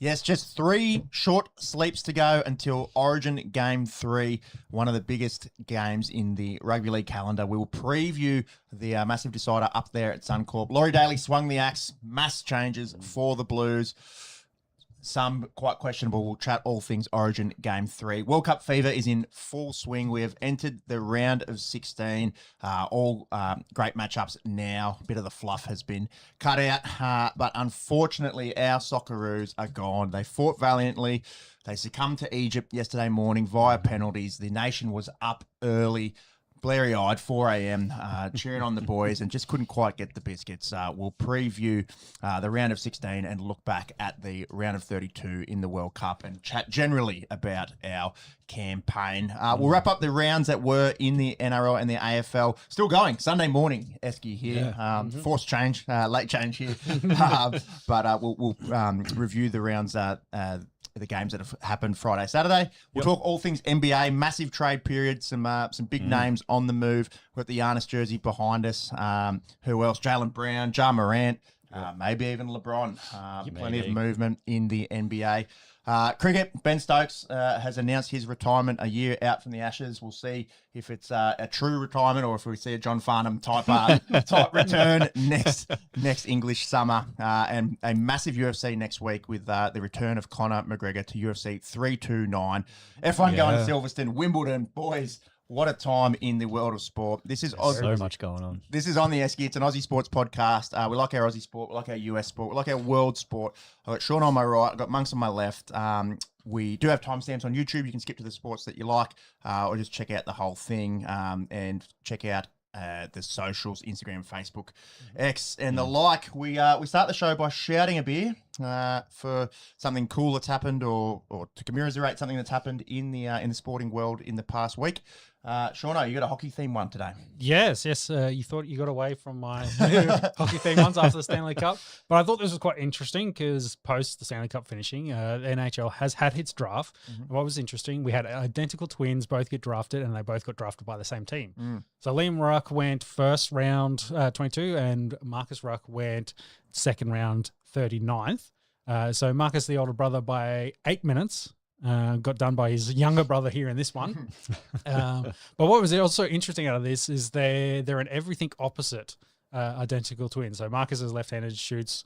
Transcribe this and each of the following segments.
Yes, just 3 short sleeps to go until Origin Game 3, one of the biggest games in the rugby league calendar. We will preview the massive decider up there at Suncorp. Laurie Daly swung the axe, mass changes for the Blues. Some quite questionable. We'll chat all things Origin Game 3. World Cup fever is in full swing. We have entered the round of 16. All great matchups now. A bit of the fluff has been cut out. But unfortunately, our Socceroos are gone. They fought valiantly. They succumbed to Egypt yesterday morning via penalties. The nation was up early, blurry-eyed, 4 a.m., cheering on the boys and just couldn't quite get the biscuits. We'll preview the round of 16 and look back at the round of 32 in the World Cup and chat generally about our campaign. We'll wrap up the rounds that were in the NRL and the AFL. Still going. Sunday morning, Esky here. Forced change, late change here. But we'll review the rounds the games that have happened Friday, Saturday. We'll talk all things NBA, massive trade period, some big names on the move. We've got the Giannis jersey behind us. Who else? Jaylen Brown, Ja Morant, maybe even LeBron. Plenty of movement in the NBA. Cricket, Ben Stokes has announced his retirement a year out from the Ashes. We'll see if it's a true retirement or if we see a John Farnham type return next English summer. And a massive UFC next week with the return of Conor McGregor to UFC 329. F1 going to Silverstone, Wimbledon, boys. What a time in the world of sport. This is so much going on. This is On The Esky. It's an Aussie sports podcast. We like our Aussie sport. We like our US sport. We like our world sport. I've got Sean on my right. I've got Monks on my left. We do have timestamps on YouTube. You can skip to the sports that you like or just check out the whole thing and check out the socials, Instagram, Facebook, X, and the like. We start the show by shouting a beer for something cool that's happened or to commiserate something that's happened in the sporting world in the past week. Shauno, you got a hockey theme one today. Yes. You thought you got away from my hockey theme ones after the Stanley Cup, but I thought this was quite interesting because post the Stanley Cup finishing, the NHL has had its draft. And what was interesting, we had identical twins both get drafted, and they both got drafted by the same team. So Liam Ruck went first round 22, and Marcus Ruck went second round 39th. So Marcus, the older brother, by 8 minutes. Got done by his younger brother here in this one. But what was also interesting out of this is they're an everything opposite identical twins. So Marcus is left-handed, shoots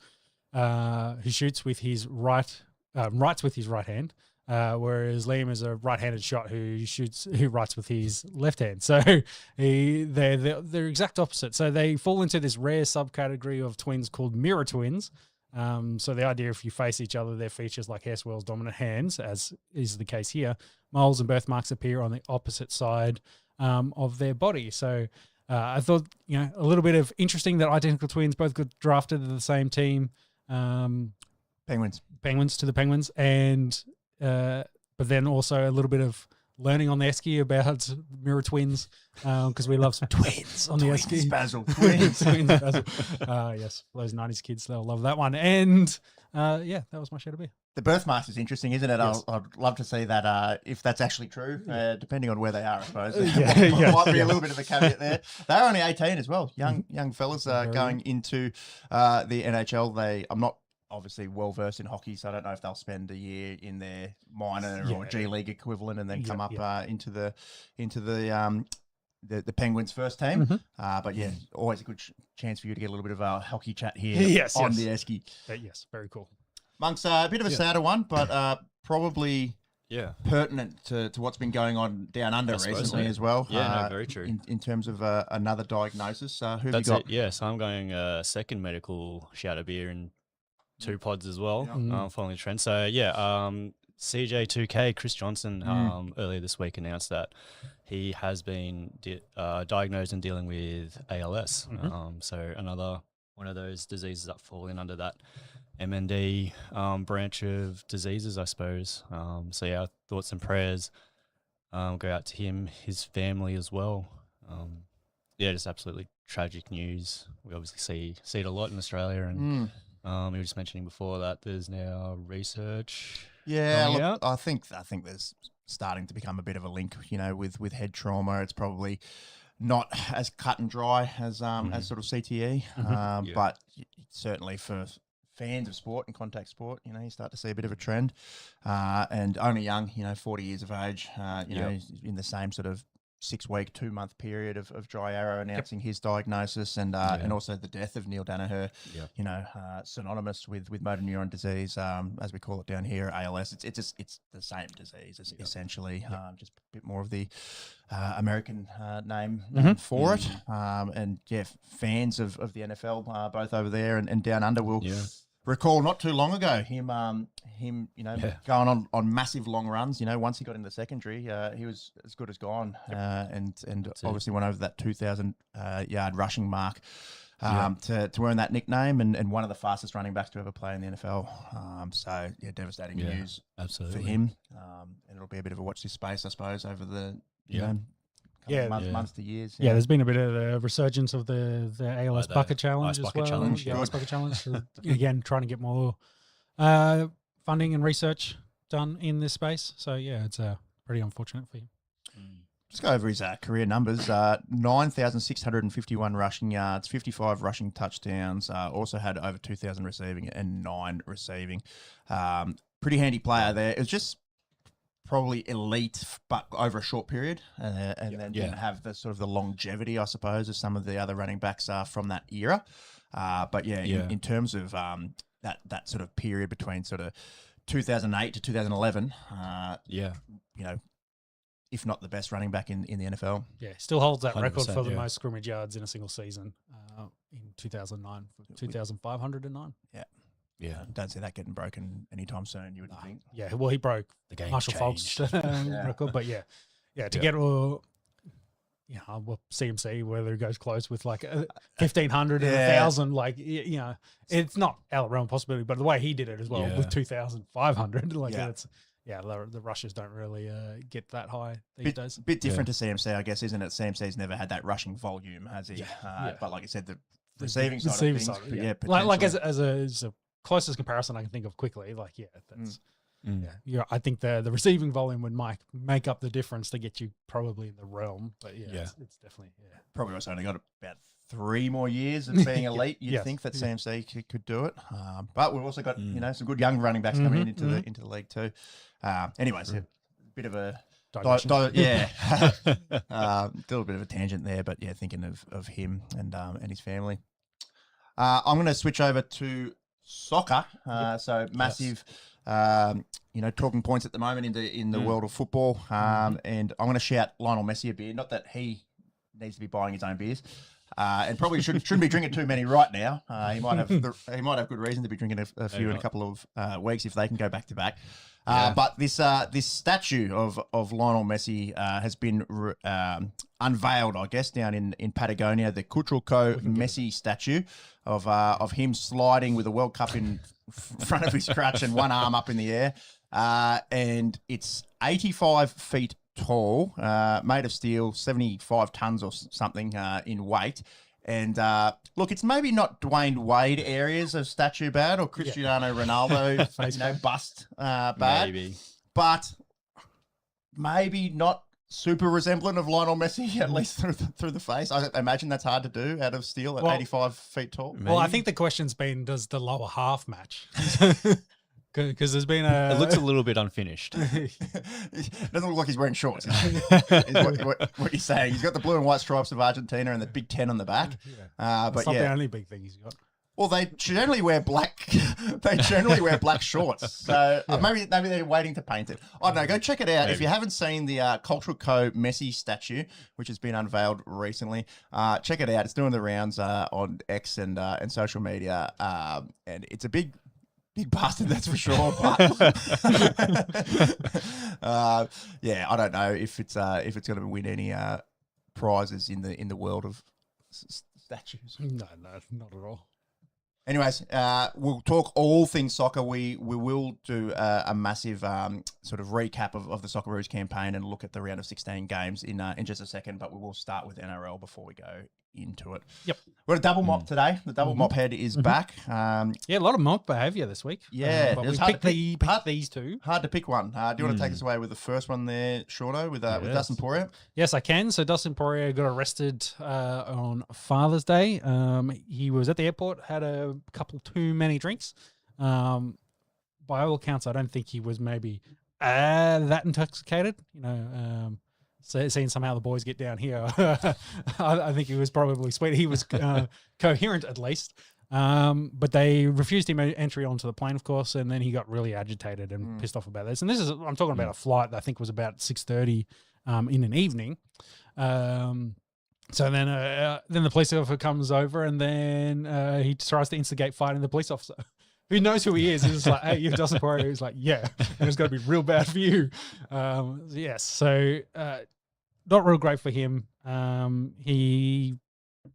with his writes with his right hand, whereas Liam is a right-handed shot who writes with his left hand. So they're exact opposite. So they fall into this rare subcategory of twins called mirror twins. So the idea, if you face each other, their features like hair swirls, dominant hands, as is the case here, moles and birthmarks appear on the opposite side of their body. So I thought, a little bit of interesting that identical twins both got drafted to the same team. Penguins to the Penguins, and but then also a little bit of learning on the Esky about mirror twins because we love some twins on the Esky. Basil, twins. Basil. Yes, those 90s kids, they'll love that one. And that was my share to be. The birthmarks is interesting, isn't it? Yes. I'd love to see that if that's actually true, depending on where they are, I suppose. Might be a little bit of a caveat there. They're only 18 as well, young fellas going into the NHL. I'm not obviously well versed in hockey, so I don't know if they'll spend a year in their minor or G League equivalent and then come up into the Penguins first team. But always a good chance for you to get a little bit of a hockey chat here on the Esky. Yes, very cool. Monk's a bit of a sadder one, but probably pertinent to what's been going on down under recently as well. Yeah, very true. In terms of another diagnosis, who have you got? So I'm going second medical shout beer and 2 pods as well, following the trend. So CJ2K, Chris Johnson, earlier this week announced that he has been diagnosed and dealing with ALS. So another one of those diseases that fall in under that MND branch of diseases, I suppose. Thoughts and prayers go out to him, his family as well. Just absolutely tragic news. We obviously see it a lot in Australia, and you were just mentioning before that there's now research. Look, I think there's starting to become a bit of a link, with head trauma. It's probably not as cut and dry as sort of CTE, but certainly for fans of sport and contact sport, you start to see a bit of a trend. And only young, 40 years of age, he's in the same sort of 6-week, 2-month period of dry arrow announcing his diagnosis and also the death of Neil Danaher, synonymous with motor neuron disease, as we call it down here, ALS. It's the same disease, essentially, just a bit more of the American name for it. And fans of the NFL, both over there and down under, will recall not too long ago him going on massive long runs. Once he got into secondary, he was as good as gone, and obviously went over that 2,000 yard rushing mark to earn that nickname, and one of the fastest running backs to ever play in the NFL. So devastating news for him, and it'll be a bit of a watch this space, I suppose, over the months to years. Yeah, there's been a bit of a resurgence of the ALS bucket challenge Ice as bucket well. challenge. Yeah, Ice bucket challenge. So, again, trying to get more funding and research done in this space. So it's pretty unfortunate for him. Just go over his career numbers. 9,651 rushing yards, 55 rushing touchdowns. Also had over 2,000 receiving and 9 receiving. Pretty handy player there. It was just probably elite, but over a short period, and then didn't have the sort of the longevity, I suppose, as some of the other running backs are from that era. But in terms of that sort of period between sort of 2008 to 2011, if not the best running back in the NFL. Yeah, still holds that record for the yeah. most scrimmage yards in a single season in 2009, 2,509. Yeah. Don't see that getting broken anytime soon, you would think. Yeah, well, he broke The game Marshall Falk's record, but to get CMC, whether it goes close with like 1,500 and 1,000, it's not out of the realm of possibility, but the way he did it as well with 2,500, the rushers don't really get that high these days. Bit different to CMC, I guess, isn't it? CMC's never had that rushing volume, has he? But like I said, the receiving side of things, like as a closest comparison I can think of quickly, that's I think the receiving volume would make up the difference to get you probably in the realm, but it's definitely probably also only got about 3 more years of being elite. You'd think that CMC could do it, but we've also got some good young running backs coming into the league too. Anyways, a bit of a still a bit of a tangent there, but thinking of him and his family. I'm going to switch over to soccer. So massive, talking points at the moment in the world of football. And I'm going to shout Lionel Messi a beer. Not that he needs to be buying his own beers, and probably shouldn't be drinking too many right now. He might have good reason to be drinking a few in a couple of weeks if they can go back to back. But this statue of Lionel Messi has been unveiled, I guess, down in Patagonia. The Kutrulco Messi statue of him sliding with a World Cup in front of his crutch and one arm up in the air, and it's 85 feet tall, made of steel, 75 tons or something in weight. And look, it's maybe not Dwayne Wade areas of statue bad or Cristiano Ronaldo, bust bad, but maybe not super resemblant of Lionel Messi, at least through the face. I imagine that's hard to do out of steel at 85 feet tall. Well, I think the question's been, does the lower half match? Because there's been it looks a little bit unfinished. It doesn't look like he's wearing shorts. Is what you're saying. He's got the blue and white stripes of Argentina and the Big 10 on the back. But not the only big thing he's got. Well, they generally wear black. They generally wear black shorts. So maybe they're waiting to paint it. I don't know. Go check it out if you haven't seen the Cultural Co Messi statue, which has been unveiled recently. Check it out. It's doing the rounds on X and social media, and it's a big bastard, that's for sure. But I don't know if it's going to win any prizes in the world of statues. No, not at all. Anyways, we'll talk all things soccer. We will do a massive sort of recap of the Socceroos campaign and look at the round of 16 games in just a second. But we will start with NRL before we go into it. Yep. We're a double mop today. The double mop head is back. Yeah, a lot of mock behaviour this week. Yeah, but it was we hard picked, to pick- these two. Hard to pick one. Do you want to take us away with the first one there, Shorto, with Dustin Poirier? Yes, I can. So Dustin Poirier got arrested on Father's Day. He was at the airport, had a couple too many drinks. By all accounts, I don't think he was maybe that intoxicated. Seeing somehow the boys get down here, I think he was probably sweet. He was coherent at least. But they refused him entry onto the plane, of course, and then he got really agitated and pissed off about this. And I'm talking about a flight that I think was about 6:30 in an evening. So then the police officer comes over, and then he tries to instigate fighting the police officer. Who knows who he is? He's just like, hey, you Dustin Poirier. He's like, yeah, and it's going to be real bad for you. Yes, so not real great for him. He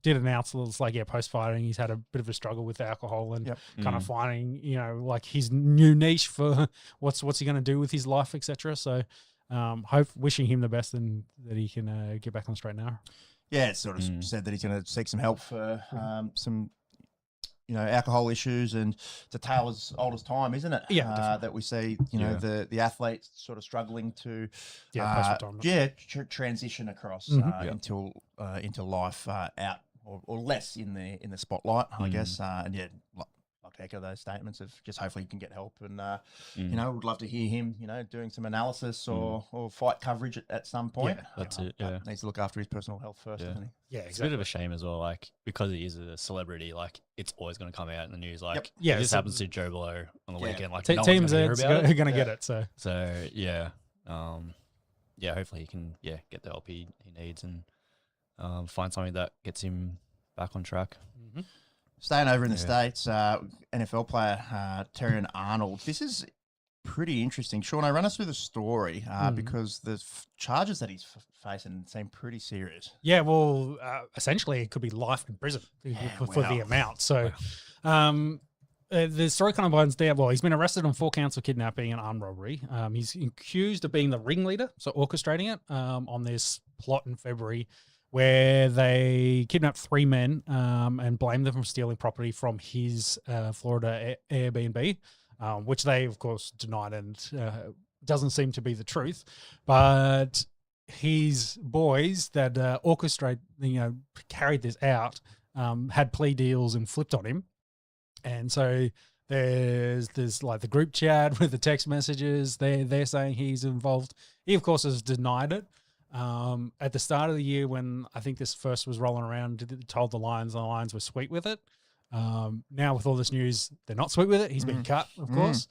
did announce post-fighting, he's had a bit of a struggle with alcohol and kind of finding, his new niche for what's he going to do with his life, etc. So wishing him the best and that he can get back on straight now. Yeah, it's sort of said that he's going to seek some help for some alcohol issues, and it's a tale as old as time, isn't it? Yeah, that we see, the athletes sort of struggling to, transition across into life out or less in the spotlight, I guess. And like to echo those statements of just hopefully he can get help, and would love to hear him, doing some analysis or fight coverage at some point. Yeah, that's it. Yeah, needs to look after his personal health first, doesn't he? Yeah, exactly. It's a bit of a shame as well, like because he is a celebrity, like it's always going to come out in the news. Like if this happens to Joe Blow on the weekend, like no teams are going to get it. So hopefully he can get the help he needs and find something that gets him back on track. Staying over in the States, NFL player Terrion Arnold. This is pretty interesting. Sean, run us through the story because the charges that he's facing seem pretty serious. Yeah, well, essentially it could be life in prison for the amount. So the story kind of winds down. Well, he's been arrested on 4 counts of kidnapping and armed robbery. He's accused of being the ringleader, so orchestrating it on this plot in February, where they kidnapped 3 men and blamed them for stealing property from his Florida Airbnb, which they, of course, denied and doesn't seem to be the truth. But his boys that carried this out had plea deals and flipped on him. And so there's like the group chat with the text messages. They're saying he's involved. He, of course, has denied it. At the start of the year, when I think this first was rolling around, told the Lions, and the Lions were sweet with it. Now with all this news, they're not sweet with it. He's been cut, of course.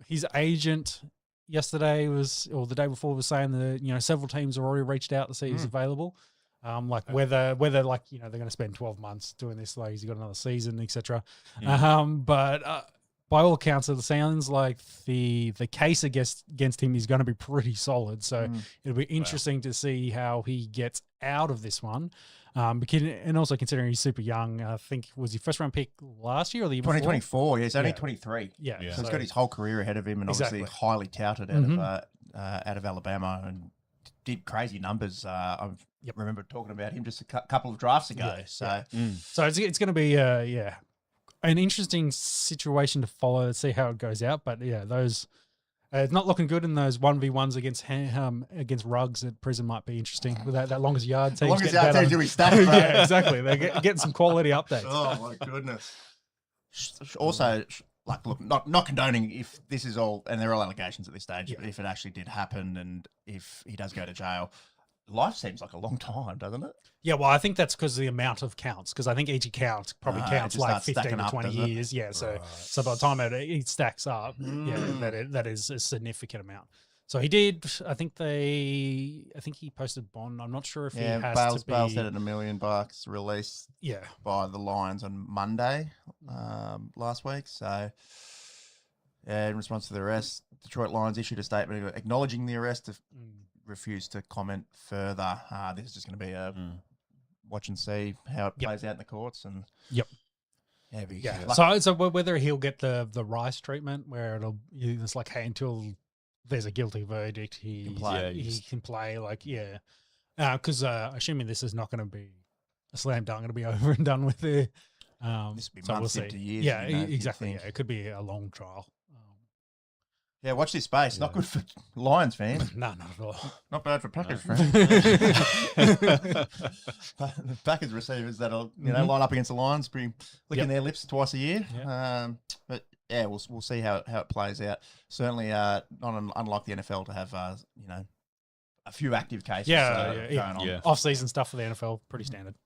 His agent yesterday or the day before was saying that, several teams have already reached out to see he's available. Whether they're going to spend 12 months doing this, like he's got another season, etc. But by all accounts, it sounds like the case against him is going to be pretty solid. So it'll be interesting to see how he gets out of this one. And also considering he's super young, I think was he first round pick last year or the year 2024? Yeah, he's only 23. Yeah. So he's got his whole career ahead of him, and obviously highly touted out of Alabama, and did crazy numbers. I remember talking about him just a couple of drafts ago. So it's going to be an interesting situation to follow to see how it goes out. But those it's not looking good in those 1v1s against Ruggs at prison might be interesting. With that longest yard team, longest yard team doing stuff. Yeah, exactly. They're getting some quality updates. Oh my goodness. Also, look, not condoning if this is all, and they're all allegations at this stage, but if it actually did happen and if he does go to jail, life seems like a long time, doesn't it? Yeah, well, I think that's because of the amount of counts, because I think each account probably counts like 15 to 20 years. Yeah, so by the time it stacks up, that is a significant amount. So he did, I think he posted bond. I'm not sure if he has to be. Bale said it $1 million released by the Lions on Monday last week. So in response to the arrest, Detroit Lions issued a statement acknowledging the arrest, refused to comment further. This is just going to be a watch and see how it plays out in the courts. And So whether he'll get the Rice treatment where it's like, hey, until there's a guilty verdict, he can play. Because assuming this is not going to be a slam dunk. It'll be over and done with there. This will be so months we'll into see. years. Yeah, you know, you'd exactly. think. Yeah, it could be a long trial. Yeah, watch this space. Not good for Lions fans. No, not at all. Not bad for Packers fans. Packers receivers that'll line up against the Lions, be licking their lips twice a year. Yeah. But yeah, we'll see how it plays out. Certainly, not unlike the NFL to have a few active cases going on. Yeah. Off-season stuff for the NFL, pretty standard.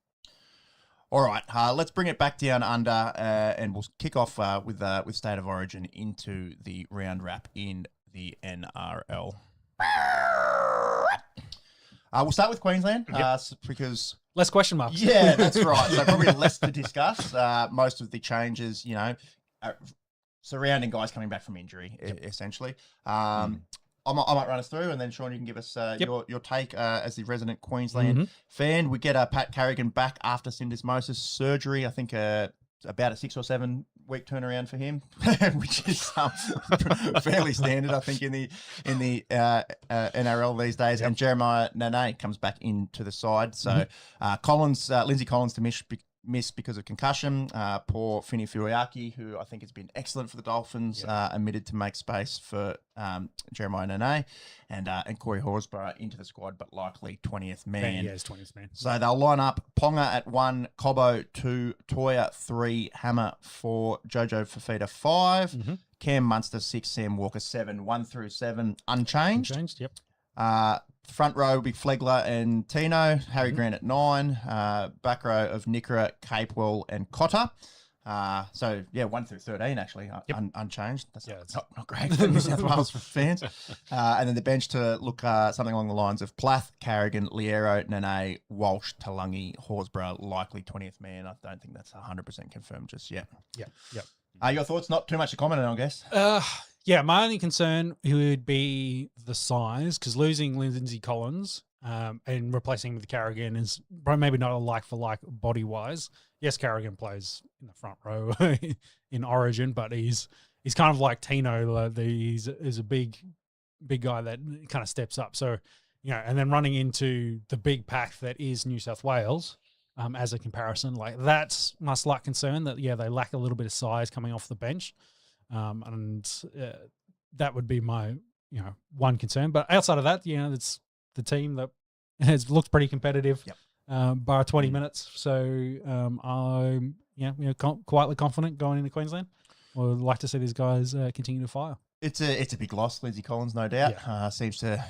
All right, let's bring it back down under, and we'll kick off with State of Origin into the round wrap in the NRL. We'll start with Queensland because less question marks. Yeah, that's right. So probably less to discuss. Most of the changes, surrounding guys coming back from injury, essentially. I might run us through, and then Sean, you can give us your take as the resident Queensland fan. We get Pat Carrigan back after syndesmosis surgery. I think about a 6 or 7 week turnaround for him, which is fairly standard, I think, in the NRL these days. And Jeremiah Nene comes back into the side. So Lindsay Collins to miss because of concussion. Poor Fini Fuiaki, who I think has been excellent for the Dolphins, omitted to make space for Jeremiah Nene, and Corey Horsburgh into the squad, but likely 20th man. Yeah, he's 20th man. So they'll line up Ponga at 1, Cobbo 2, Toya 3, Hammer 4, Jojo Fafita 5, Cam Munster 6, Sam Walker 7, 1 through 7 unchanged. Yep. Front row will be Flegler and Tino, Harry Grant at 9, back row of Nickera, Capewell and Cotter. 1 through 13 actually unchanged. That's not great for New South Wales fans. And then the bench to look something along the lines of Plath, Carrigan, Liero, Nene, Walsh, Talangi, Horsburgh, likely 20th man. I don't think that's 100% confirmed just yet. Your thoughts? Not too much to comment on, I guess. My only concern would be the size, because losing Lindsay Collins and replacing him with Carrigan is probably maybe not a like for like body wise. Yes, Carrigan plays in the front row in Origin, but he's kind of like Tino. He's a big guy that kind of steps up. So and then running into the big pack that is New South Wales. As a comparison, like that's my slight concern that they lack a little bit of size coming off the bench. And that would be my, one concern. But outside of that, it's the team that has looked pretty competitive, bar 20 minutes. So I'm, quietly confident going into Queensland. Would like to see these guys continue to fire. It's a big loss, Lindsay Collins, no doubt. Seems to,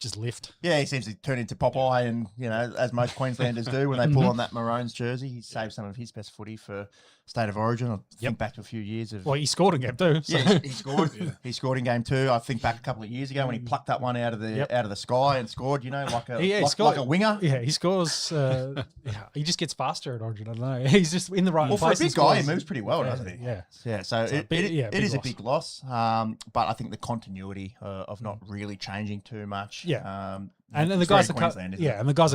just lift. Yeah, he seems to turn into Popeye, and as most Queenslanders do when they pull on that Maroons jersey. He saved some of his best footy for State of Origin. I think back to a few years of. Well, he scored in game 2. So. Yeah, he scored. He scored in game 2. I think back a couple of years ago when he plucked that one out of the sky and scored. Like a winger. Yeah, he scores. He just gets faster at Origin. I don't know. He's just in the right. Well, for a big guy, he moves pretty well, doesn't he? Yeah. So it is a big loss. But I think the continuity of not really changing too much. And then the guys that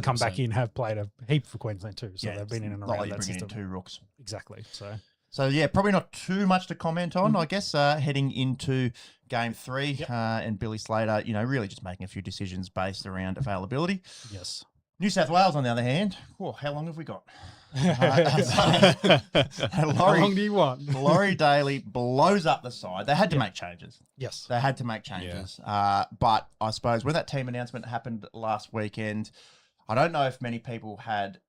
come back in have played a heap for Queensland too. So they've been in and around that system. In 2 rooks. Exactly. So probably not too much to comment on. I guess heading into game 3, and Billy Slater, really just making a few decisions based around availability. Yes. New South Wales, on the other hand, how long have we got? How long do you want? Laurie Daly blows up the side. They had to make changes. Yes. They had to make changes. But I suppose when that team announcement happened last weekend, I don't know if many people had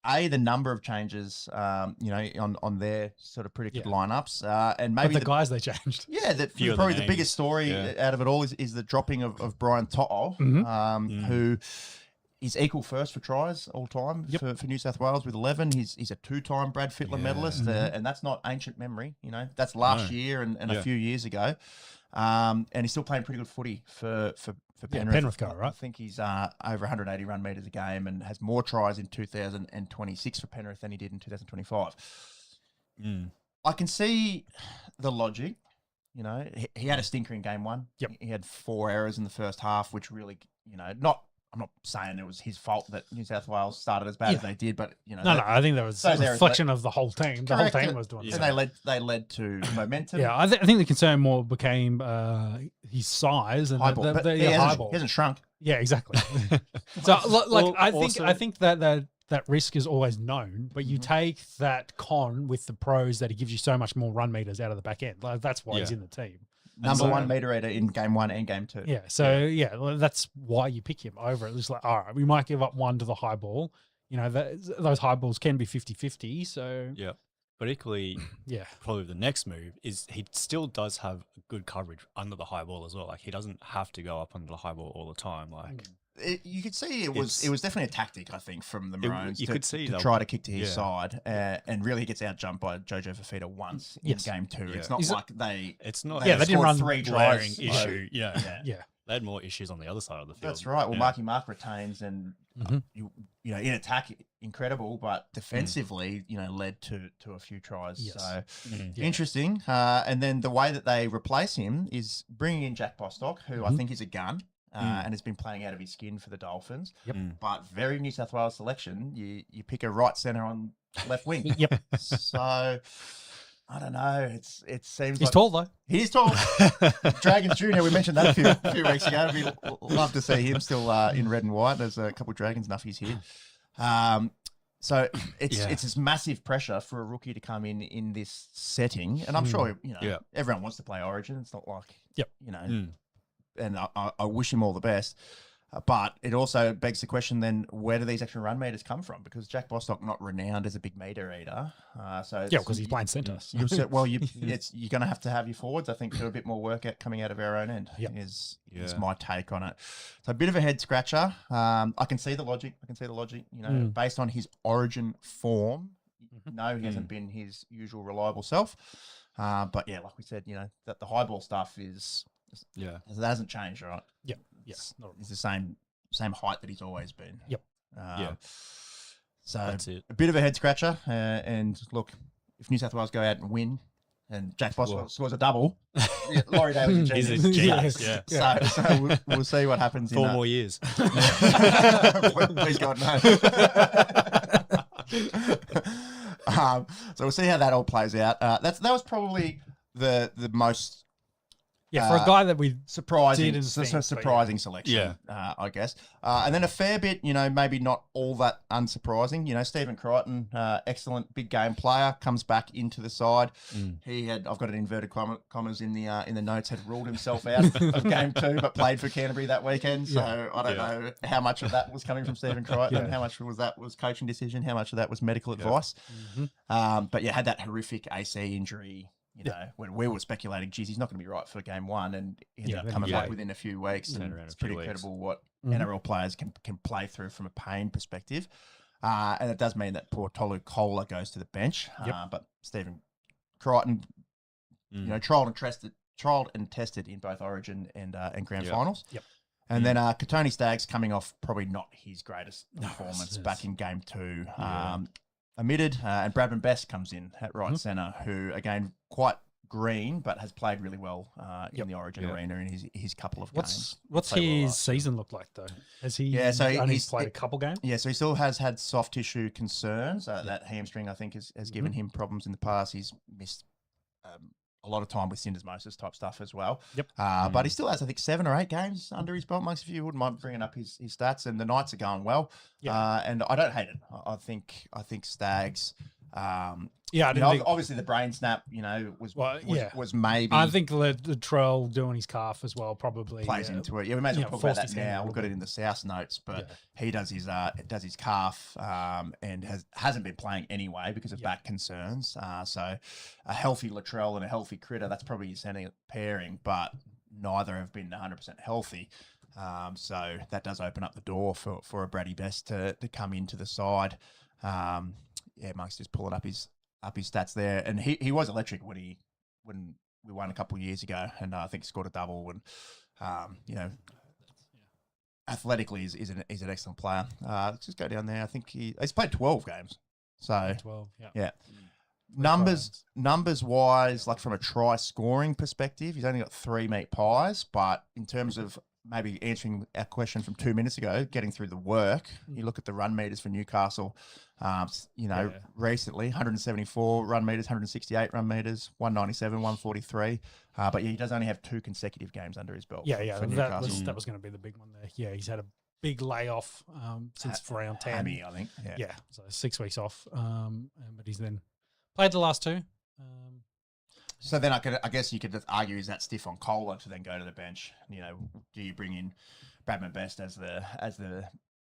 the number of changes, on their sort of predicted lineups, and maybe the guys they changed. Yeah, probably the biggest story out of it all is the dropping of Brian To'o, who is equal first for tries all time for New South Wales with 11. He's a 2-time Brad Fittler medalist, and that's not ancient memory. That's last year and a few years ago. And he's still playing pretty good footy for Penrith. Penrith guy, right? I think he's over 180 run metres a game and has more tries in 2026 for Penrith than he did in 2025. I can see the logic. He had a stinker in game 1. He had 4 errors in the first half, which really, I'm not saying it was his fault that New South Wales started as bad as they did, but No, I think that was a reflection of the whole team. The whole team was doing that. And they led to momentum. I think the concern more became his size and high ball. He hasn't shrunk. Yeah, exactly. So I think that that risk is always known, but you take that con with the pros that he gives you so much more run meters out of the back end. Like, that's why he's in the team. Number one meter eater in game 1 and game 2. Yeah. So well, that's why you pick him over it. It's like, all right, we might give up one to the high ball. You know, those high balls can be 50-50. So yeah. But equally, probably the next move is he still does have good coverage under the high ball as well. Like, he doesn't have to go up under the high ball all the time. Like, you could see it was definitely a tactic, I think, from the Maroons to try to kick to his side, and really he gets out jumped by Jojo Fafita once in game 2. Yeah. It's not like they. It's not. They didn't run 3 glaring tries. issue. Yeah. Yeah. They had more issues on the other side of the field. That's right. Well, Marky Mark retains, and you know, in attack, incredible, but defensively, you know, led to a few tries. Yes. So interesting. And then the way that they replace him is bringing in Jack Bostock, who I think is a gun. And has been playing out of his skin for the Dolphins. But very New South Wales selection. You pick a right centre on left wing. So I don't know. It seems he's tall though. He is tall. Dragons Junior. We mentioned that a few weeks ago. We'd love to see him still in red and white. There's a couple of Dragons nuffies here. So it's this massive pressure for a rookie to come in this setting, and I'm sure everyone wants to play Origin. It's not like you know. And I wish him all the best. But it also begs the question then, where do these extra run meters come from? Because Jack Bostock not renowned as a big meter eater. So because he's playing centre. You're going to have your forwards, I think, do a bit more work coming out of our own end is my take on it. So a bit of a head scratcher. I can see the logic. You know, based on his Origin form, no, he hasn't been his usual reliable self. But yeah, like we said, you know, that the high ball stuff is... it hasn't changed, right? He's the same height that he's always been. So that's it. A bit of a head scratcher. And look, if New South Wales go out and win, and Jack Bostock scores a double, Laurie Daly's a genius. He's a genius. So we'll see what happens. 4 more years. Please God no. So we'll see how that all plays out. That was probably the most. For a guy that we surprising selection, I guess. And then a fair bit, you know, maybe not all that unsurprising. You know, Stephen Crichton, excellent big game player, comes back into the side. He had, I've got an inverted commas in the notes, had ruled himself out of game 2, but played for Canterbury that weekend. So I don't know how much of that was coming from Stephen Crichton, how much was coaching decision, how much of that was medical advice. But had that horrific AC injury. You know, when we were speculating, geez, he's not going to be right for game 1, and he ended up coming back within a few weeks. And it's pretty incredible what NRL players can play through from a pain perspective. And it does mean that poor Tolu Kola goes to the bench. But Stephen Crichton, you know, trialled and tested in both Origin and grand finals. And then Katoni Staggs coming off probably not his greatest performance back in game 2. Omitted, and Bradman Best comes in at right centre, who, again, quite green, but has played really well in the Origin arena in his couple of games. What's his season look like, though? Has he only played a couple games? Yeah, so he still has had soft tissue concerns. That hamstring, I think, has given him problems in the past. He's missed a lot of time with syndesmosis type stuff as well. But he still has, I think, 7 or 8 games under his belt, Monks, if you wouldn't mind bringing up his stats. And the Knights are going well. And I don't hate it. I think Staggs... obviously the brain snap, you know, was maybe. I think Latrell doing his calf as well probably plays into it. Yeah, we may as well talk about that now. We've got it in the South notes, but he does his calf and hasn't been playing anyway because of back concerns. So a healthy Latrell and a healthy Critter, that's probably his centre pairing, but neither have been 100% healthy. So that does open up the door for a Brady Best to come into the side. Monk's just pulling up his stats there, and he was electric when we won a couple of years ago, and I think he scored a double. And you know, athletically is an excellent player. Let's just go down there. I think he's played 12 games. So 12, numbers wise, like from a try scoring perspective, he's only got 3 meat pies, but in terms of maybe answering our question from 2 minutes ago, getting through the work, you look at the run meters for Newcastle, recently, 174 run meters, 168 run meters, 197, 143. But he does only have 2 consecutive games under his belt. That was going to be the big one there. Yeah, he's had big layoff since round 10. Hammy, I think. Yeah, so 6 weeks off. But he's then played the last two. So then I guess you could just argue, is that stiff on Kohler to then go to the bench? You know, do you bring in Bradman Best as the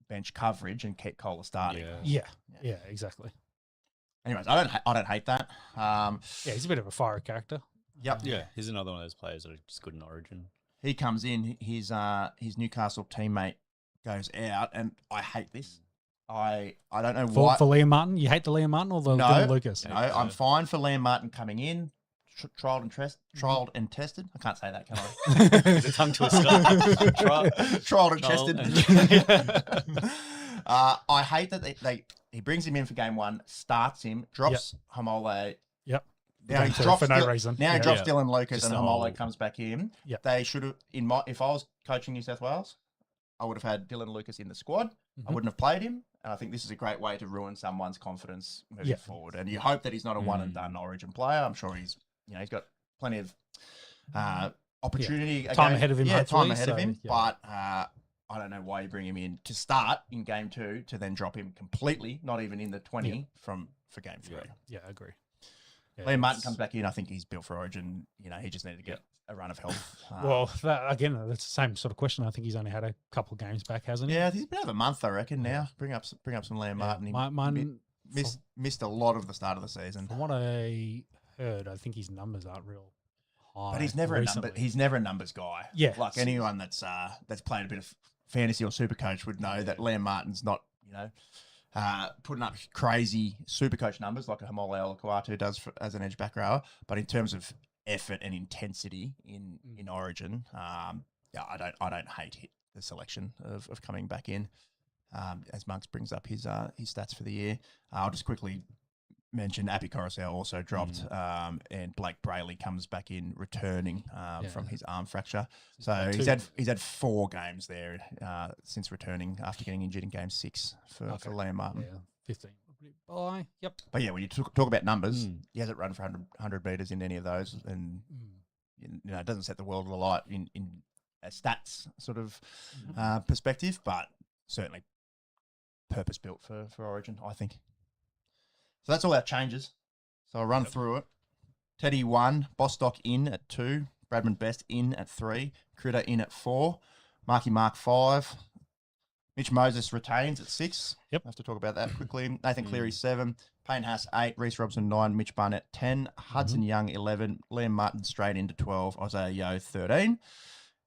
bench coverage and keep Kohler starting? Yeah, exactly. Anyways, I don't hate that. Yeah, he's a bit of a fiery character. Yep. Yeah, he's another one of those players that are just good in Origin. He comes in, his Newcastle teammate goes out, and I hate this. I don't know why. For Liam Martin? You hate the Liam Martin or the Dylan Lucas? No, I'm fine for Liam Martin coming in, trialed and tested. I can't say that, can I? It's a tongue twister. Trialed and tested. I hate that he brings him in for game one, starts him, drops Hamole. Yep. Now he drops for no reason. Now he drops Dylan Lucas, Just and Hamole comes back in. Yep. They should have. If I was coaching New South Wales, I would have had Dylan Lucas in the squad. I wouldn't have played him. And I think this is a great way to ruin someone's confidence moving forward. And you hope that he's not a one and done Origin player. I'm sure he's got plenty of opportunity. Time ahead of him. Yeah, time ahead of so, him. yeah. But I don't know why you bring him in to start in game 2 to then drop him completely, not even in the 20 for game 3. Yeah, I agree. Yeah, Liam Martin comes back in. I think he's built for Origin. You know, he just needed to get a run of health. Well, that's the same sort of question. I think he's only had a couple of games back, hasn't he? Yeah, he's been over a month, I reckon. Now bring up some Liam Martin. He missed a lot of the start of the season. From what I heard, I think his numbers aren't real high. But he's never a numbers guy. Yeah, like anyone that's played a bit of fantasy or Supercoach would know that Liam Martin's not putting up crazy Supercoach numbers like a Hamole Olakuatu does as an edge back rower. But in terms of effort and intensity in Origin, I don't hate the selection of coming back in. As Monks brings up his stats for the year, I'll just quickly mention Api Coruscant also dropped, and Blake Brayley comes back in returning from his arm fracture. So he's had 4 games there since returning after getting injured in game 6 for Liam Martin. Yeah, 15. Bye. Yep. But yeah, when you talk about numbers, he hasn't run for 100 metres in any of those, and it doesn't set the world alight in a stats sort of perspective, but certainly purpose built for Origin, I think. So that's all our changes. So I'll run through it. Teddy 1, Bostock in at 2, Bradman Best in at 3, Critter in at 4, Marky Mark 5, Mitch Moses retains at 6. Yep. I have to talk about that quickly. Nathan Cleary 7, Payne Haas 8, Reece Robson 9, Mitch Barnett 10, Hudson Young 11, Liam Martin straight into 12, Isaiah Yeo 13.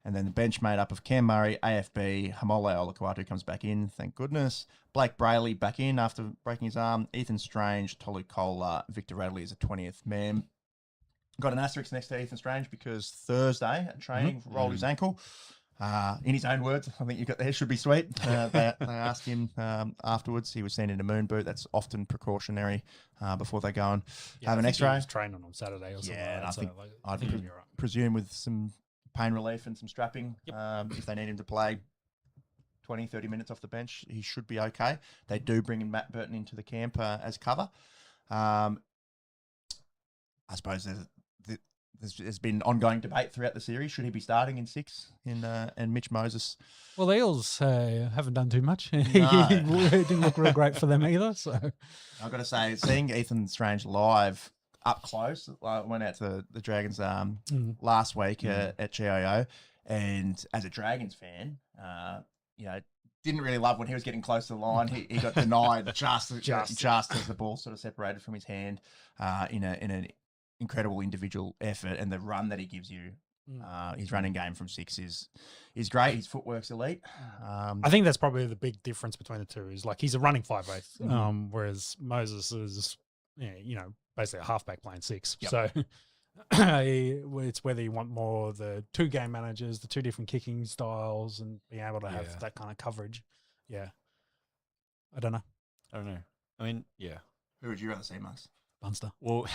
And then the bench made up of Cam Murray, AFB, Hamole Olakuatu comes back in, thank goodness. Blake Brayley back in after breaking his arm. Ethan Strange, Tolu Kola, Victor Radley is a 20th man. Got an asterisk next to Ethan Strange because Thursday at training rolled his ankle. In his own words, I think you got there, should be sweet. They asked him afterwards. He was seen in a moon boot. That's often precautionary before they go and have an X-ray. He was training on Saturday or something. Yeah, like that, I think I'd presume with some pain relief and some strapping, if they need him to play 20, 30 minutes off the bench, he should be okay. They do bring in Matt Burton into the camp as cover. I suppose there's been ongoing debate throughout the series. Should he be starting in 6? And Mitch Moses? Well, the Eels haven't done too much. No. It didn't look real great for them either. So I've got to say, seeing Ethan Strange live up close, I went out to the Dragons last week at GIO, and as a Dragons fan, didn't really love when he was getting close to the line. He got denied just as the ball sort of separated from his hand in an incredible individual effort, and the run that he gives you, his running game from 6 is great. His footwork's elite. I think that's probably the big difference between the two. Is like he's a running 5'8", whereas Moses is basically a halfback playing 6. Yep. So it's whether you want more of the 2 game managers, the 2 different kicking styles, and being able to have that kind of coverage. Yeah, I don't know. I mean, yeah. Who would you rather see, Max? Bunster. Well,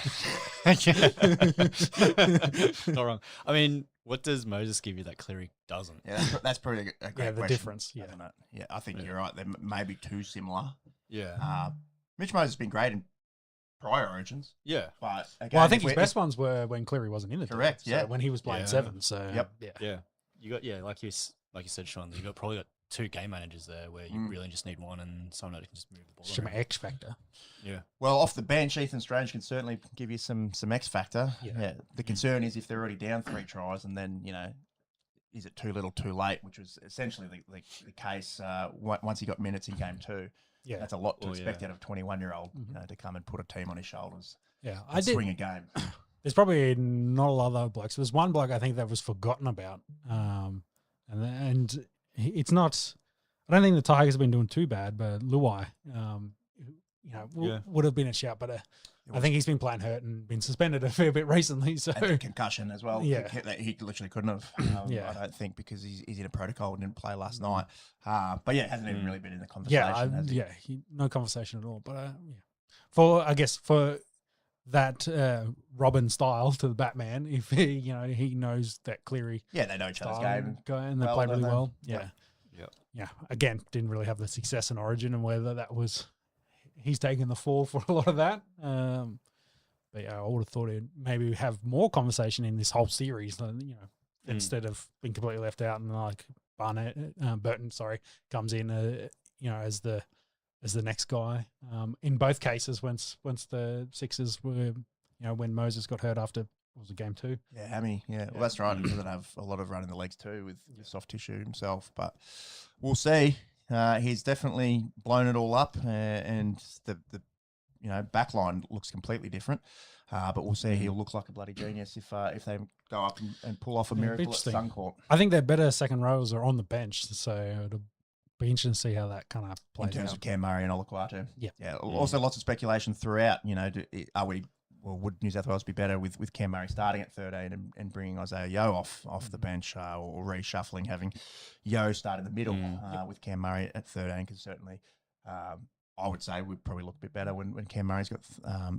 not wrong. I mean, what does Moses give you that Cleary doesn't? Yeah, that's probably a great the question, difference. Yeah, isn't it? Yeah, I think you're right. They may be too similar. Yeah. Mitch Moses has been great in prior Origins. Yeah. But again, I think his best ones were when Cleary wasn't in it. Correct. So yeah. when he was playing 7. So Yep. Yeah. You got like you said, Sean. You probably got two game managers there where you really just need one and someone that can just move the ball Some around. X factor. Yeah. Well, off the bench, Ethan Strange can certainly give you some X factor. Yeah. The concern is if they're already down 3 tries, and then is it too little, too late? Which was essentially the case once he got minutes in game 2. Yeah. That's a lot to expect out of a 21-year-old, to come and put a team on his shoulders. Yeah, I did swing a game. There's probably not a lot of other blokes. There's one bloke I think that was forgotten about, and it's not. I don't think the Tigers have been doing too bad, but Luai, would have been a shout. But I think he's been playing hurt and been suspended a fair bit recently. So and concussion as well. Yeah, he literally couldn't have. I don't think because he's in a protocol and didn't play last night. But hasn't even really been in the conversation. No conversation at all. But for that Robin style to the Batman, if he knows that Cleary. Yeah, they know each other's game. And they play really well. Yeah. Yep. Yeah. Again, didn't really have the success in Origin, and whether that was he's taking the fall for a lot of that. But yeah, I would have thought he'd maybe have more conversation in this whole series, instead of being completely left out, and like Burton comes in, as the next guy. In both cases, once the Sixers were, when Moses got hurt after, was it game 2? Yeah, Hammy. Yeah, well, that's right. He doesn't have a lot of run in the legs too with soft tissue himself, but we'll see. He's definitely blown it all up, and the backline looks completely different. But we'll see. He'll look like a bloody genius if they go up and pull off a miracle at Suncorp. I think their better second rows are on the bench, so it'll be interesting to see how that kind of plays in terms of Cam Murray and Olaquatu. Yeah. Also, lots of speculation throughout. Would New South Wales be better with Cam Murray starting at 13 and bringing Isaiah Yeo off the bench, or reshuffling, having Yeo start in the middle with Cam Murray at 13? Because certainly, I would say we'd probably look a bit better when Cam Murray's got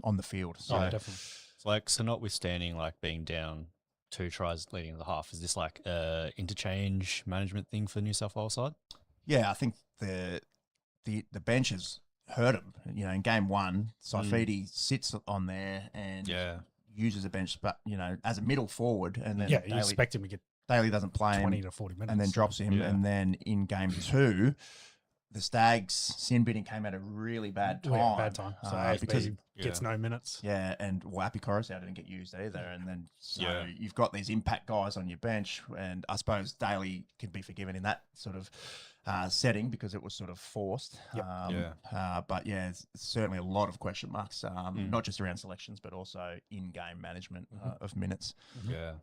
on the field. So definitely. So notwithstanding being down 2 tries leading to the half, is this like a interchange management thing for the New South Wales side? Yeah, I think the bench has hurt him. In game 1, Saifidi sits on there and uses a bench, but as a middle forward, and then you expect him to get Daly doesn't play 20 to 40 minutes, and then drops him, and then in game 2, the Stags sin binning came at a really bad time. So because he gets no minutes. Yeah, and Happy Coruscant didn't get used either, and then you've got these impact guys on your bench, and I suppose Daly can be forgiven in that sort of setting because it was sort of forced. But it's certainly a lot of question marks, not just around selections, but also in-game management of minutes. Yeah.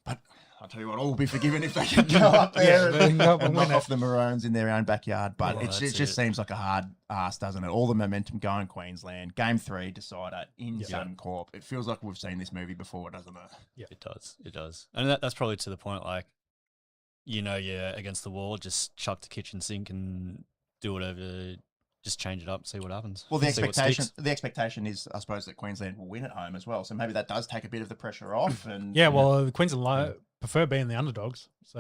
But I'll tell you what, all will be forgiven if they can go up there and knock off the Maroons in their own backyard. But it just seems like a hard ask, doesn't it? All the momentum going Queensland. Game 3 decider in Suncorp. It feels like we've seen this movie before, doesn't it? Yeah, it does. It does. And that's probably to the point, you're against the wall, just chuck the kitchen sink and do whatever, just change it up, see what happens. Well, the expectation is, I suppose, that Queensland will win at home as well. So maybe that does take a bit of the pressure off. And the Queensland prefer being the underdogs. So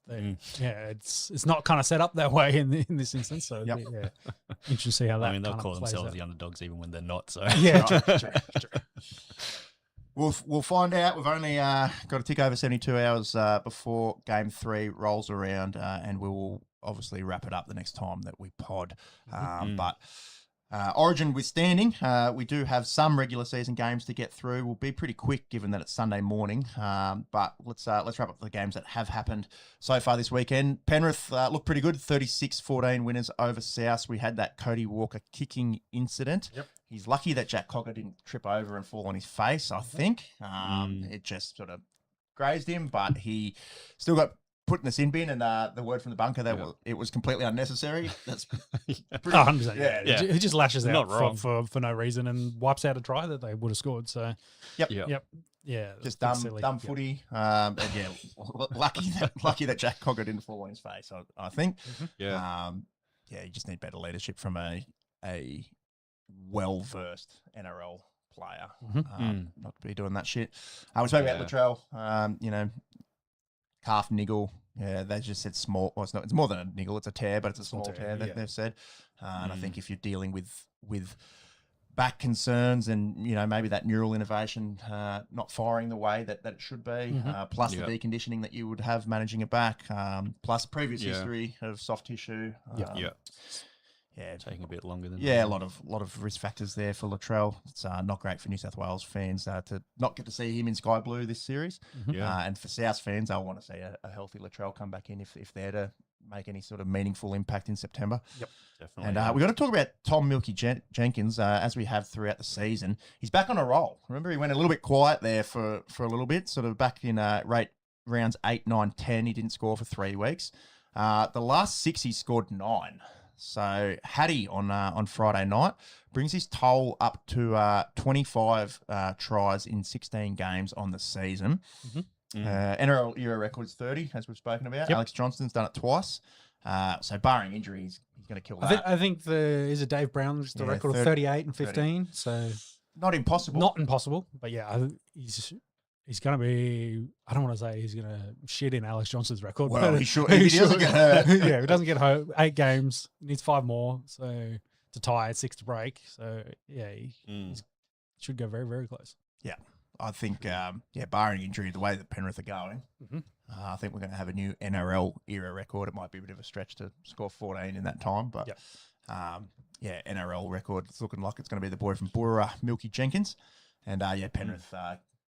it's not kind of set up that way in this instance. So interesting to see how that. They'll call themselves the underdogs even when they're not. So true. We'll find out. We've only got to tick over 72 hours before Game 3 rolls around, and we will obviously wrap it up the next time that we pod. But Origin withstanding, we do have some regular season games to get through. We'll be pretty quick given that it's Sunday morning. But let's wrap up the games that have happened so far this weekend. Penrith looked pretty good, 36-14 winners over South. We had that Cody Walker kicking incident. Yep. He's lucky that Jack Cogger didn't trip over and fall on his face, I think. It just sort of grazed him, but he still got put in the sin bin, and the word from the bunker that it was completely unnecessary. That's pretty 100%. Yeah. He just lashes out Not wrong. for no reason and wipes out a try that they would have scored. So, Yep. Yeah. Just dumb footy. And lucky that Jack Cogger didn't fall on his face, I think. You just need better leadership from a well-versed NRL player, not to be doing that shit. We spoke about Latrell, calf niggle. Yeah, they just said small. Well, it's more than a niggle. It's a tear, but it's a small tear that they've said. And I think if you're dealing with back concerns and, maybe that neural innovation not firing the way that it should be, plus the deconditioning that you would have managing it back, plus previous history of soft tissue. Taking a bit longer than a lot of risk factors there for Latrell. It's not great for New South Wales fans to not get to see him in sky blue this series. And for South fans, I want to see a healthy Latrell come back in if they're to make any sort of meaningful impact in September. Yep, definitely. And we've got to talk about Tom Milky Jenkins as we have throughout the season. He's back on a roll. Remember, he went a little bit quiet there for a little bit, sort of back in rounds 8, 9, 10. He didn't score for 3 weeks. The last 6, he scored 9. So Hattie on Friday night brings his toll up to 25 tries in 16 games on the season. NRL era record's 30, as we've spoken about. Alex Johnston's done it twice. So barring injury, he's going to kill that. I think is it Dave Brown's the record of 38 and 15. 30. So not impossible. Not impossible, but he's going to be, I don't want to say he's going to shit in Alex Johnston's record. Well, he should. If he doesn't get hurt. If he doesn't get hurt, 8 games, needs 5 more to tie, 6 to break. So, he should go very, very close. Yeah. I think, barring injury, the way that Penrith are going, I think we're going to have a new NRL era record. It might be a bit of a stretch to score 14 in that time, but NRL record, it's looking like it's going to be the boy from Bora, Milky Jenkins. And, Penrith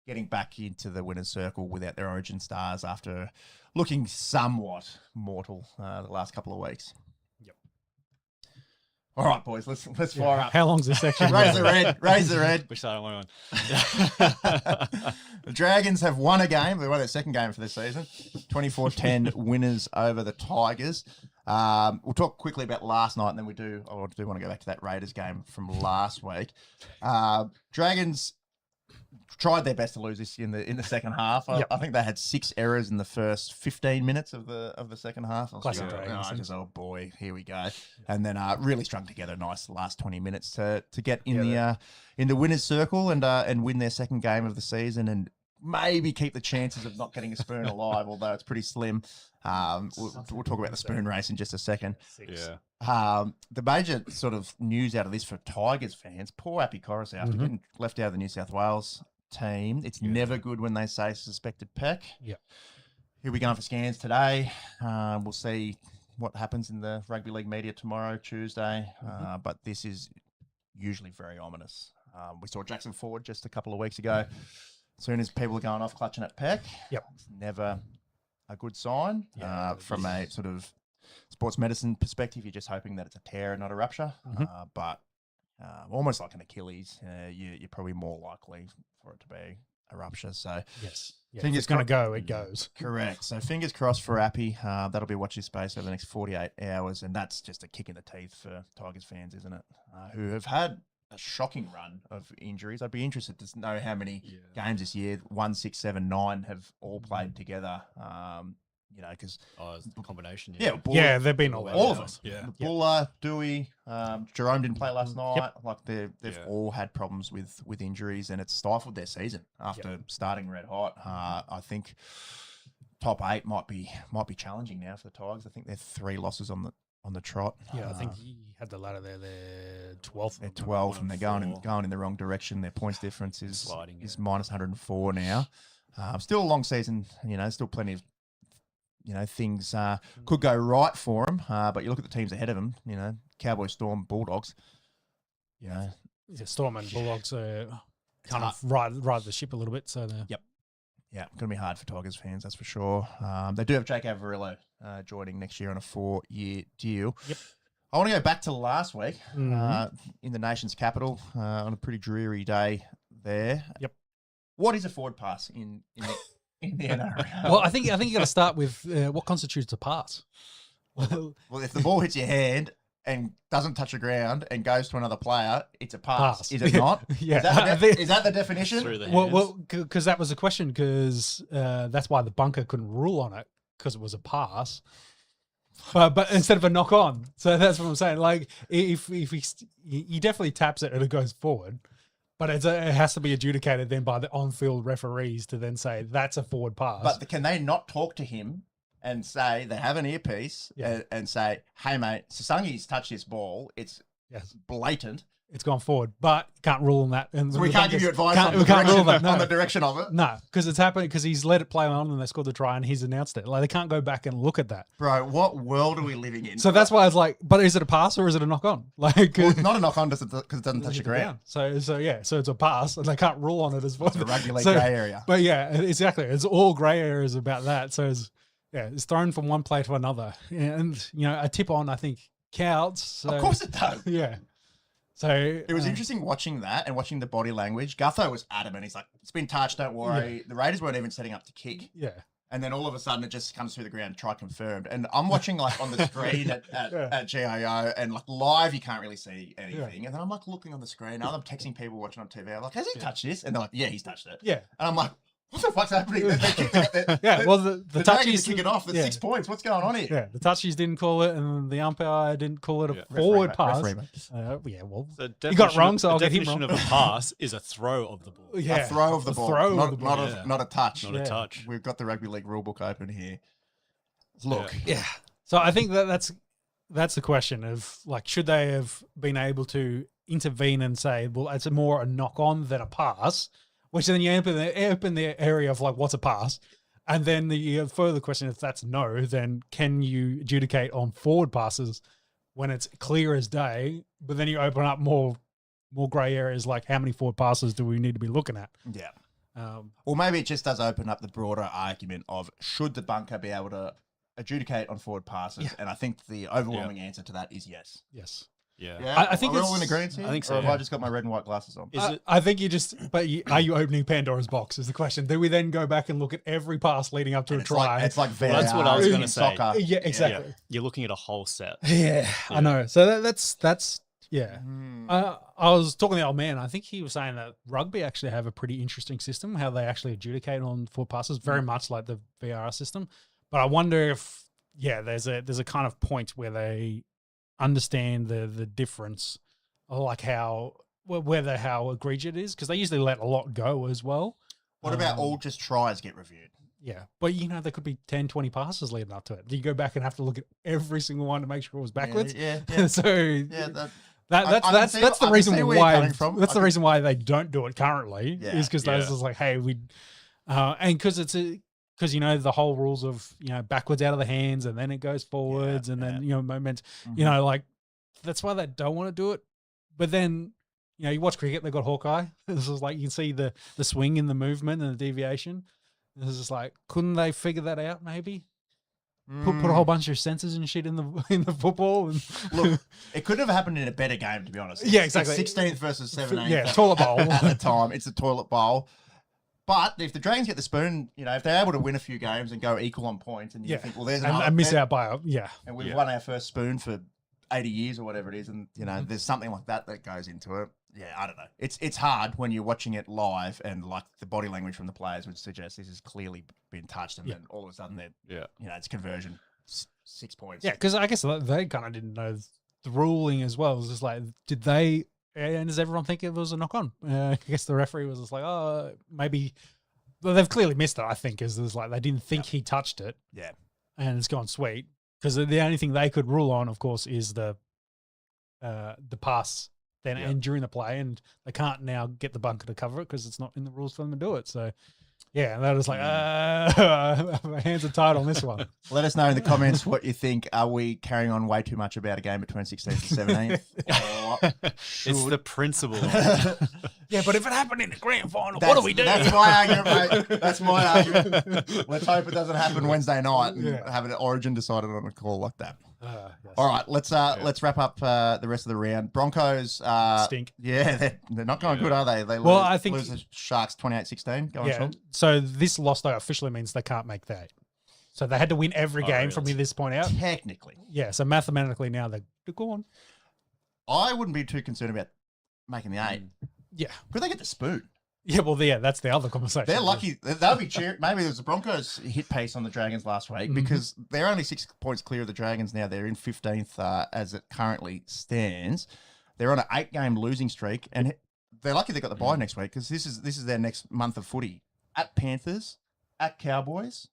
getting back into the winner's circle without their origin stars after looking somewhat mortal the last couple of weeks. Yep. All right, boys, let's fire up. How long's this section? Raise the red. Wish I don't want one. The Dragons have won a game. They won their second game for this season. 24-10 winners over the Tigers. We'll talk quickly about last night, and then I do want to go back to that Raiders game from last week. Dragons tried their best to lose this in the second half. I think they had 6 errors in the first 15 minutes of the second half. Classic Dragons. Oh boy, here we go. And then really strung together a nice last 20 minutes to get in the winners' circle and win their second game of the season and maybe keep the chances of not getting a spoon alive, although it's pretty slim. We'll talk about the spoon race in just a second. The major sort of news out of this for Tigers fans, poor Appy Corus after getting left out of the New South Wales team. It's never good when they say suspected peck. He'll be going for scans today. We'll see what happens in the rugby league media tomorrow, Tuesday. But this is usually very ominous. We saw Jackson Ford just a couple of weeks ago. As soon as people are going off clutching at peck, it's never a good sign. From a sort of sports medicine perspective, you're just hoping that it's a tear and not a rupture. But almost like an Achilles, you're probably more likely for it to be a rupture. So if it's going to go, it goes. Correct. So fingers crossed for Appy. That'll be watch this space over the next 48 hours, and that's just a kick in the teeth for Tigers fans, isn't it? Who have had a shocking run of injuries. I'd be interested to know how many games this year, 1, 6, 7, 9, have all played together. Because it's a combination. Buller, they've been all of them. Yeah, Buller, Dewey, Jerome didn't play last night. Like they've all had problems with injuries, and it's stifled their season after starting red hot. I think top 8 might be challenging now for the Tigers. I think they're 3 losses on the trot. I think he had the ladder there. They're 12th. They're 12th, and they're going in the wrong direction. Their points difference is minus 104 now. Still a long season. Still plenty of things could go right for them. But you look at the teams ahead of them. Cowboys, Storm, Bulldogs. Storm and Bulldogs are kind of ride the ship a little bit. So going to be hard for Tigers fans, that's for sure. They do have Jake Averillo joining next year on a 4-year deal. I want to go back to last week in the nation's capital on a pretty dreary day there. What is a forward pass in the NRL? Well, I think you got to start with what constitutes a pass. Well, if the ball hits your hand and doesn't touch the ground and goes to another player, it's a pass. Is it not? Is that the definition? Well, because that was the question. Because that's why the bunker couldn't rule on it, because it was a pass. But instead of a knock on, so that's what I'm saying. Like if he definitely taps it and it goes forward. But it has to be adjudicated then by the on-field referees to then say that's a forward pass. But can they not talk to him and say they have an earpiece and say, hey, mate, Sasangi's touched this ball. It's blatant. it's gone forward, but can't rule on that. And So we can't give you advice we can't rule that. on the direction of it. No, because it's happened because he's let it play on and they scored the try and he's announced it. Like they can't go back and look at that. Bro, what world are we living in? So that's why I was like, but is it a pass or is it a knock on? Like, well, it's not a knock on because it doesn't touch the ground. So it's a pass and they can't rule on it as well. It's a rugby league grey area. But yeah, exactly. It's all grey areas about that. So it's thrown from one play to another. And a tip on I think counts. So, of course it does. Yeah. So it was interesting watching that and watching the body language. Gutho was adamant. He's like, it's been touched, don't worry. Yeah. The Raiders weren't even setting up to kick. Yeah. And then all of a sudden it just comes through the ground, try confirmed. And I'm watching like on the screen at GIO and like live, you can't really see anything. Yeah. And then I'm like looking on the screen. I'm texting people watching on TV. I'm like, has he touched this? And they're like, yeah, he's touched it. Yeah. And I'm like, what the fuck's happening? They kicked it. Well, the touchies kick it off. There's 6 points. What's going on here? Yeah, the touchies didn't call it, and the umpire didn't call it a forward pass. He got it wrong, so I'll get him wrong. The definition of a pass is a throw of the ball. Yeah, a throw of the ball, not a touch. Not a touch. We've got the rugby league rulebook open here. Look, yeah. So I think that's the question of like, should they have been able to intervene and say, well, it's more a knock on than a pass? Which then you open the area of like, what's a pass? And then the further question, if that's no, then can you adjudicate on forward passes when it's clear as day? But then you open up more grey areas, like how many forward passes do we need to be looking at? Yeah. Or maybe it just does open up the broader argument of should the bunker be able to adjudicate on forward passes? Yeah. And I think the overwhelming answer to that is yes. Yes. Yeah, I think we're all in agreement here. I think so. Or have I just got my red and white glasses on? I think you just. But are you opening Pandora's box? Is the question? Do we then go back and look at every pass leading up to a try? It's like well, that's what I was going to say. Soccer. Yeah, exactly. Yeah. You're looking at a whole set. Yeah, I know. So that's yeah. I was talking to the old man. I think he was saying that rugby actually have a pretty interesting system, how they actually adjudicate on forward passes, very much like the VAR system. But I wonder if there's a kind of point where they understand the difference, like how egregious it is, because they usually let a lot go as well. What about all just tries get reviewed? Yeah, but there could be 10, 20 passes leading up to it. Do you go back and have to look at every single one to make sure it was backwards? Yeah. So that's the reason why the reason why they don't do it currently is because those is like, hey, we and because it's because the whole rules of backwards out of the hands and then it goes forwards and then moments like that's why they don't want to do it. But then you watch cricket, they've got Hawkeye. This is like you can see the swing in the movement and the deviation. This is just like, couldn't they figure that out? Maybe put a whole bunch of sensors and shit in the football. And look, it could have happened in a better game, to be honest. Yeah, exactly. 16th versus 17th. Yeah, toilet bowl at the time. It's a toilet bowl. But if the Dragons get the spoon, if they're able to win a few games and go equal on points, and you think, well, there's another, and miss out by and we've won our first spoon for 80 years or whatever it is, and there's something like that goes into it. Yeah, I don't know. It's hard when you're watching it live, and like the body language from the players would suggest this has clearly been touched, and then all of a sudden it's conversion 6 points. Yeah, because I guess they kind of didn't know the ruling as well. It was just like, did they? And does everyone think it was a knock on? I guess the referee was just like, oh, maybe. Well, they've clearly missed it, I think, is like they didn't think he touched it. Yeah. And it's gone sweet. Because the only thing they could rule on, of course, is the pass then and during the play. And they can't now get the bunker to cover it because it's not in the rules for them to do it. So, yeah, and they're just like, my hands are tied on this one. Let us know in the comments what you think. Are we carrying on way too much about a game between 16th and 17th? It's the principle. Yeah, but if it happened in the grand final, what do we do? That's my argument, mate. That's my argument. Let's hope it doesn't happen Wednesday night and have an origin decided on a call like that. Yes. All right, let's wrap up the rest of the round. Broncos stink. Yeah, they're not going good, are they? They lose the Sharks 28-16. Go on, Sean. So this loss though officially means they can't make that. So they had to win every game from this point out. Technically, yeah. So mathematically now they're gone. I wouldn't be too concerned about making the 8. Yeah, could they get the spoon? Yeah, well, that's the other conversation. They're lucky. They'll be cheering. Maybe there's a Broncos hit pace on the Dragons last week because they're only 6 points clear of the Dragons now. They're in 15th as it currently stands. They're on an 8-game losing streak, and they're lucky they got the bye next week because this is their next month of footy. At Panthers, at Cowboys,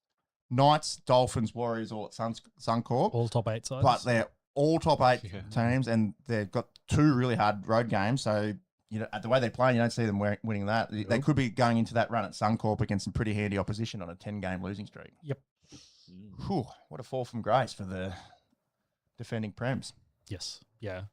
Knights, Dolphins, Warriors, all at Suncorp. All top 8 sides. But they're all top 8 Yeah. teams, and they've got 2 really hard road games. So, the way they play, you don't see them winning that. They could be going into that run at Suncorp against some pretty handy opposition on a 10-game losing streak. Yep. Whew, what a fall from grace for the defending Prems. Yes. Yeah.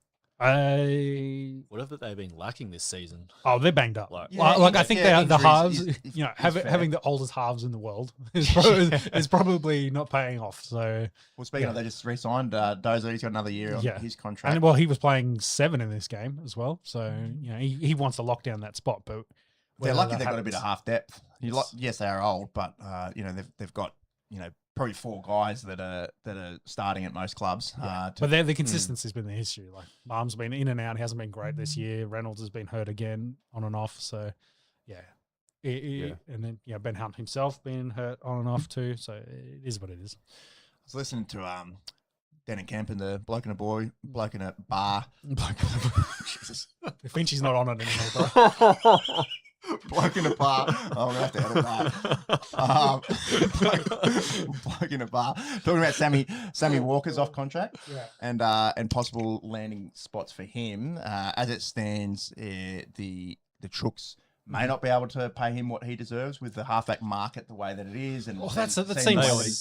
What have they been lacking this season? Oh, they're banged up. Like- I think they are the injuries halves. is Having the oldest halves in the world is probably not paying off. So, Well, speaking of, they just re-signed Dozer. He's got another year on his contract. and well, he was playing 7 in this game as well. So he wants to lock down that spot. But They're whether lucky that they've got a bit of happens- half depth. Yes, they are old, but they've got probably 4 guys that are starting at most clubs. But the consistency's been the issue. Like Marm's been in and out. He hasn't been great this year. Reynolds has been hurt again on and off. So, and then Ben Hunt himself being hurt on and off too. So it is what it is. I was listening to Dan and Kemp and the bloke in a bar. Jesus. Finchie's not on it anymore, bro. Bloke in a bar. Oh, I'm going to have to edit that. Bloke in a bar. Talking about Sammy Walker's off contract and possible landing spots for him. As it stands, the Chooks may not be able to pay him what he deserves with the halfback market the way that it is. And that seems They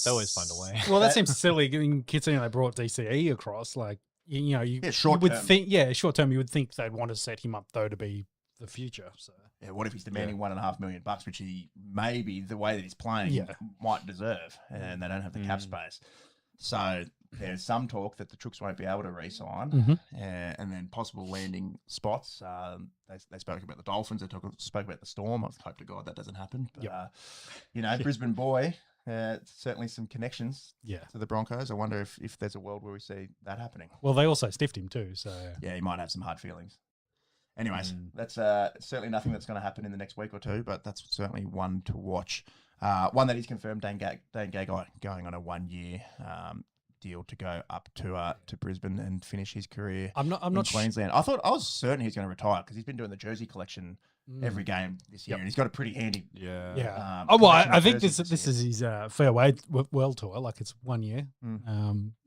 always find a way. Well, that seems silly. Considering they brought DCE across, like you short would term. think, short term, you would think they'd want to set him up though to be the future. So what if he's demanding $1.5 million, which he maybe the way that he's playing might deserve, and they don't have the cap space. So there's some talk that the Chooks won't be able to re-sign, and then possible landing spots. They spoke about the Dolphins. They spoke about the Storm. I hope to God that doesn't happen. But Brisbane boy, certainly some connections to the Broncos. I wonder if there's a world where we see that happening. Well, they also stiffed him too. So yeah, he might have some hard feelings. Anyways, that's certainly nothing that's going to happen in the next week or two, but that's certainly one to watch. One that is confirmed, Dane Gay going on a 1-year deal to go up to Brisbane and finish his career in Queensland. I was certain he was going to retire because he's been doing the jersey collection every game this year, and he's got a pretty handy. I think this is his fairway world tour. Like it's 1 year.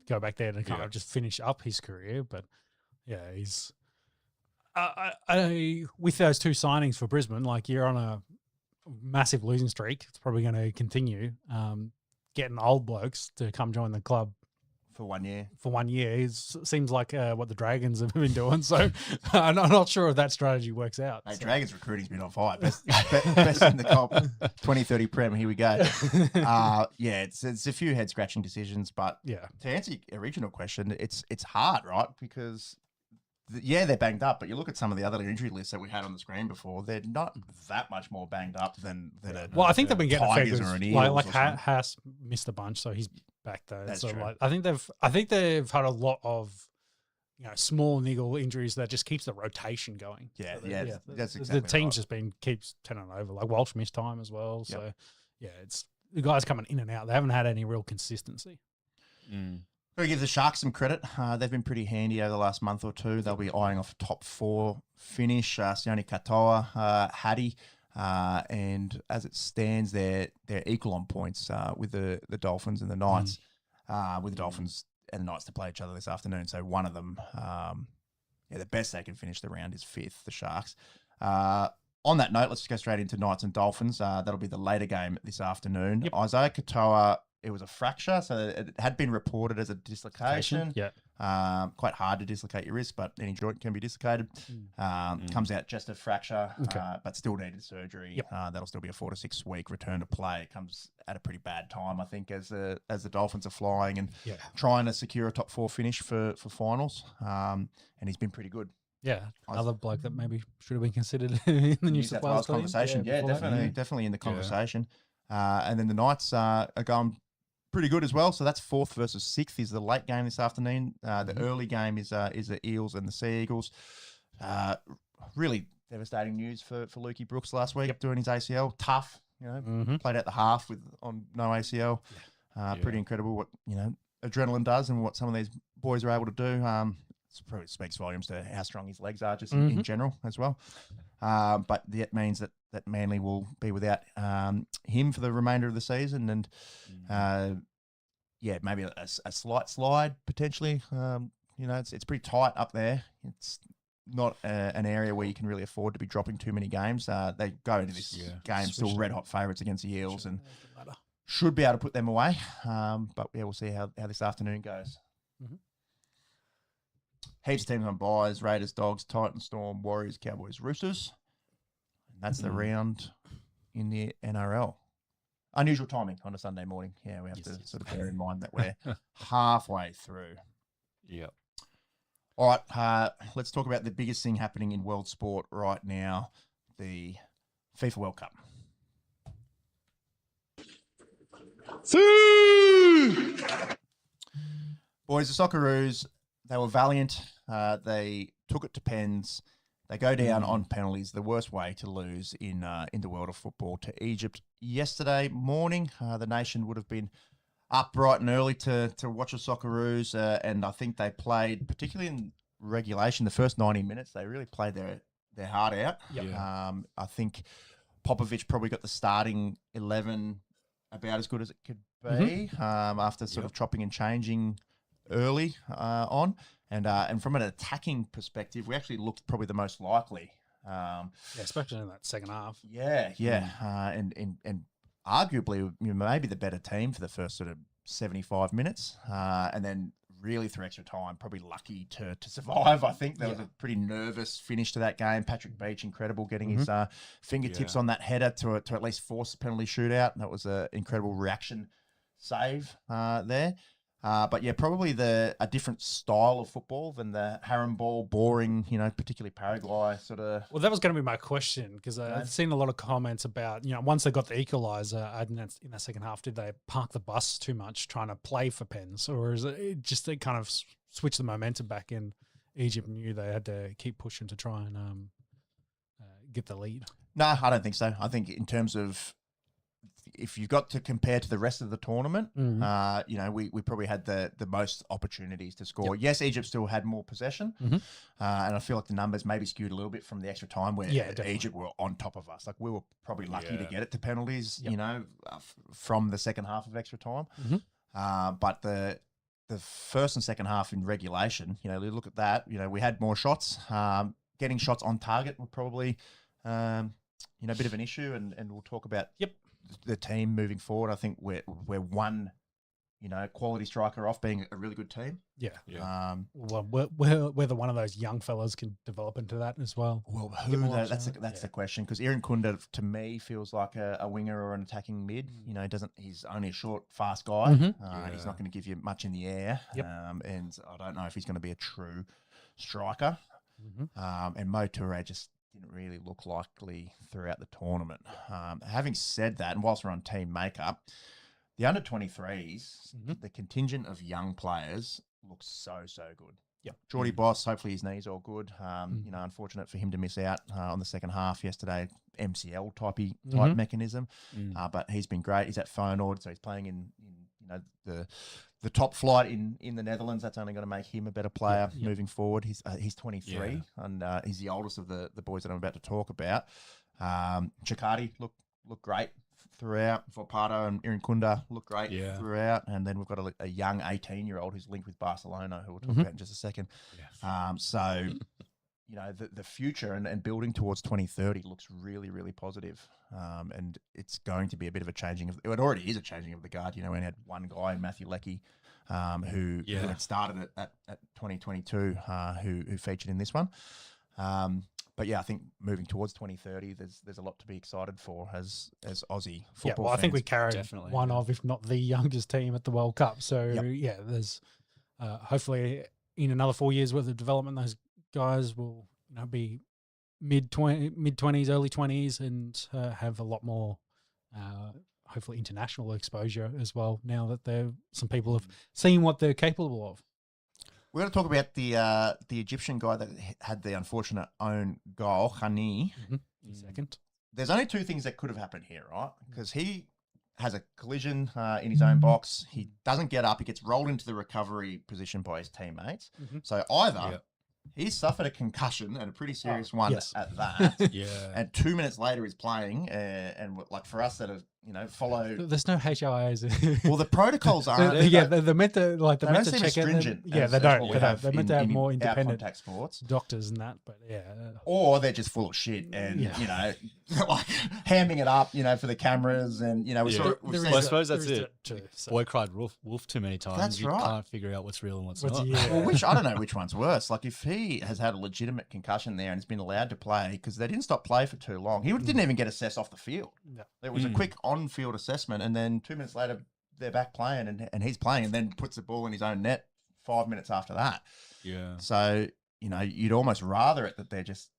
Go back there and kind of just finish up his career. But he's. With those 2 signings for Brisbane, like you're on a massive losing streak. It's probably going to continue. Getting old blokes to come join the club for 1 year. Seems like what the Dragons have been doing. So I'm not sure if that strategy works out. Hey, Dragons recruiting's been on fire. Best in the comp. 2030 Prem. Here we go. It's a few head scratching decisions, but to answer your original question, it's hard, right? Because they're banged up, but you look at some of the other injury lists that we had on the screen before, they're not that much more banged up than I think they've been getting Tigers a fair or an good, Eels. Haas missed a bunch, so he's back though. That's so true. I think they've had a lot of small niggle injuries that just keeps the rotation going. That's exactly the team's right. just keeps turning over. Like Walsh missed time as well. So it's the guys coming in and out. They haven't had any real consistency. Got to give the Sharks some credit. They've been pretty handy over the last month or two. They'll be eyeing off a top 4 finish. Sione Katoa, Hattie, and as it stands, they're equal on points with the Dolphins and the Knights. With the Dolphins and the Knights to play each other this afternoon. So one of them, the best they can finish the round is 5th, the Sharks. On that note, let's just go straight into Knights and Dolphins. That'll be the later game this afternoon. Isaiah Katoa. It was a fracture, so it had been reported as a dislocation. Quite hard to dislocate your wrist, but any joint can be dislocated. Comes out just a fracture, but still needed surgery. That'll still be a 4 to 6 week return to play. It comes at a pretty bad time, I think, as the Dolphins are flying and trying to secure a top 4 finish for finals. And he's been pretty good. Yeah, another bloke that maybe should have been considered in the New South Wales conversation. Definitely in the conversation. And then the Knights are going pretty good as well. So that's 4th versus 6th is the late game this afternoon. The early game is the Eels and the Sea Eagles. Really devastating news for Lukey Brooks last week doing his ACL. Tough, played out the half on no ACL. Pretty incredible what adrenaline does and what some of these boys are able to do. It probably speaks volumes to how strong his legs are just in general as well. But that means that Manly will be without him for the remainder of the season. And, maybe a slight slide potentially it's pretty tight up there. It's not an area where you can really afford to be dropping too many games. They go into this game still red hot favourites against the Eels and should be able to put them away. But yeah, we'll see how this afternoon goes. Mhm. Heaps of teams on buys: Raiders, Dogs, Titans, Storm, Warriors, Cowboys, Roosters. And that's the round in the NRL. Unusual timing on a Sunday morning. Yeah, we have to sort of bear in mind that we're halfway through. Yep. All right, let's talk about the biggest thing happening in world sport right now, the FIFA World Cup. Boys, the Socceroos, they were valiant. They took it to pens. They go down on penalties, the worst way to lose in the world of football, to Egypt yesterday morning. The nation would have been up bright and early to watch the Socceroos, and I think they played, particularly in regulation, the first 90 minutes, they really played their heart out. Yep. Yeah. I think Popovic probably got the starting 11 about as good as it could be after sort of chopping and changing early on. And from an attacking perspective, we actually looked probably the most likely. Especially in that second half. And arguably maybe the better team for the first sort of 75 minutes, and then really through extra time, probably lucky to survive. I think there was a pretty nervous finish to that game. Patrick Beach, incredible, getting his fingertips on that header to at least force a penalty shootout. That was an incredible reaction save there. But yeah, probably a different style of football than the harem ball, boring, particularly Paraguay sort of. Well, that was going to be my question, because I've seen a lot of comments about, once they got the equaliser in that second half, did they park the bus too much trying to play for pens, or is it just they kind of switch the momentum back in? Egypt knew they had to keep pushing to try and get the lead. No, I don't think so. I think in terms of, if you've got to compare to the rest of the tournament, we probably had the most opportunities to score. Yes, Egypt still had more possession, and I feel like the numbers maybe skewed a little bit from the extra time where Egypt were on top of us. Like, we were probably lucky to get it to penalties, from the second half of extra time. But the first and second half in regulation, you look at that, we had more shots. Getting shots on target were probably, a bit of an issue, and we'll talk about the team moving forward. I think we're one, quality striker off being a really good team. Well, whether one of those young fellas can develop into that as well. Well, that's the question, because Aaron Kunda to me feels like a winger or an attacking mid. He's only a short, fast guy. He's not going to give you much in the air. And I don't know if he's going to be a true striker. And Mo Toure just didn't really look likely throughout the tournament. Having said that, and whilst we're on team makeup, the under-23s, the contingent of young players looks so good. Geordie Boss, hopefully his knee's all good. Unfortunate for him to miss out on the second half yesterday, MCL type mechanism. But he's been great. He's at Feyenoord, so he's playing in the top flight in the Netherlands. That's only going to make him a better player moving forward. He's 23, and he's the oldest of the boys that I'm about to talk about. Chikati looked great throughout. Volpato and Irinkunda look great throughout. And then we've got a young 18-year-old who's linked with Barcelona, who we'll talk about in just a second. So, the future and building towards 2030 looks really, really positive. And it's going to be a bit of a changing of, it already is a changing of the guard. We had one guy in Matthew Leckie, who had started at 2022, who featured in this one. But yeah, I think moving towards 2030, there's a lot to be excited for as Aussie football. I think we fans. carried Definitely, one of, if not the youngest team at the World Cup. So there's hopefully in another 4 years worth of development, those guys will be mid 20s, early 20s, and have a lot more hopefully international exposure as well. Now that some people have seen what they're capable of. We're going to talk about the Egyptian guy that had the unfortunate own goal, Khani. Second. There's only two things that could have happened here, right? Because he has a collision in his own box. He doesn't get up. He gets rolled into the recovery position by his teammates. So either he's suffered a concussion, and a pretty serious one at that. And 2 minutes later he's playing. And like, for us that have follow. There's no HIAs. Well, the protocols aren't. They're meant to They don't seem check as stringent. Yeah, as they what don't. we They don't. have They're meant to have more our independent contact sports. doctors and that. But yeah, Or they're just full of shit and like hamming it up, for the cameras and Well, I suppose that's it. Too, so. Boy cried wolf too many times. That's you right. can't figure out what's real and what's not. Yeah. Well, I don't know which one's worse. Like if he has had a legitimate concussion there and has been allowed to play because they didn't stop play for too long, he didn't even get assessed off the field. No. It was a quick on-field assessment, and then 2 minutes later they're back playing, and he's playing, and then puts the ball in his own net 5 minutes after that. Yeah. So you'd almost rather it that they're just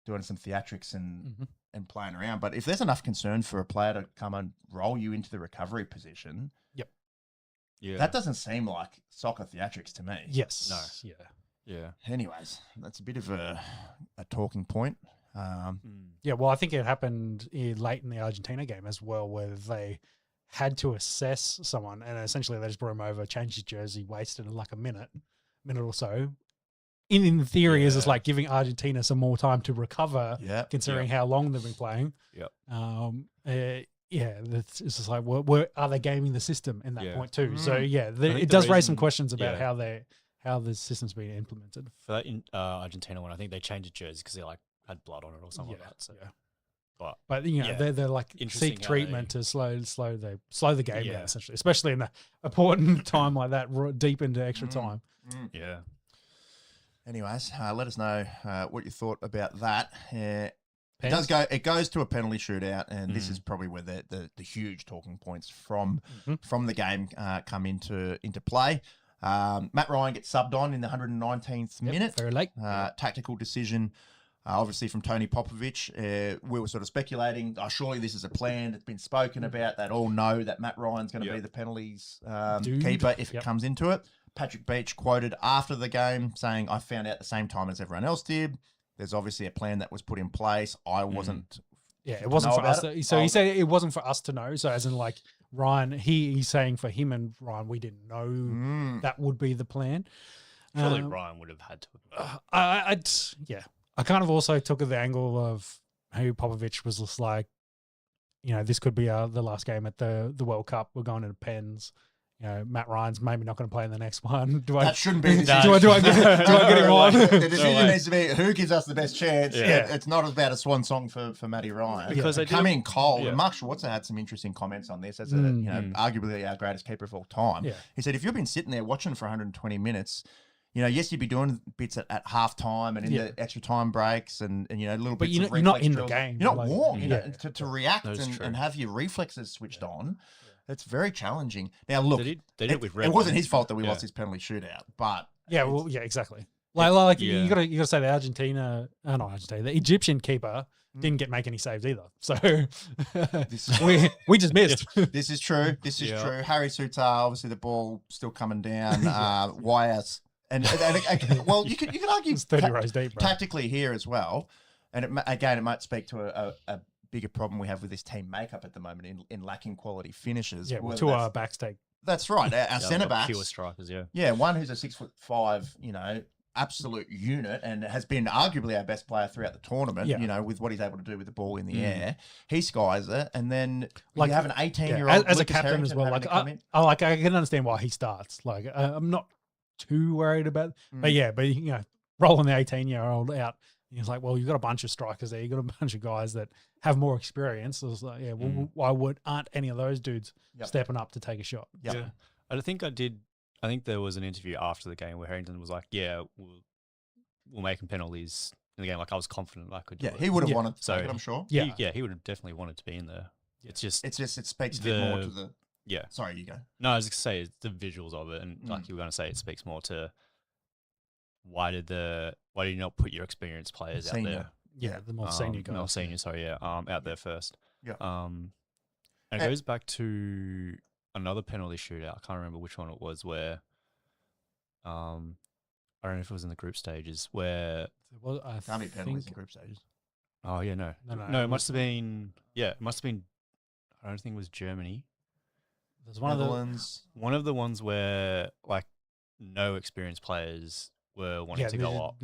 doing some theatrics and playing around. But if there's enough concern for a player to come and roll you into the recovery position, that doesn't seem like soccer theatrics to me. Yes. No. Yeah. Anyways, that's a bit of a talking point. Yeah, well, I think it happened late in the Argentina game as well, where they had to assess someone, and essentially they just brought him over, changed his jersey, wasted like a minute or so. In theory, is it's like giving Argentina some more time to recover, considering how long they've been playing. It's just like, are they gaming the system in that point too? So it does raise some questions about how the system's being implemented. For that Argentina one, I think they changed the jersey because they had blood on it or something like that. So. But they're like seek treatment to slow the game down, essentially, especially in an important time like that, deep into extra time. Yeah. Anyways, let us know what you thought about that. It goes to a penalty shootout, and this is probably where the huge talking points from the game come into play. Matt Ryan gets subbed on in the 119th minute. Very late. Tactical decision. Obviously from Tony Popovich. We were sort of speculating, surely this is a plan that's been spoken about. They all know that Matt Ryan's going to be the penalties keeper if it comes into it. Patrick Beach quoted after the game saying, I found out at the same time as everyone else did. There's obviously a plan that was put in place. I wasn't. It wasn't for us. So he said it wasn't for us to know. So as in like Ryan, he's saying for him and Ryan, we didn't know that would be the plan. Surely Ryan would have had to. I kind of also took the angle of who Popovich was just like, this could be the last game at the World Cup. We're going into pens. Matt Ryan's maybe not going to play in the next one. That shouldn't be the decision. Do I get him on? The decision needs to be who gives us the best chance. It's not about a swan song for Matty Ryan. Because they come in cold. And Mark Schwarzer had some interesting comments on this as arguably our greatest keeper of all time. He said, if you've been sitting there watching for 120 minutes, yes, you'd be doing bits at half time and in the extra time breaks and little bits of reflex you're not in drills. the game. You're not warm. To react and have your reflexes switched on. It's very challenging. Now, look, it wasn't his fault that we lost his penalty shootout, but exactly. Like you got to say the the Egyptian keeper didn't make any saves either. So we just missed. This is true. This is true. Harry Sutar, obviously the ball still coming down. YS. And well, you could argue it's 30 rows deep, bro. Tactically here as well. And it might speak to a bigger problem we have with this team makeup at the moment in lacking quality finishes. Yeah, two our backs take. That's right. Our centre backs. Pure strikers, Yeah, one who's a 6'5", absolute unit and has been arguably our best player throughout the tournament, with what he's able to do with the ball in the air. He skies it. And then you have an 18-year-old as a captain as well. I can understand why he starts. I'm not too worried about but rolling the 18-year-old out. He's like, well, you've got a bunch of strikers there. You've got a bunch of guys that have more experience. So it's like, why aren't any of those dudes stepping up to take a shot? Yep. Yeah. I think there was an interview after the game where Harrington was like, we'll make him penalties in the game. Like I was confident I could do it. He would have wanted to take it, I'm sure. He would have definitely wanted to be in there. Yeah. It speaks a bit more to the... Yeah. Sorry, you go. No, I was going to say it's the visuals of it. And like you were going to say, it speaks more to... Why did you not put your experienced players out there? Yeah, the more senior guys. More senior, out there first. Yeah. And it goes back to another penalty shootout. I can't remember which one it was where I don't know if it was in the group stages where can't be penalties in group stages. Oh yeah, no, it must have been it must have been I don't think it was Germany. There's one of the ones where like no experienced players were wanting to go up.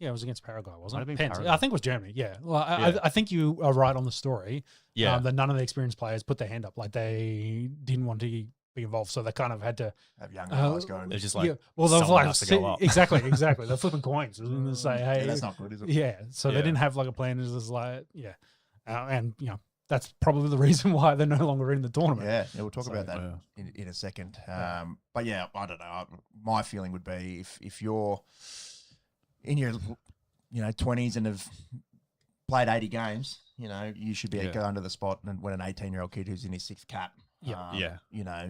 Yeah, it was against Paraguay, wasn't Might it? have been Pens. Paraguay. I think it was Germany. Yeah. Well, Yeah. I think you are right on the story. Yeah. That none of the experienced players put their hand up. Like they didn't want to be involved, so they kind of had to Have young guys going. It's just like yeah. Well, they was someone like has to go up. exactly. They're flipping coins and say, hey, Yeah, that's not good, is it? yeah. So they Yeah. didn't have like a plan. It was just like and that's probably the reason why they're no longer in the tournament. Yeah, we'll talk So, about that yeah. in a second. But yeah, I don't know. My feeling would be if you're in your 20s and have played 80 games, you should be able to go under the spot and win an 18-year-old kid who's in his sixth cap. Yeah. Yeah.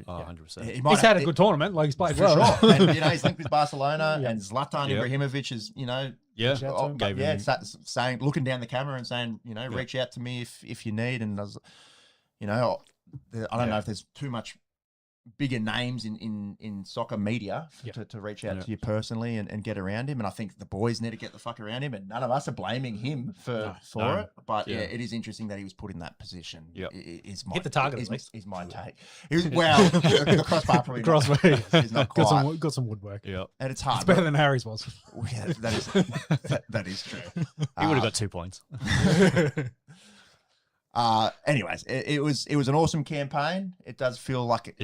100%. He's had a good tournament. Like he's played for well. sure. And he's linked with Barcelona, Yeah. and Zlatan Yep. Ibrahimovic is Yeah. Shout out to him. Gave him- saying, looking down the camera and saying, reach out to me if you need. And I don't know if there's too much bigger names in soccer media to reach out to you personally and get around him. And I think the boys need to get the fuck around him, and none of us are blaming him for it. But yeah, it is interesting that he was put in that position. Yep. Is my, Hit the target at least. is my take. He was, well, the crossbar probably Crossbar, is not quite. got some woodwork. Yeah. And it's hard. It's better than Harry's was. Yeah, that is true. He would have got 2 points. Anyways, it was an awesome campaign. It does feel like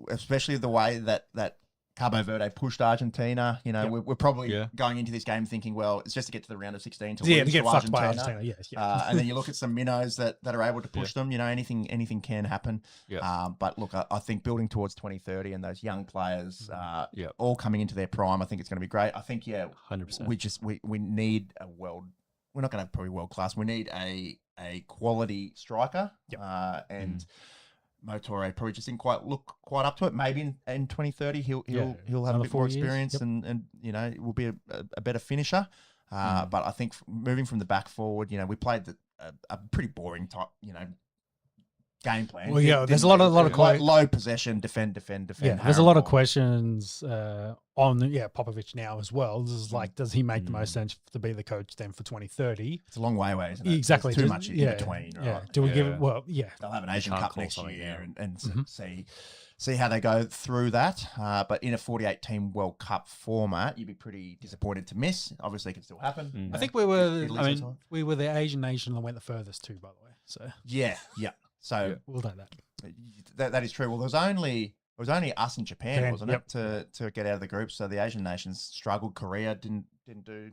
especially the way that Cabo Verde pushed Argentina. We're probably going into this game thinking, well, it's just to get to the round of 16 to lose to get to fucked by Argentina. Argentina. Yeah. And then you look at some minnows that are able to push them. Anything can happen. Yeah. But look, I think building towards 2030 and those young players Yeah. all coming into their prime, I think it's going to be great. I think 100%. we need a world. We're not going to have probably world class. We need a quality striker. And Motore probably just didn't quite look quite up to it. Maybe in 2030 he'll have Another a bit 4 more years. experience Yep. and it will be a better finisher. But I think moving from the back forward, we played a pretty boring type, game plan. Well, yeah, there's a lot of low possession, defend. Yeah, there's a lot of Harrow. questions on Popovich now as well. This is like, does he make the most sense to be the coach then for 2030? It's a long way away, isn't it? Exactly. There's too Just- much in between. Yeah. Right? Do we give it? Yeah. Well, yeah. They'll have an Asian can't Cup call next something year out. and see how they go through that. But in a 48-team World Cup format, you'd be pretty disappointed to miss. Obviously, it can still happen. I think we were. Italy's I mean, also- we were the Asian nation that went the furthest too. By the way, so yeah. So we'll do that. that is true. Well, it was only us and Japan, wasn't yep. it, to get out of the group. So the Asian nations struggled. Korea didn't do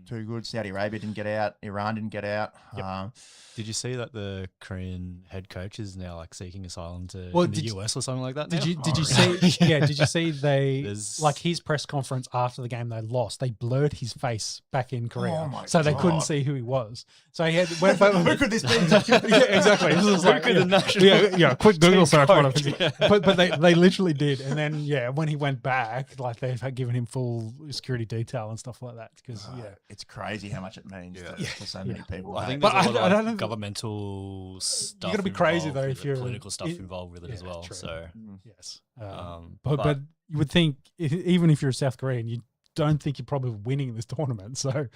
too good. Saudi Arabia didn't get out. Iran didn't get out. Yep. Did you see that the Korean head coach is now like seeking asylum to Well, in the did US or something like that? Did now? you see? Yeah, did you see they There's- like his press conference after the game they lost? They blurred his face back in Korea, Oh my so they couldn't God. see who he was. So he had Who could this be? yeah, exactly. This is like, could the national quick Google search. coach, One of it. But they literally did, and then when he went back, like they've had given him full security detail and stuff like that. Because It's crazy how much it means to so many people. I think But there's a lot I of don't like, know- governmental stuff. gotta be crazy, involved though, with if it, you're- political stuff it- involved with it as yeah, well. true. So, yes, but you would think even if you're South Korean, you don't think you're probably winning this tournament. So I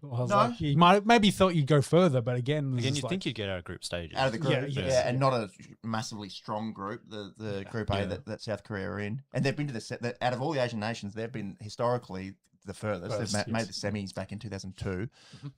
was No. like, you might maybe thought you'd go further, but again, again, you'd think you'd get out of group stages. out of the group, Yeah, and not a massively strong group. The Group A that South Korea are in, and they've been to out of all the Asian nations, they've been historically the furthest. They've made the semis back in 2002.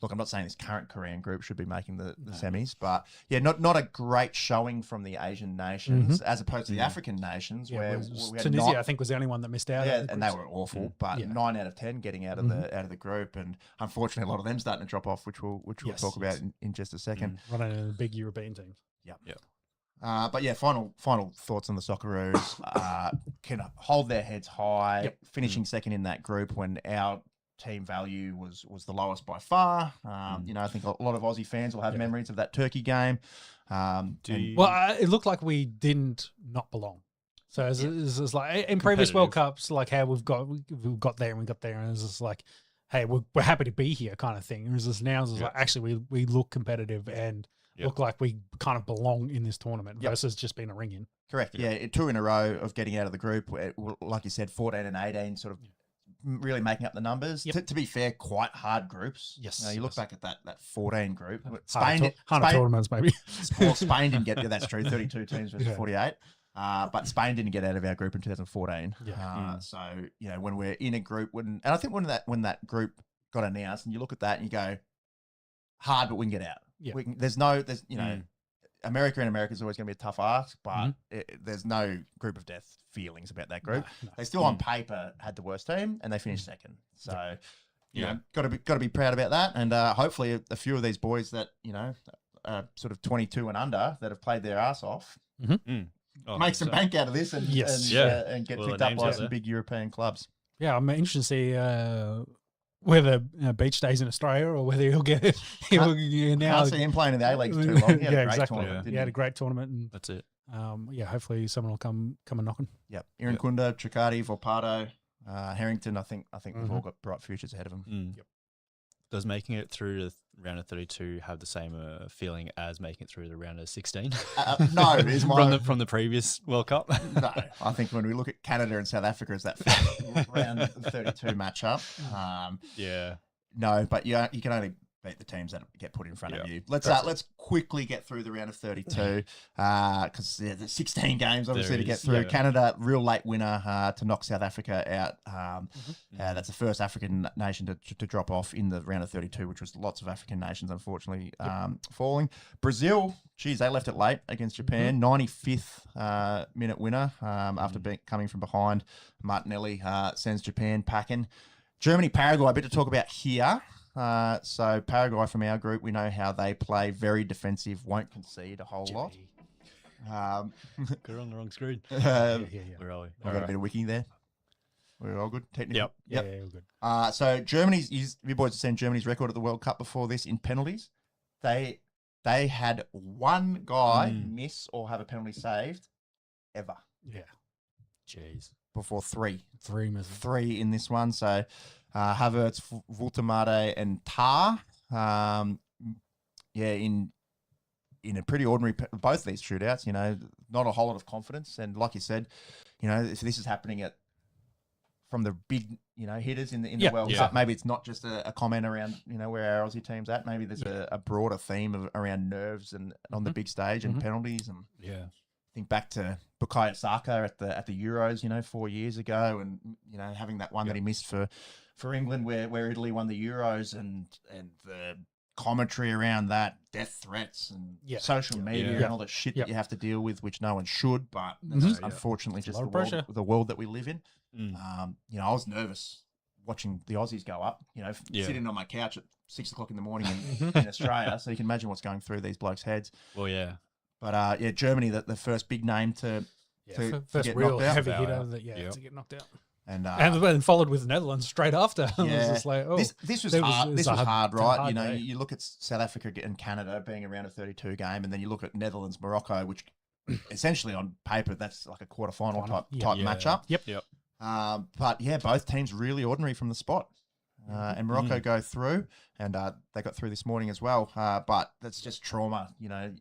Look, I'm not saying this current Korean group should be making the semis, but not a great showing from the Asian nations as opposed to the African nations where we had Tunisia, I think, was the only one that missed out. yeah, and they were awful. But Yeah. 9 out of 10 getting out of the group, and unfortunately, a lot of them starting to drop off, which we'll talk about in just a second. running in a big European team. Yep. But yeah, final thoughts on the Socceroos. Can hold their heads high, finishing second in that group when our team value was the lowest by far. I think a lot of Aussie fans will have memories of that Turkey game. It looked like we didn't not belong. So it's like in previous World Cups, like how we've got there and we got there, and it's just like, hey, we're happy to be here, kind of thing. Whereas this now is like actually we look competitive and look like we kind of belong in this tournament versus just being a ring in. Correct. Yeah, 2 in a row of getting out of the group. Like you said, 14 and 18 sort of really making up the numbers. To be fair, quite hard groups. Yes. You look back at that 14 group. Hard Spain tournaments, maybe. well, Spain didn't get that's true. 32 teams versus 48. But Spain didn't get out of our group in 2014. So when we're in a group, and I think when that group got announced, and you look at that and you go, hard, but we can get out. Yeah. There's you know, America is always going to be a tough ask, but there's no group of death feelings about that group. No. They still on paper had the worst team, and they finished second. So, you know, got to be proud about that, and hopefully a few of these boys that you know, sort of 22 and under that have played their ass off, make some bank out of this, and and get picked up by some big European clubs. Yeah, I'm interested to see whether beach stays in Australia or whether he'll get it. Can't see him playing in the A-League for too long. He had a great tournament. He had a great tournament, and that's it. Hopefully someone will come and knocking. Yep, Irankunda, Trichardi, Volpato, Harrington. I think we've all got bright futures ahead of them. Yep. Does making it through the round of 32 have the same feeling as making it through the round of 16? No, it is from the previous World Cup. No, I think when we look at Canada and South Africa as that round 32 matchup, no, but you can only beat the teams that get put in front of you. Let's quickly get through the round of 32 because there's 16 games obviously to get through. Yeah. Canada, real late winner to knock South Africa out. That's the first African nation to drop off in the round of 32, which was lots of African nations unfortunately falling. Brazil, geez, they left it late against Japan. 95th minute winner after coming from behind. Martinelli sends Japan packing. Germany, Paraguay, a bit to talk about here. So Paraguay from our group, we know how they play, very defensive, won't concede a whole lot. We're on the wrong screen. Where are we? I got a bit of wiki there. We're all good. Technically. Yep. Yeah, all good. So Germany's, you boys have seen Germany's record at the World Cup before this in penalties. They had one guy miss or have a penalty saved ever. Yeah. Jeez. Before three. Three in this one. So Havertz, Vultemade, and Tar. In a pretty ordinary, both these shootouts, you know, not a whole lot of confidence. And like you said, you know, if this is happening from the big, you know, hitters in the World Cup, maybe it's not just a comment around, you know, where our Aussie team's at. Maybe there's a broader theme around nerves and on the big stage and penalties. And think back to Bukayo Saka at the Euros, you know, 4 years ago, and you know, having that one that he missed for England, where Italy won the Euros, and the commentary around that, death threats and social media and all the shit that you have to deal with, which no one should, but unfortunately just the world that we live in. You know, I was nervous watching the Aussies go up, you know, sitting on my couch at 6 o'clock in the morning in Australia, so you can imagine what's going through these blokes' heads. Well, yeah. But Germany, the first big name to first get real knocked out. heavy hitter to get knocked out. And then followed with the Netherlands straight after. It was just like, this was hard. This was hard, right? Hard, you know, you look at South Africa and Canada being around a 32 game, and then you look at Netherlands, Morocco, which essentially on paper that's like a quarterfinal type matchup. Yep. But both teams really ordinary from the spot. And Morocco go through, and they got through this morning as well. But that's just trauma. You know,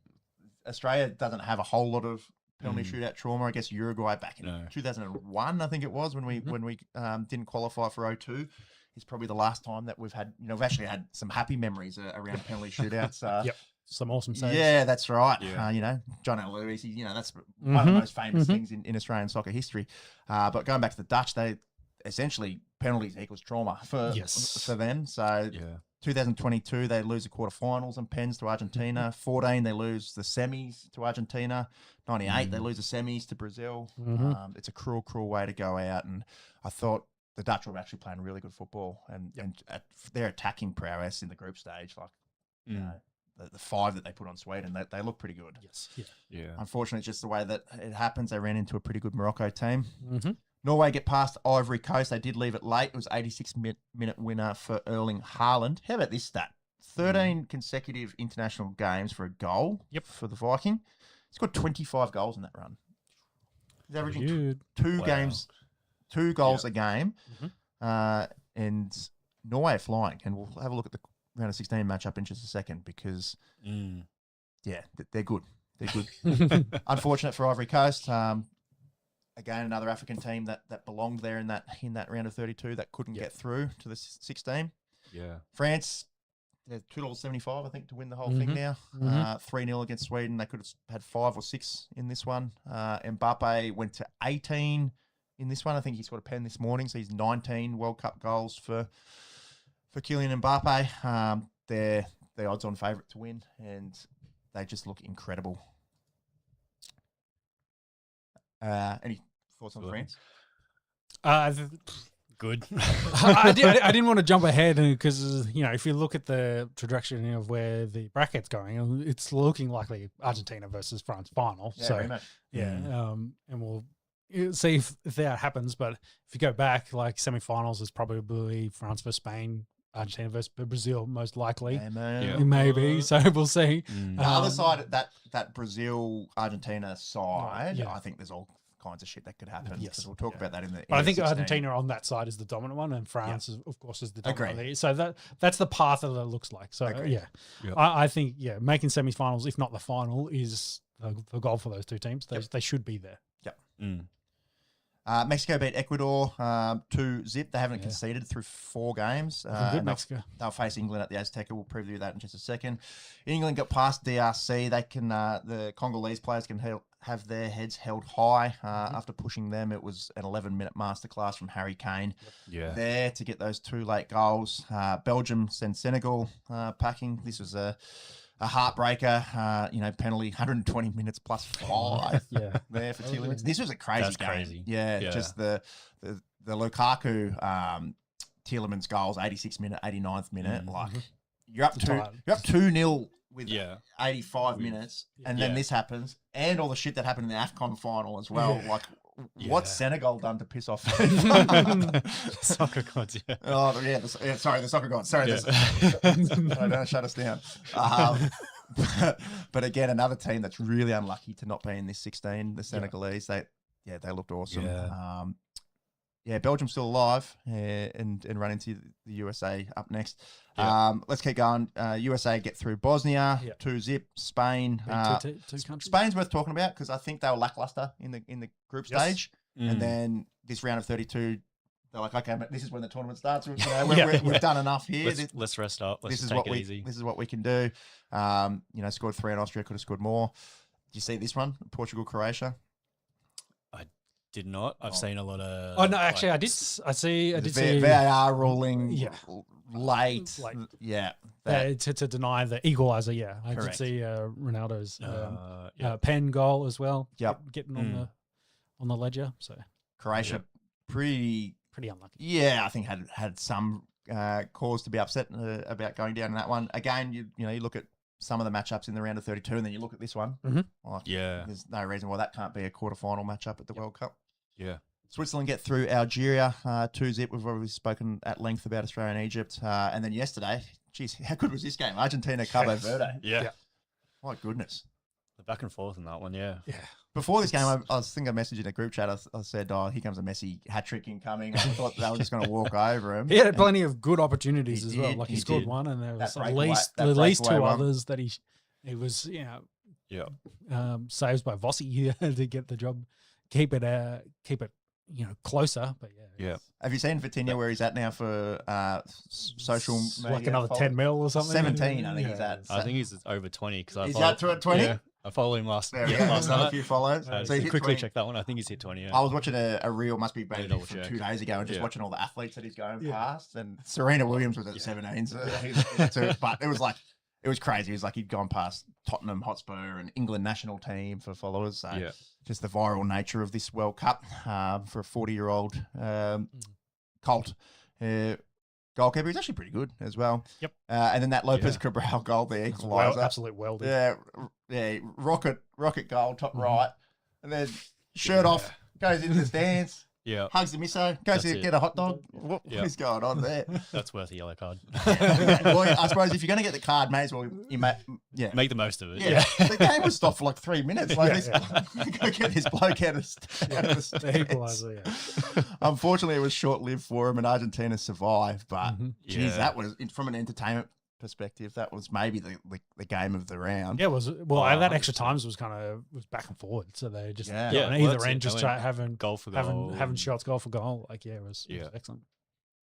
Australia doesn't have a whole lot of penalty shootout trauma. I guess Uruguay back in 2001, I think it was, when we didn't qualify for 02, is probably the last time that we've had. You know, we've actually had some happy memories around penalty shootouts. Some awesome saves. Yeah, that's right. You know, John Aloisi, you know, that's one of the most famous things in Australian soccer history. But going back to the Dutch, they essentially penalties equals trauma for them. So 2022, they lose the quarterfinals and pens to Argentina. 14, they lose the semis to Argentina. 98, they lose the semis to Brazil. It's a cruel, cruel way to go out. And I thought the Dutch were actually playing really good football, and their attacking prowess in the group stage, like you know, the 5 that they put on Sweden, they look pretty good. Unfortunately, it's just the way that it happens. They ran into a pretty good Morocco team. Norway get past Ivory Coast. They did leave it late. It was 86-minute winner for Erling Haaland. How about this stat? 13 consecutive international games for a goal for the Viking. He's got 25 goals in that run. He's averaging two goals a game. And Norway are flying. And we'll have a look at the round of 16 matchup in just a second because, they're good. They're good. Unfortunate for Ivory Coast. Again, another African team that belonged there in that round of 32 that couldn't get through to the 16. France, they're $2.75, I think, to win the whole thing now. 3-0 against Sweden. They could have had 5 or 6 in this one. Mbappe went to 18 in this one. I think he scored a pen this morning, so he's 19 World Cup goals for for Kylian Mbappe. They're the odds-on favourite to win, and they just look incredible. Any thoughts on France? Good. I didn't want to jump ahead because if you look at the trajectory of where the bracket's going, it's looking likely Argentina versus France final. Yeah, so very much. and we'll see if that happens. But if you go back, like semi-finals is probably France versus Spain, Argentina versus Brazil, most likely. Yeah, Maybe. So we'll see. The other side, that Brazil Argentina side, Yeah. I think there's all kinds of shit that could happen. Yes. Because we'll talk about that in the. But I think 16. Argentina on that side is the dominant one, and France, is, of course, is the dominant Agreed. one. So that's the path that it looks like. So Agreed. Yep. I think making semi-finals, if not the final, is the goal for those two teams. They should be there. Yep. Mm. Mexico beat Ecuador 2-0. They haven't conceded through 4 games. Good Mexico. They'll face England at the Azteca. We'll preview that in just a second. England got past DRC. They can the Congolese players can have their heads held high after pushing them. It was an 11-minute masterclass from Harry Kane. There to get those 2 late goals. Belgium send Senegal packing. This was a heartbreaker, penalty, 120 minutes plus 5 there for Tielemans. This was a crazy game. Crazy. Yeah, just the Lukaku Tielemans goals, 86th minute, 89th minute. Like you're up 2-0 with 85 minutes, and then this happens, and all the shit that happened in the AFCON final as well. Like, what's Senegal done to piss off? Soccer gods, Oh yeah, sorry, the soccer gods. Sorry, don't shut us down. But again, another team that's really unlucky to not be in this 16. The Senegalese, they looked awesome. Belgium's still alive and run into the USA up next. Let's keep going. USA get through Bosnia, 2-0. Spain, two countries. Spain's worth talking about because I think they were lackluster in the group stage, and then this round of 32, they're like, okay, but this is when the tournament starts. We've done enough here. Let's rest up. Let's take it easy. This is what we can do. Scored 3 in Austria, could have scored more. Did you see this one? Portugal, Croatia. Did not. I've seen a lot of. Oh no, actually, I did. I did see VAR ruling late. Yeah, to deny the equalizer. Yeah, I did see Ronaldo's pen goal as well. Yep, getting on the ledger. So Croatia, pretty unlucky. Yeah, I think had some cause to be upset about going down in that one. Again, you look at some of the matchups in the round of 32, and then you look at this one. There's no reason why that can't be a quarterfinal matchup at the World Cup. Yeah. Switzerland get through Algeria 2-0. We've already spoken at length about Australia and Egypt. And then yesterday, geez, how good was this game? Argentina, Cabo Verde. Yeah. My goodness. The back and forth in that one, yeah. Before this game, I think I messaged in a group chat. I said, here comes a Messi hat-trick incoming. I thought they were just going to walk over him. He had plenty of good opportunities as well. Like he scored one, and there was at least 2 others that he was, saves by Vossi to get the job. Keep it, closer. But Have you seen Vitinha where he's at now for social media? Like another 10 mil or something? 17, I think he's at. I think he's over 20. He's at 20? Yeah. I followed him last night. A few follows. So he quickly check that one. I think he's hit 20. Yeah. I was watching a reel, must be from 2 days ago, and just watching all the athletes that he's going past. And Serena Williams was at 17, but it was crazy. It was like he'd gone past Tottenham Hotspur and England national team for followers. So just the viral nature of this World Cup for a 40-year-old Colt goalkeeper. He's actually pretty good as well. Yep. And then that Lopez Cabral goal, the equaliser. Absolute welding. Yeah. Rocket goal, top right. And then shirt off, goes into the stands. Yeah. Hugs the misso, goes to get a hot dog. What is going on there? That's worth a yellow card. Well, I suppose if you're going to get the card, may as well make the most of it. Yeah. The game was stopped for like 3 minutes. Go get this bloke out of the stands. Unfortunately, it was short-lived for him, and Argentina survived. But geez, that was from an entertainment perspective, that was maybe the game of the round. Yeah, it was. Well, that extra times was back and forward, so they just on either end just having goal for goal, having shots, goal for goal. Like it was excellent.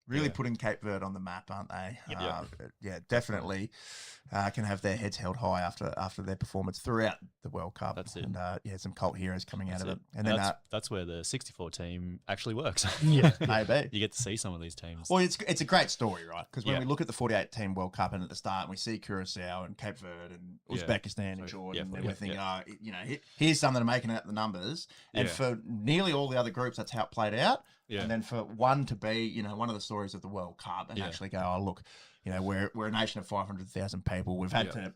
Really putting Cape Verde on the map, aren't they? Yep. Yeah, definitely can have their heads held high after their performance throughout the World Cup. That's it. And some cult heroes coming out of it. And then that's where the 64 team actually works. Yeah, maybe. You get to see some of these teams. Well, it's a great story, right? Because when we look at the 48 team World Cup and at the start, and we see Curacao and Cape Verde and Uzbekistan and Jordan, and we're thinking, here's some that are making out the numbers. And for nearly all the other groups, that's how it played out. Yeah. And then for one to be, one of the stories of the World Cup and actually go, oh, look, we're a nation of 500,000 people. We've had to,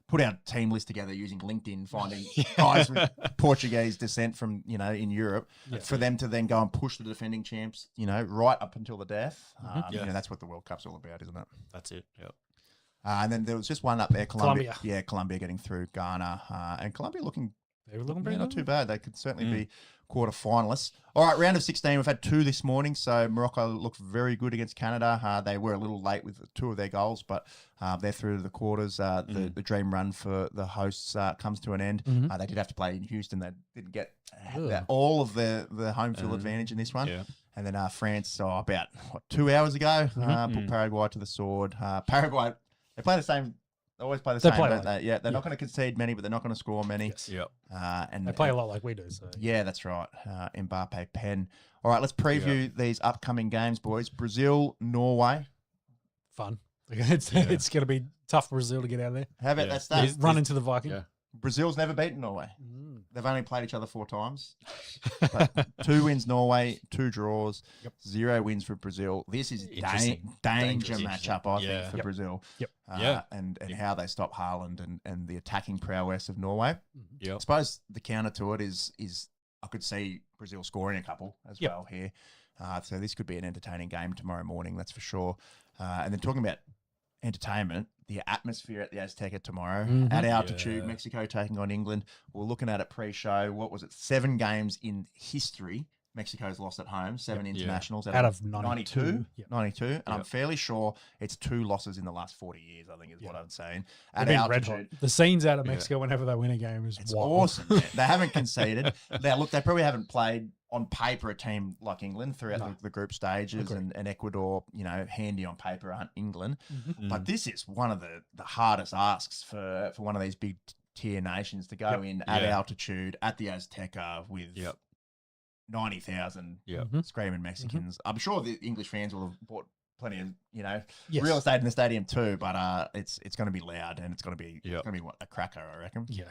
put our team list together using LinkedIn, finding guys with Portuguese descent from, in Europe, for them to then go and push the defending champs, right up until the death. That's what the World Cup's all about, isn't it? That's it. Yep. And then there was just one up there, Colombia. Yeah, Colombia getting through Ghana. And Colombia looking pretty not too bad. They could certainly be quarter finalists. All right, round of 16. We've had 2 this morning. So Morocco looked very good against Canada. They were a little late with 2 of their goals, but they're through to the quarters. The dream run for the hosts comes to an end. They did have to play in Houston. They didn't get all of the home field advantage in this one. Yeah. And then France, about 2 hours ago, put Paraguay to the sword. Paraguay, they play the same. They always play the same, don't they? Yeah, they're not going to concede many, but they're not going to score many. Yes. Yep. And they play a lot like we do. So yeah, that's right. Mbappe pen. All right, let's preview these upcoming games, boys. Brazil, Norway. Fun. It's going to be tough for Brazil to get out of there. How about that start? Run into the Viking. Yeah. Brazil's never beaten Norway. They've only played each other 4 times. But 2 wins Norway, 2 draws, 0 wins for Brazil. This is danger matchup, I think, for Brazil. Yep. And how they stop Haaland and the attacking prowess of Norway. Yep. I suppose the counter to it is I could see Brazil scoring a couple as well here. So this could be an entertaining game tomorrow morning, that's for sure. And then talking about entertainment, the atmosphere at the Azteca tomorrow at altitude, Mexico taking on England. We're looking at it pre-show. What was it? 7 games in history Mexico's lost at home, 7 internationals out of 92. 92. And I'm fairly sure it's 2 losses in the last 40 years, I think is what I'm saying. At altitude. The scenes out of Mexico whenever they win a game is awesome. They haven't conceded. They probably haven't played on paper a team like England throughout the group stages, and Ecuador, handy on paper aren't England. But this is one of the hardest asks for one of these big tier nations to go in at altitude at the Azteca with 90,000 screaming Mexicans. I'm sure the English fans will have bought plenty of real estate in the stadium too, but it's going to be loud and it's going to be a cracker, I reckon. Yeah.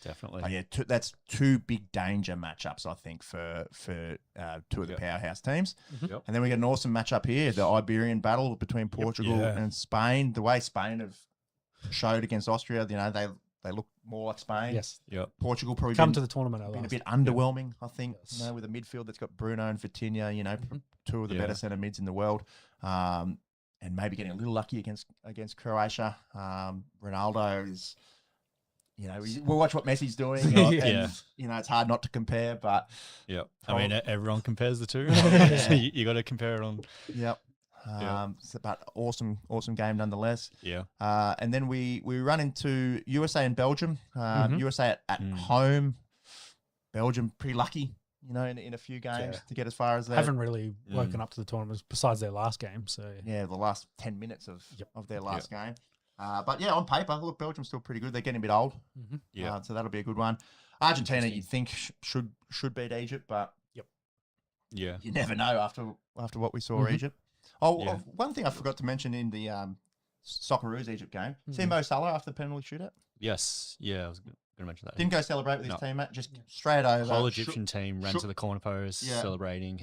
Definitely. But that's 2 big danger matchups, I think, for 2 of the powerhouse teams. And then we get an awesome matchup here, the Iberian battle between Portugal and Spain. The way Spain have showed against Austria, they look more like Spain. Yes. Yep. Portugal probably come to the tournament. Been a bit underwhelming, I think. Yes. With a midfield that's got Bruno and Vitinha, 2 of the better centre mids in the world. And maybe getting a little lucky against Croatia. Ronaldo is... we'll watch what Messi's doing. And, it's hard not to compare, but... I mean, everyone compares the 2. You got to compare it on... Yep. But awesome game nonetheless. Yeah. And then we run into USA and Belgium. USA at home. Belgium pretty lucky, in a few games to get as far as they haven't really woken up to the tournaments besides their last game. So the last 10 minutes of their last game. But on paper, look, Belgium's still pretty good. They're getting a bit old. So that'll be a good one. Argentina, you'd think should beat Egypt, but you never know after what we saw Egypt. One thing I forgot to mention in the Socceroos Egypt game, see Mo Salah after the penalty shootout? Yes. Yeah, I was going to mention that. Didn't go celebrate with his teammate, just straight over. The whole Egyptian team ran to the corner post, celebrating.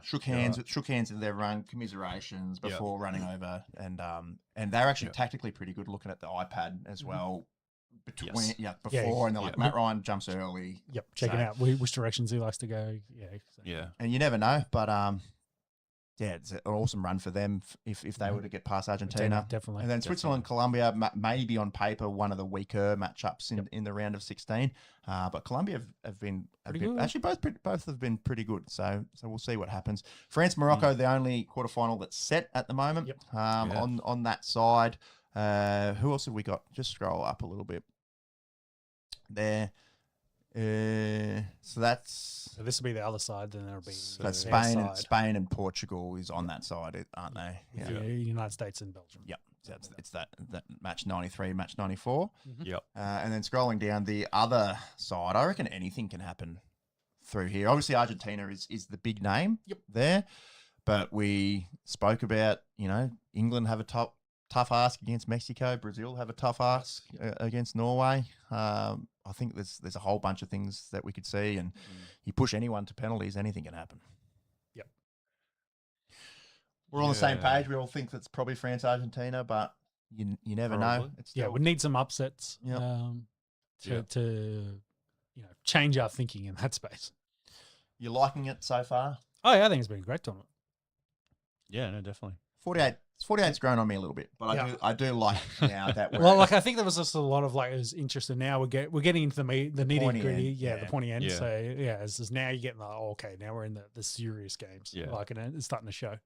Shook hands in their run, commiserations before running over, and they're actually tactically pretty good looking at the iPad as well. Before and they're like Matt Ryan jumps early. Checking out which directions he likes to go. And you never know, but it's an awesome run for them if they were to get past Argentina. Definitely. And then Switzerland, Colombia, maybe on paper one of the weaker matchups in the round of 16. But Colombia have been actually both have been pretty good. So we'll see what happens. France, Morocco, the only quarterfinal that's set at the moment. On that side, who else have we got? Just scroll up a little bit. There. So that's So this will be the other side. Then there'll be that's their Spain. side. Spain and Portugal is on that side, aren't they? With the United States and Belgium. Yep. So it's that match 93, match 94. Yep. And then scrolling down the other side, I reckon anything can happen through here. Obviously, Argentina is the big name there, but we spoke about, England have a tough ask against Mexico. Brazil have a tough ask against Norway. I think there's a whole bunch of things that we could see, and you push anyone to penalties, anything can happen. Yep. We're on the same page. We all think that's probably France, Argentina, but you never know. It's still, we need some upsets to change our thinking in that space. You're liking it so far? Oh yeah, I think it's been a great tournament. Yeah, no, definitely. 48's grown on me a little bit, but I do like now that we're well, I think there was just a lot of is interested. Now we're getting into the nitty gritty, the pointy end. Yeah. So as now you're getting okay, now we're in the serious games. Yeah, and it's starting to show.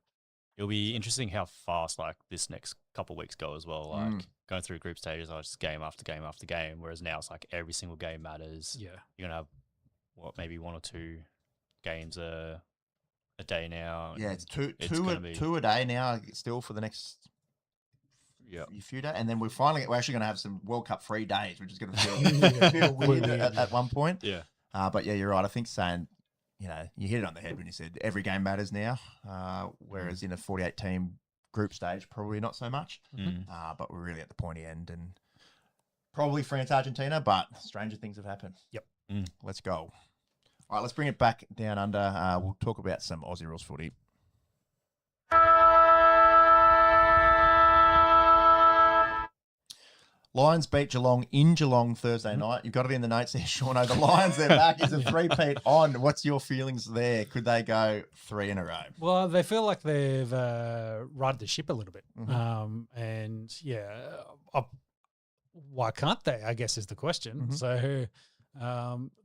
It'll be interesting how fast this next couple of weeks go as well. Going through group stages, I was just game after game after game. Whereas now it's every single game matters. Yeah, you're gonna have maybe 1 or 2 games a day now. Yeah, it's two a day now still for the next few days, and then we're actually going to have some World Cup free days, which is going to feel weird at one point. Yeah, but yeah, you're right. I think saying you hit it on the head when you said every game matters now, whereas in a 48 team group stage probably not so much. But we're really at the pointy end, and probably France Argentina, but stranger things have happened. Yep. Let's go. All right, let's bring it back down under. We'll talk about some Aussie rules footy. Lions beat Geelong in Geelong Thursday night. You've got it in the notes there, Sean. The Lions, they're back. Is a three-peat on. What's your feelings there? Could they go 3 in a row? Well, they feel like they've righted the ship a little bit. Why can't they, I guess, is the question. So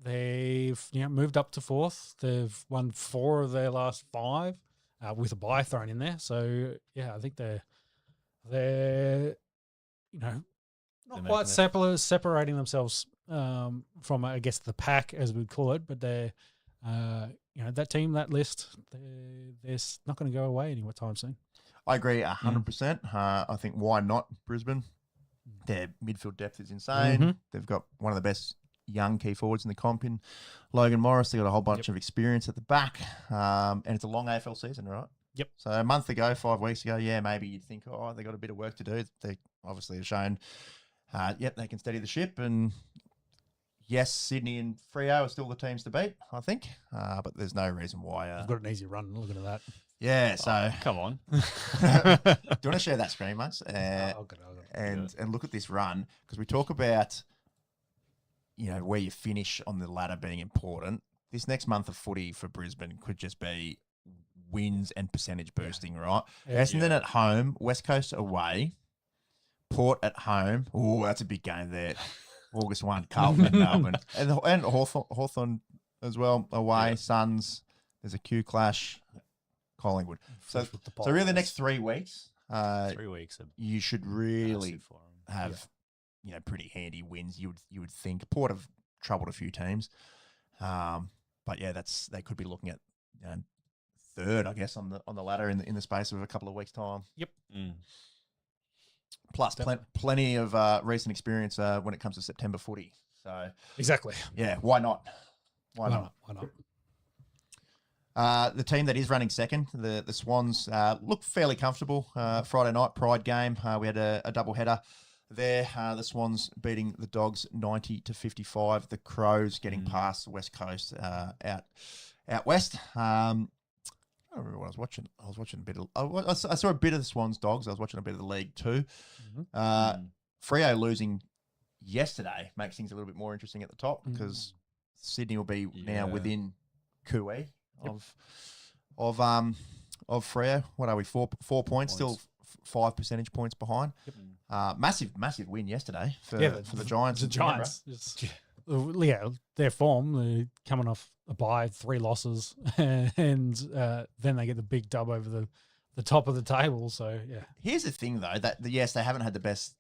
they've moved up to 4th. They've won 4 of their last 5 with a bye thrown in there. So, I think they're not quite separating themselves from, I guess, the pack, as we'd call it. But they're, that team, that list, they're not going to go away anytime soon. I agree 100%. I think why not Brisbane? Their midfield depth is insane. They've got one of the best young key forwards in the comp in Logan Morris. They've got a whole bunch of experience at the back. And it's a long AFL season, right? Yep. So a month ago, 5 weeks ago, maybe you'd think, they got a bit of work to do. They obviously have shown, they can steady the ship. And yes, Sydney and Freo are still the teams to beat, I think. But there's no reason why. They've got an easy run. Look at that. Yeah, so come on. Do you want to share that screen, mate? And look at this run, because we talk about where you finish on the ladder being important. This next month of footy for Brisbane could just be wins and percentage boosting, right? Essendon at home, West Coast away, Port at home. Oh, that's a big game there. August 1, Carlton and Melbourne, and Hawthorn as well away. Suns. There's a Q clash. Collingwood. So really the next 3 weeks, 3 weeks, you should really have, pretty handy wins. You would think. Port have troubled a few teams. But they could be looking at, 3rd, I guess, on the ladder in the space of a couple of weeks' time. Yep. Plus plenty of recent experience when it comes to September footy. So exactly. Yeah, why not? Why not? The team that is running second, the Swans, look fairly comfortable. Friday night, Pride game. We had a double header there. The Swans beating the Dogs 90-55. The Crows getting past the West Coast out west. I don't remember what I was watching. I was watching a bit of. I saw a bit of the Swans Dogs. I was watching a bit of the league too. Freo losing yesterday makes things a little bit more interesting at the top, because Sydney will be now within Kui of Freo. What are we? 4 points, still 5 percentage points behind. Massive win yesterday for the Giants. The Giants, their form, they're coming off a bye, 3 losses, and then they get the big dub over the top of the table. So here's the thing though, that yes, they haven't had the best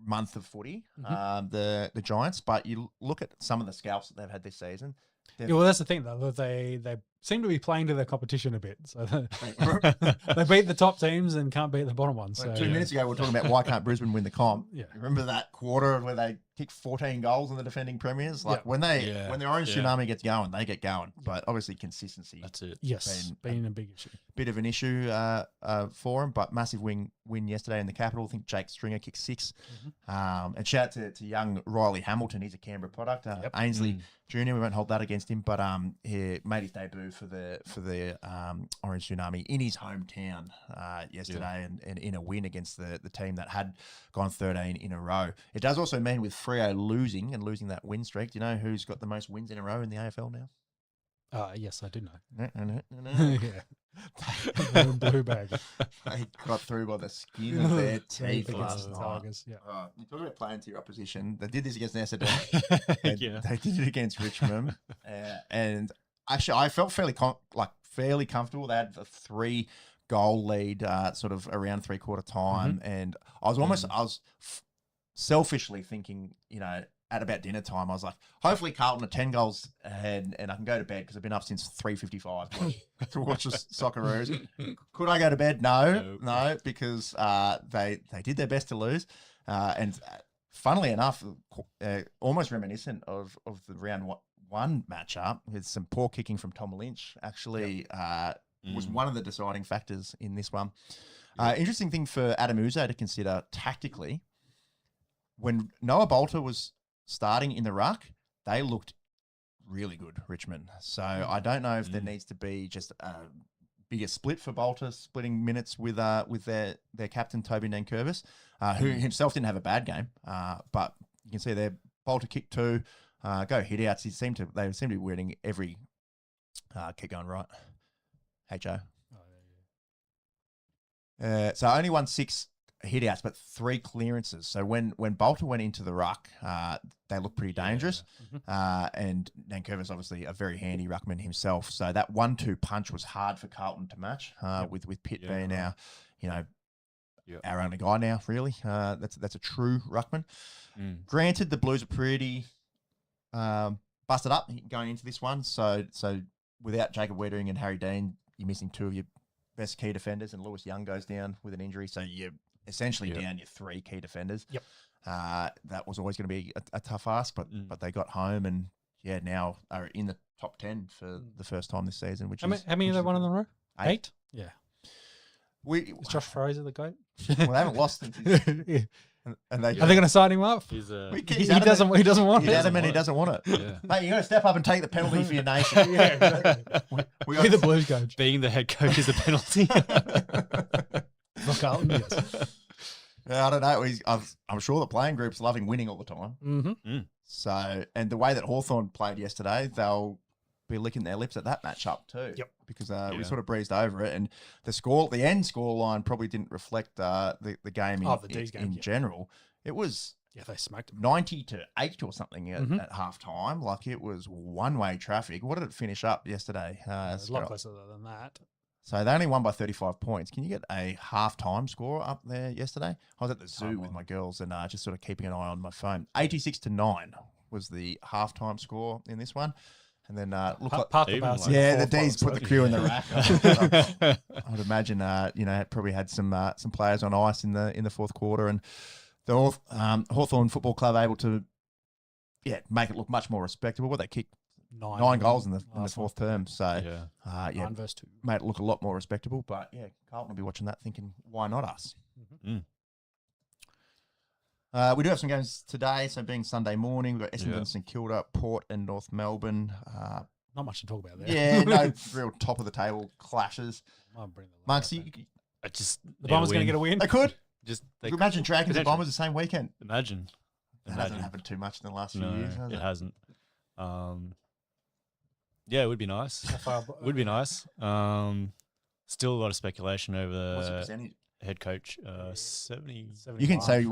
month of footy, the Giants. But you look at some of the scalps that they've had this season. Yeah, well, that's the thing, though. That they seem to be playing to their competition a bit. So they beat the top teams and can't beat the bottom ones. So, 2 minutes ago, we were talking about why can't Brisbane win the comp. Yeah. Remember that quarter where they kicked 14 goals in the defending premiers? Like when their orange tsunami gets going, they get going. But obviously consistency. That's it. Yes, been a big issue. Bit of an issue for them, but massive win yesterday in the capital. I think Jake Stringer kicked 6. And shout out to young Riley Hamilton. He's a Canberra product. Ainsley Junior. We won't hold that against him, but he made his debut for the Orange Tsunami in his hometown yesterday, and in a win against the team that had gone 13 in a row. It does also mean with Freo losing that win streak. Do you know who's got the most wins in a row in the AFL now? Yes, I do know. No. Yeah. Blue bag. They got through by the skin of their teeth Against last the night. Tigers. Yeah. You talk about playing to your opposition. They did this against Essendon. They did it against Richmond, and actually, I felt fairly comfortable. They had a 3-goal lead, sort of around 3/4 time, and I was selfishly thinking, at about dinner time, I was like, hopefully Carlton are 10 goals ahead and I can go to bed because I've been up since 3:55 to watch the Socceroos. Could I go to bed? No, because they did their best to lose. And funnily enough, almost reminiscent of the round one matchup with some poor kicking from Tom Lynch, actually was one of the deciding factors in this one. Interesting thing for Adam Uzo to consider tactically, when Noah Bolter was starting in the ruck, they looked really good, Richmond. So I don't know if there needs to be just a bigger split for Bolter, splitting minutes with their captain, Toby Nankervis, who himself didn't have a bad game. But you can see there, Bolter kicked 2, go hit outs. They seem to be winning every keep going right. Hey, Joe. So only won 6 hit outs, but 3 clearances. So when Bolter went into the ruck, they looked pretty dangerous. And Nankervis obviously a very handy ruckman himself. So that 1-2 punch was hard for Carlton to match. With Pitt being our only guy now, really. That's a true ruckman. Granted, the Blues are pretty busted up going into this one. So without Jacob Wettering and Harry Dean, you're missing 2 of your best key defenders, and Lewis Young goes down with an injury. So you're essentially down your 3 key defenders. That was always going to be a tough ask, but they got home and now are in the top 10 for the first time this season. How many have they won in a row? 8? Yeah. Is Josh Fraser the GOAT? Well, they haven't lost since and are they going to sign him up? He doesn't want it. He's adamant he doesn't want it. Hey, you got to step up and take the penalty for your nation. Exactly. We got the Blues coach. Being the head coach is a penalty. For Carlton, yes. I don't know. I'm sure the playing group's loving winning all the time. So, and the way that Hawthorn played yesterday, they'll be licking their lips at that matchup too. Because we sort of breezed over it, and the end score line probably didn't reflect the game in general. It was they smoked them 90-8 or something at half time. Like it was one-way traffic. What did it finish up yesterday? A lot closer than that. So they only won by 35 points. Can you get a half-time score up there yesterday? I was at the zoo with my girls and just sort of keeping an eye on my phone. 86-9 was the half-time score in this one. And then the D's put the crew in the rack. I would imagine, probably had some players on ice in the fourth quarter, and the Hawthorn Football Club able to make it look much more respectable. What they kicked 9 goals in the fourth term, so 9 versus 2 made it look a lot more respectable. But Carlton will be watching that, thinking, why not us? We do have some games today. So being Sunday morning, we've got Essendon, St Kilda, Port, and North Melbourne. Not much to talk about there. Yeah, no real top of the table clashes. Monks, the Bombers going to get a win. They could. Imagine Dragons and Bombers the same weekend. Imagine. That hasn't happened too much in the last few years, has it? It hasn't. It would be nice. Would be nice. Still a lot of speculation over What's the percentage? Head coach. 70. You can say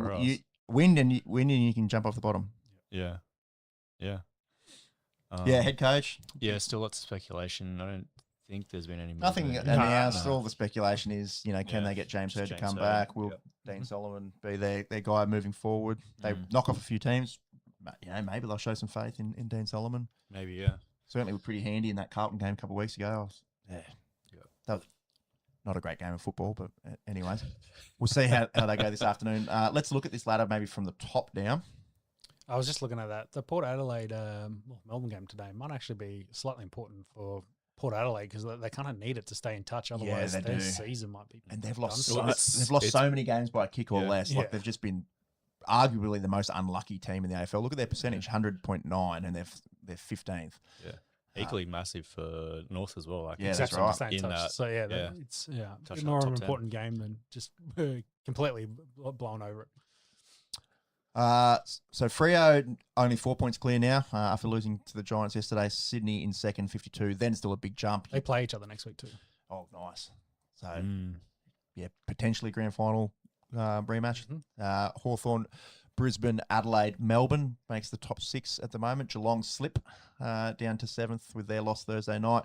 win and you can jump off the bottom. Yeah. Head coach. Yeah, still lots of speculation. I don't think there's been any Nothing movement. announced. No. All the speculation is, can Yeah. they get James Hird to James come Hird, back? Will yep. Dean Solomon be their guy moving forward? They knock off a few teams. Maybe they'll show some faith in Dean Solomon. Maybe, yeah. Certainly were pretty handy in that Carlton game a couple of weeks ago. That was not a great game of football, but anyways, we'll see how they go this afternoon. Let's look at this ladder maybe from the top down. I was just looking at that. The Port Adelaide Melbourne game today might actually be slightly important for Port Adelaide because they kind of need it to stay in touch. Otherwise, they their do. season might be. And they've lost done. so many games by a kick or less. Like Yeah. they've just been arguably the most unlucky team in the AFL. Look at their percentage, 100.9, and they're 15th. Yeah. Equally massive for North as well. Like Yeah, that's Exactly, right. stay in In touch. that- So yeah. it's Touching more that of an top 10. important game than just completely blown over it. So Freo only 4 points clear now after losing to the Giants yesterday. Sydney in second, 52. Then still a big jump. They play each other next week too. Oh, nice. So yeah, potentially grand final rematch. Hawthorn, Brisbane, Adelaide, Melbourne makes the top 6 at the moment. Geelong slip down to 7th with their loss Thursday night.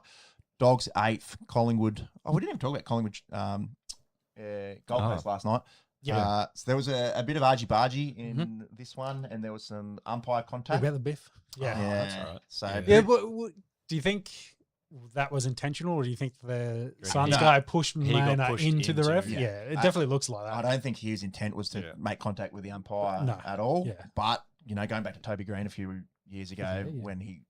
Dogs 8th. Collingwood. Oh, we didn't even talk about Collingwood Gold Coast last night. Yeah. So there was a bit of argy-bargy in this one, and there was some umpire What contact. about the biff? Yeah. that's all right. So Yeah, but do you think that was intentional, or do you think the Suns guy pushed He got Mana pushed into the ref? into- Yeah, it definitely looks like I that. don't think his intent was to make contact with the umpire No. at all. Yeah. But, going back to Toby Green a few years ago Yeah. when he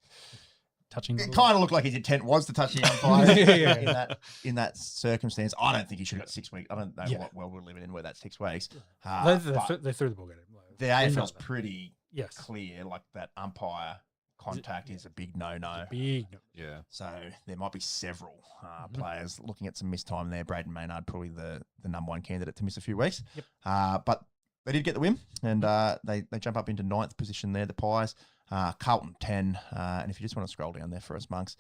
Touching. it kind of looked like his intent was to touch the umpire Yeah. in that circumstance. I don't think he should have got 6 weeks. I don't know Yeah. what world we're living in where that's 6 weeks. They But threw the ball at him. Like, the we know AFL's that. pretty Yes. clear, like that umpire contact is a big no-no. Big. Yeah. So there might be several players looking at some missed time there. Braden Maynard, probably the number one candidate to miss a few weeks. Yep. But they did get the win, and they jump up into 9th position there, the Pies. Carlton 10. And if you just want to scroll down there for us, Monks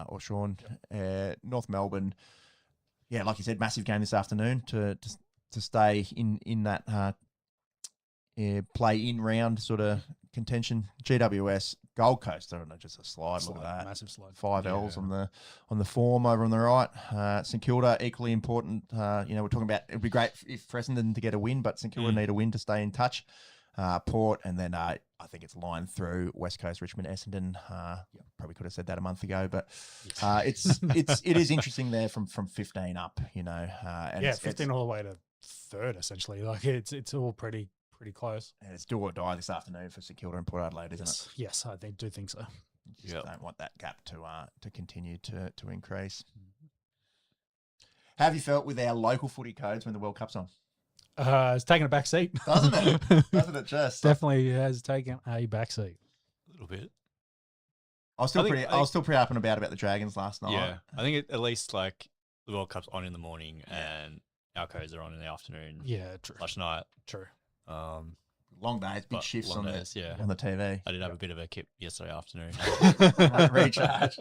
or Sean, North Melbourne. Yeah, like you said, massive game this afternoon to stay in that play-in round sort of contention. GWS, Gold Coast, I don't know, just a slide. Look at that. Massive slide. 5 L's on the form over on the right. St Kilda, equally important. We're talking about it'd be great if Essendon to get a win, but St Kilda need a win to stay in touch. Port, and then I think it's line through West Coast, Richmond, Essendon. Probably could have said that a month ago, but it is interesting there from 15 up. And Yeah, 15 all the way to 3rd essentially. Like it's all pretty close. and it's do or die this afternoon for St Kilda and Port Adelaide, isn't it? Yes, I do think so. You just don't want that gap to continue to increase. How have you felt with our local footy codes when the World Cup's on? It's taken a back seat. Doesn't it? Doesn't it just? Definitely has taken a back seat. A little bit. I was still pretty up and about the Dragons last night. Yeah. I think at least like the World Cup's on in the morning and our codes are on in the afternoon. Yeah, true. Night. True. Long days, big But shifts long on days, yeah. the TV. I did have a bit of a kip yesterday afternoon. Recharge.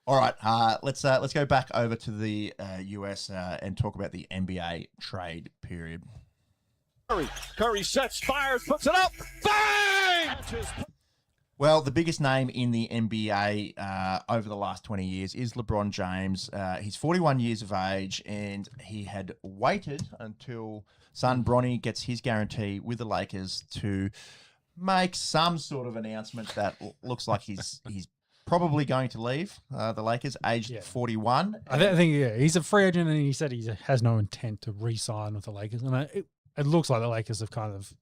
All right, let's go back over to the US and talk about the NBA trade period. Curry sets, fires, puts it up, bang! Well, the biggest name in the NBA over the last 20 years is LeBron James. He's 41 years of age, and he had waited until son Bronny gets his guarantee with the Lakers to make some sort of announcement that looks like he's probably going to leave the Lakers, aged 41. I think he's a free agent, and he said he has no intent to re-sign with the Lakers. And it looks like the Lakers have kind of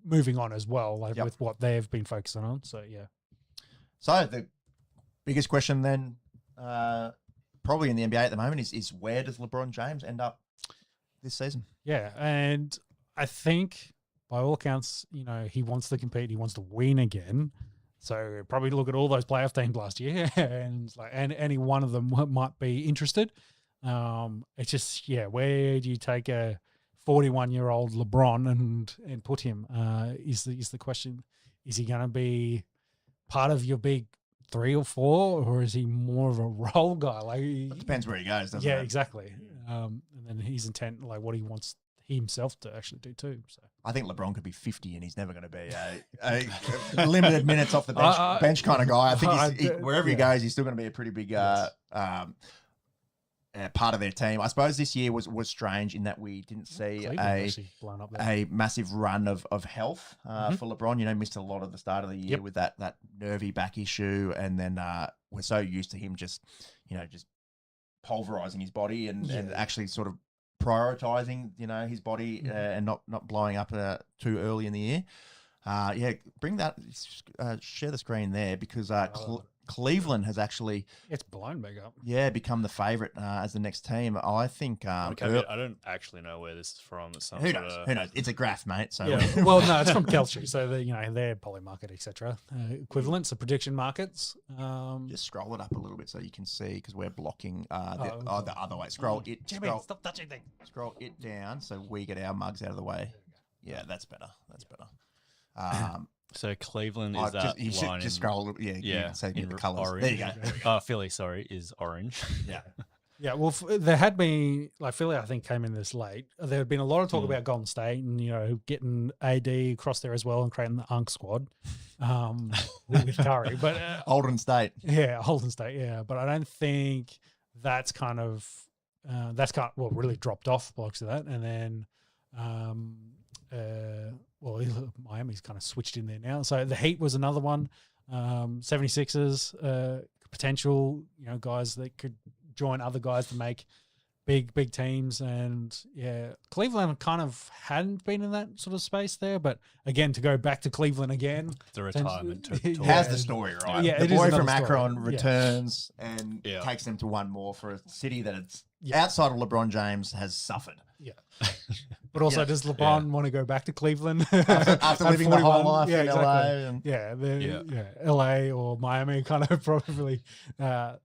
moving on as well, with what they've been focusing on. So yeah. So the biggest question then, probably in the NBA at the moment, is where does LeBron James end up this season? Yeah, and I think by all accounts, he wants to compete, he wants to win again. So probably look at all those playoff teams last year, and any one of them might be interested. It's just where do you take a 41-year-old LeBron and put him? Is the question? Is he going to be part of your big 3 or 4, or is he more of a role guy? It depends where he goes, doesn't it? Yeah, exactly. And then his intent, like what he wants himself to actually do too. So I think LeBron could be 50 and he's never going to be a limited minutes off the bench kind of guy. I think wherever he goes, he's still going to be a pretty big part of their team. I suppose this year was strange in that we didn't see a massive run of health for LeBron. You know, missed a lot of the start of the year with that nervy back issue, and then we're so used to him just pulverizing his body and actually sort of prioritizing his body and not blowing up too early in the year. Bring that, share the screen there because Cleveland has actually it's blown back up. Become the favorite as the next team. I think. I don't actually know where this is from. Who knows? Who knows? It's a graph, mate. So well, no, it's from Kelce. So they're Polymarket, etc. Equivalents of prediction markets. Just scroll it up a little bit so you can see because we're blocking the other way. Scroll it. Jimmy, stop touching things. Scroll it down so we get our mugs out of the way. Yeah, that's better. That's better. So Cleveland is that you should line just scroll a little. Yeah. So the colours. Orange. There you go. Philly, is orange. Yeah. Yeah, well, there had been, Philly, I think, came in this late. There had been a lot of talk about Golden State and, getting AD across there as well and creating the Unk squad with Curry. But Holden State. Yeah, Holden State, yeah. But I don't think that's really dropped off blocks of that. And then, Miami's kind of switched in there now. So the Heat was another one. 76ers, potential, guys that could join other guys to make big teams. And Cleveland kind of hadn't been in that sort of space there. But again, to go back to Cleveland again, the retirement tour. How's the story, right? Yeah, the boy from Akron returns and takes them to one more for a city that it's outside of LeBron James has suffered. Yeah. But also, does LeBron want to go back to Cleveland after living the whole life in LA? LA or Miami kind of probably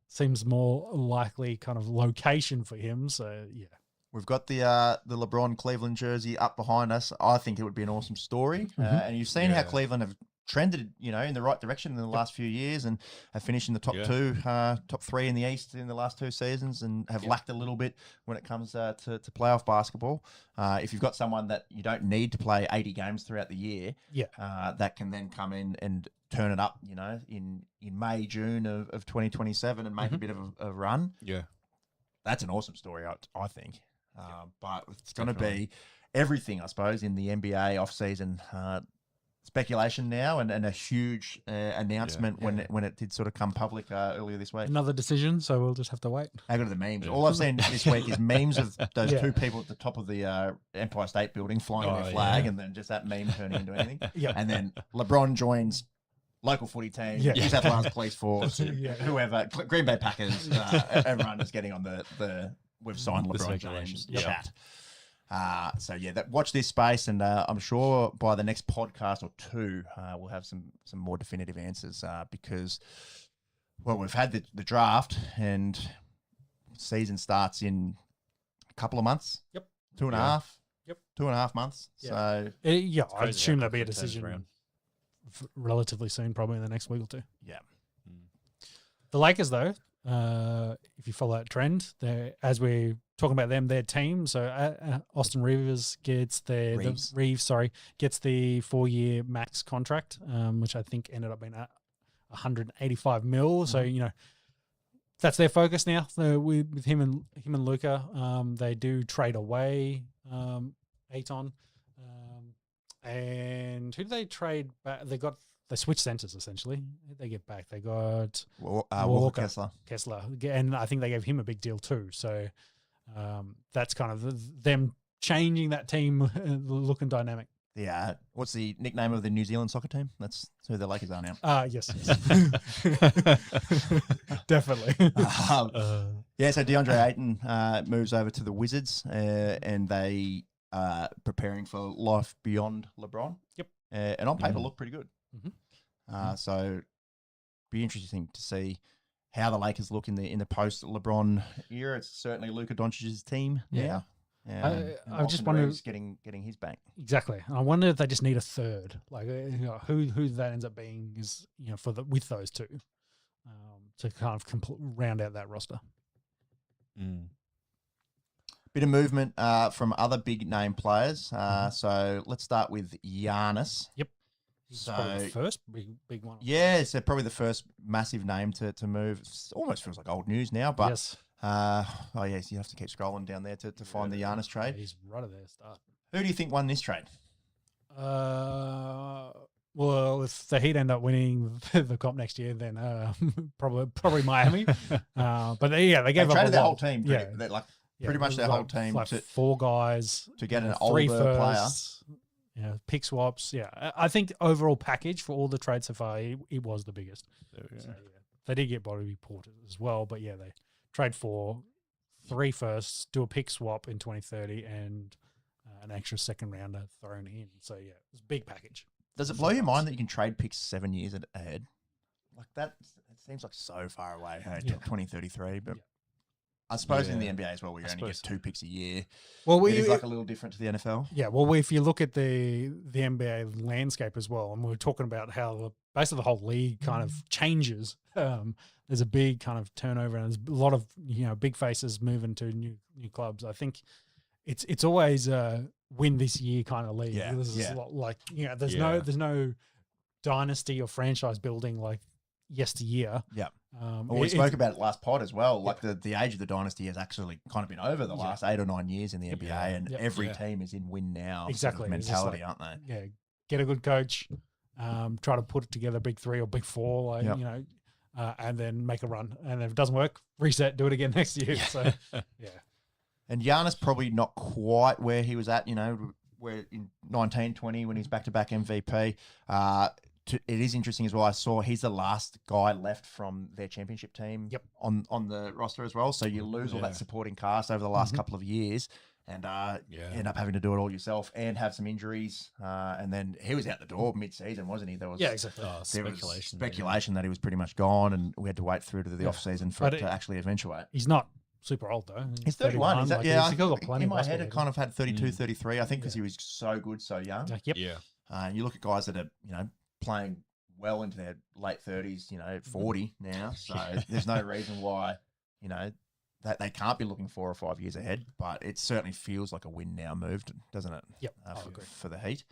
seems more likely kind of location for him. So, yeah. We've got the LeBron Cleveland jersey up behind us. I think it would be an awesome story. And you've seen how Cleveland have trended, in the right direction in the last few years and have finished in the top three in the East in the last 2 seasons and have lacked a little bit when it comes to playoff basketball. If you've got someone that you don't need to play 80 games throughout the year, that can then come in and turn it up, in May, June of 2027 and make a bit of a run. Yeah. That's an awesome story, I think. But it's going to be everything, I suppose, in the NBA offseason. Speculation now and a huge announcement when it did sort of come public earlier this week. Another decision, so we'll just have to wait. How good are the memes? All I've seen this week is memes of those 2 people at the top of the Empire State Building flying their flag and then just that meme turning into anything. And then LeBron joins local footy team, New South Wales Police Force, whoever, Green Bay Packers, everyone is getting on the we've signed LeBron James chat. Watch this space, and I'm sure by the next podcast or 2, we'll have some more definitive answers because, we've had the draft and season starts in a couple of months. Yep. 2.5. Yep. 2.5 months. So I assume there'll be a decision relatively soon, probably in the next week or 2. Yeah. The Lakers, though, if you follow that trend, as we're talking about them, their team. So Austin Reeves gets the 4-year max contract, which I think ended up being $185 million. So that's their focus now. So with him and Luka, they do trade away Ayton, and who do they trade back? They switched centers essentially. Who did they get back? They got Walker Kessler, and I think they gave him a big deal too. So that's kind of them changing that team look and dynamic. Yeah. What's the nickname of the New Zealand soccer team? That's who the Lakers are now. Yes. Definitely. So DeAndre Ayton moves over to the Wizards and they are preparing for life beyond LeBron. Yep. And on paper look pretty good. Mm-hmm. So be interesting to see how the Lakers look in the post LeBron era. It's certainly Luka Doncic's team now. I just wonder getting his bank. Exactly. I wonder if they just need a third, like who that ends up being is with those 2 to kind of round out that roster. Bit of movement from other big name players. So let's start with Giannis. Yep. He's probably the first big one. Yeah, it's probably the first massive name to move. It almost feels like old news now, but yes. oh yes, you have to keep scrolling down there to find the Giannis trade. Yeah, he's right at there. Start. Who do you think won this trade? Well, if the Heat end up winning the comp next year, then probably Miami. But they gave up traded a their lot. whole team. Pretty much their whole team like to 4 guys to get an three older player. firsts, pick swaps. Yeah, I think the overall package for all the trades so far, it was the biggest. So, they did get Bobby Porter as well, but they trade for 3 firsts, do a pick swap in 2030, and an extra second rounder thrown in. So it's a big package. Does it blow your mind that you can trade picks 7 years ahead? Like that, it seems like so far away. Hey, 2033, but. I suppose in the NBA as well, we only get 2 picks a year. Well, it is like a little different to the NFL. Yeah, well, if you look at the NBA landscape as well, and we're talking about how basically the whole league kind of changes. There's a big kind of turnover, and there's a lot of big faces moving to new clubs. I think it's always a win this year kind of league. Yeah, This is there's no dynasty or franchise building like yesteryear. Yeah. Well, we spoke about it last pod as well. Like the age of the dynasty has actually kind of been over the last 8 or 9 years in the NBA, and every team is in win now exactly mentality, aren't they? Yeah, get a good coach, try to put it together, big 3 or big 4, and then make a run. And if it doesn't work, reset, do it again next year. So, And Giannis probably not quite where he was at. Where in 1920 when he's back-to-back MVP. It is interesting as well. I saw he's the last guy left from their championship team on the roster as well. So you lose all that supporting cast over the last couple of years and end up having to do it all yourself and have some injuries. And then he was out the door mid-season, wasn't he? There was exactly. Speculation that he was pretty much gone, and we had to wait through to the off-season for it to actually eventuate. He's not super old though. He's 31. He's plenty in my head, it kind of had 32, 33, I think, because he was so good, so young. You look at guys that are, playing well into their late 30s, 40 now. So there's no reason why, that they can't be looking 4 or 5 years ahead. But it certainly feels like a win now moved, doesn't it? Yep. For the Heat.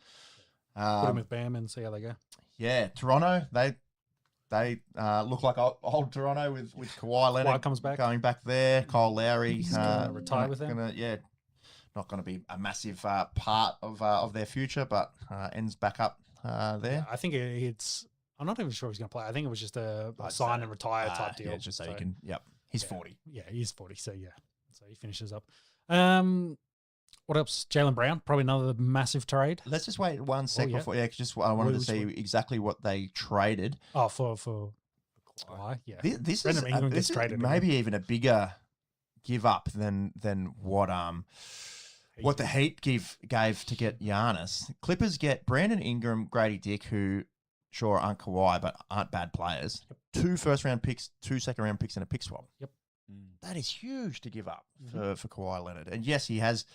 Put them with Bam and see how they go. Yeah, Toronto, they look like old Toronto with Kawhi Leonard comes back. going back there. Kyle Lowry He's gonna retire with them. Not going to be a massive part of their future, but ends back up there. I think it's. I'm not even sure he's going to play. I think it was just a sign and retire type deal. Yeah, just so you can. Yep, he's 40. Yeah, he's 40. So so he finishes up. What else? Jaylen Brown, probably another massive trade. Let's just wait 1 second before. Yeah, I wanted to see exactly what they traded. Oh, for Kawhi. Yeah, this is traded maybe even a bigger give up than what the Heat gave to get Giannis. Clippers get Brandon Ingram, Grady Dick, who sure aren't Kawhi, but aren't bad players. 2 first-round picks, 2 second-round picks, and a pick swap. Yep. That is huge to give up for Kawhi Leonard. And yes, he has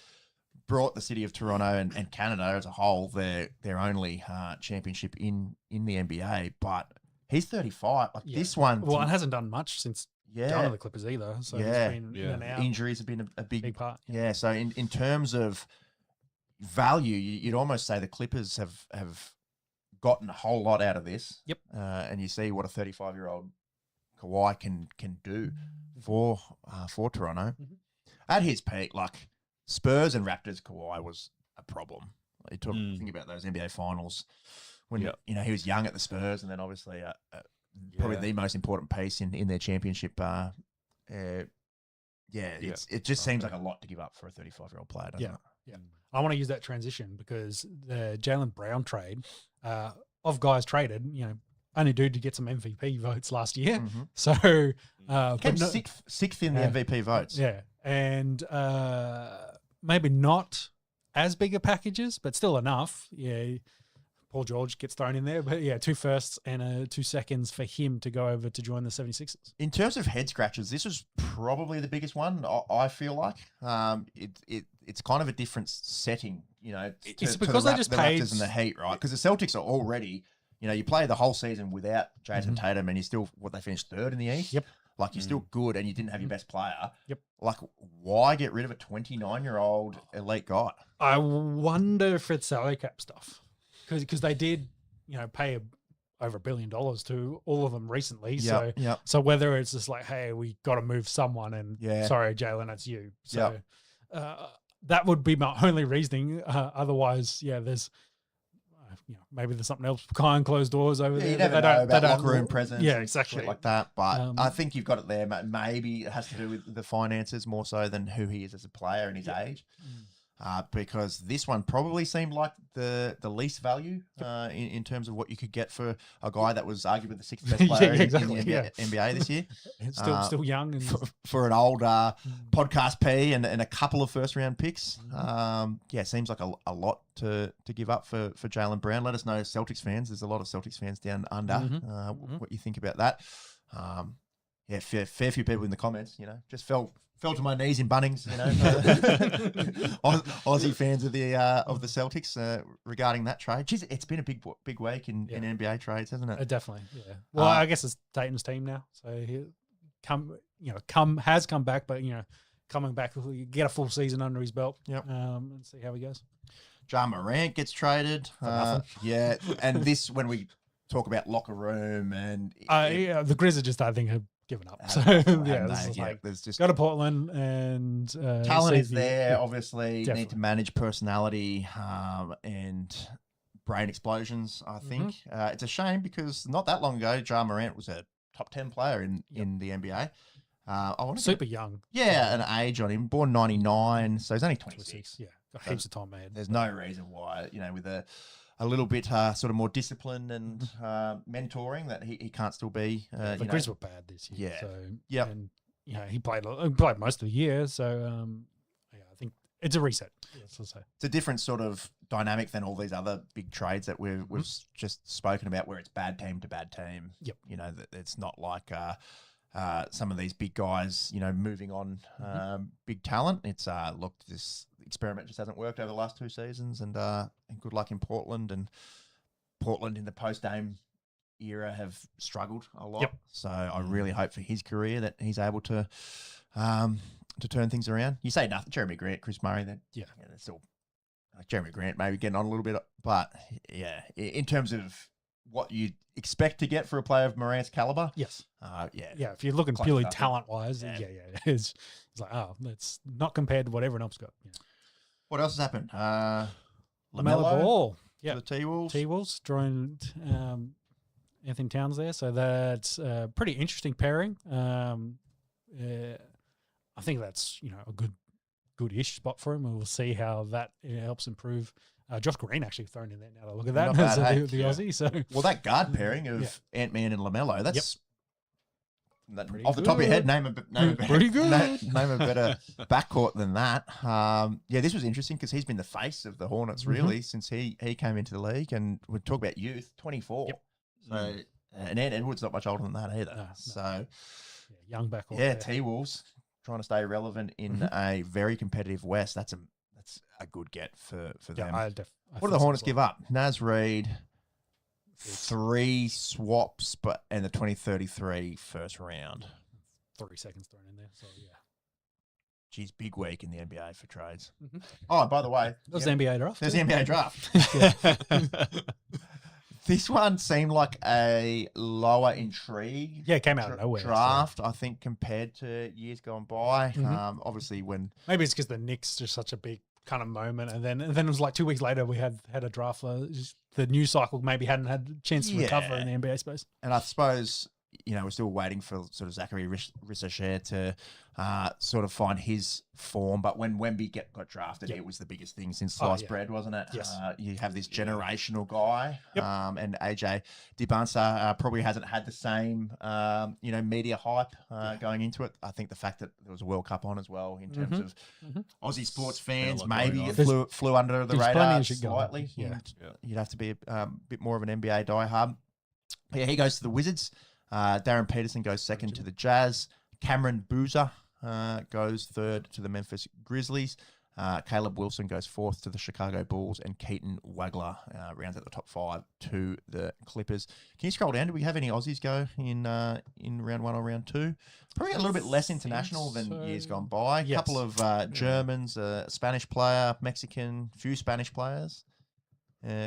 brought the city of Toronto and Canada as a whole their only championship in the NBA, but he's 35. This one... Well, it hasn't done much since going to the Clippers either. So he's been in and out. Injuries have been a big part. Yeah, so in terms of value, you'd almost say the Clippers have gotten a whole lot out of this. Yep. And you see what a 35-year-old Kawhi can do for Toronto. At his peak, like Spurs and Raptors, Kawhi was a problem. Think about those NBA finals when he was young at the Spurs, and then obviously probably the most important piece in their championship. It just seems like a lot to give up for a 35-year-old player, doesn't it? Yeah. I want to use that transition because the Jaylen Brown trade of guys traded, only dude to get some MVP votes last year. So came sixth in the MVP votes. Yeah, and maybe not as big a packages, but still enough. Yeah, Paul George gets thrown in there, but 2 firsts and 2 seconds for him to go over to join the 76ers. In terms of head scratches, this was probably the biggest one, I feel like. It's kind of a different setting, it's because they just paid... Raptors and the Heat, right? Because the Celtics are already, You know, you play the whole season without Jason Tatum, and you still they finished third in the East. Yep. Like you're still good, and you didn't have your best player. Yep. Like, why get rid of a 29-year-old elite guy? I wonder if it's salary cap stuff because they did, pay over $1 billion to all of them recently. So whether it's just like, hey, we got to move someone, and sorry, Jalen, it's you. So that would be my only reasoning. Otherwise, there's. Maybe there's something else behind closed doors over there. You never know about locker room presence, exactly, shit like that. But I think you've got it there. Maybe it has to do with the finances more so than who he is as a player and his age. Because this one probably seemed like the least value in terms of what you could get for a guy that was arguably the sixth best player in the NBA this year. Still young. And for an old podcast P and a couple of first-round picks. Seems like a lot to give up for Jaylen Brown. Let us know, Celtics fans. There's a lot of Celtics fans down under. What you think about that. Fair few people in the comments, just fell to my knees in Bunnings, Aussie fans of the Celtics regarding that trade. Jeez, it's been a big week in NBA trades, hasn't it? Definitely, yeah. Well, I guess it's Tatum's team now, so he has come back, but coming back, get a full season under his belt, and see how he goes. Ja Morant gets traded, and this when we talk about locker room and the Grizz just I think have given up. So there's just go to Portland and talent is there. Obviously, definitely. Need to manage personality and brain explosions. I think it's a shame because not that long ago, Ja Morant was a top 10 player in the NBA. I want super young. An age on him. Born 99, so he's only 26. Yeah, got heaps of time, man. There's no reason why with a little bit sort of more discipline and mentoring that he can't still be. The Grizz were bad this year. Yeah. So, and he played most of the year. So I think it's a reset. It's a different sort of dynamic than all these other big trades that we've just spoken about, where it's bad team to bad team. Yep. That it's not like some of these big guys, moving on big talent. It's look, this experiment just hasn't worked over the last 2 seasons, and good luck in Portland. And Portland in the post-Dame era have struggled a lot. Yep. So I really hope for his career that he's able to turn things around. You say nothing, Jeremy Grant, Chris Murray, they're still Jeremy Grant maybe getting on a little bit, but in terms of what you expect to get for a player of Morant's caliber. Yes. If you're looking purely talent-wise, it's like, that's not compared to what everyone else got. Yeah. What else has happened? LaMelo Ball. Yeah. The T-Wolves. T-Wolves joined Anthony Towns there. So that's a pretty interesting pairing. I think that's, a good-ish spot for him. And we'll see how that helps improve. Josh Green actually thrown in there now. Look at that. Bad, the Aussie. So that guard pairing of Ant-Man and LaMelo, that's off the good. top of your head, name a pretty good. Name a better backcourt than that. This was interesting because he's been the face of the Hornets really since he came into the league, and we talk about youth, 24. Yep. So and Ant Edwards not much older than that either. No. So young backcourt. Yeah, T-Wolves trying to stay relevant in a very competitive West. That's a good get for them. What do the Hornets give up? Naz Reid, 3 swaps, and the 2033 first round. 30 seconds thrown in there. So Geez, big week in the NBA for trades. Oh, by the way, there's the NBA draft. There's the NBA draft. This one seemed like a lower intrigue. Yeah, it came out of nowhere. Draft, I think, compared to years gone by. Obviously, when maybe it's because the Knicks just such a big kind of moment, and then it was like 2 weeks later we had a draft. The news cycle maybe hadn't had a chance to recover in the NBA space. And I suppose we're still waiting for sort of Zachary Rissacher to sort of find his form. But when Wemby got drafted, it was the biggest thing since sliced bread, wasn't it? Yes. You have this generational guy, and AJ DiBansa probably hasn't had the same, media hype going into it. I think the fact that there was a World Cup on as well in terms of Aussie sports fans, maybe it flew under the radar slightly. You'd have to be a bit more of an NBA diehard. Yeah, he goes to the Wizards. Darren Peterson goes second to the Jazz. Cameron Boozer goes third to the Memphis Grizzlies. Caleb Wilson goes 4th to the Chicago Bulls, and Keaton Wagler rounds out the top 5 to the Clippers. Can you scroll down? Do we have any Aussies go in round 1 or round 2? Probably a little bit less international than years gone by. A couple of Germans, a Spanish player, Mexican, few Spanish players.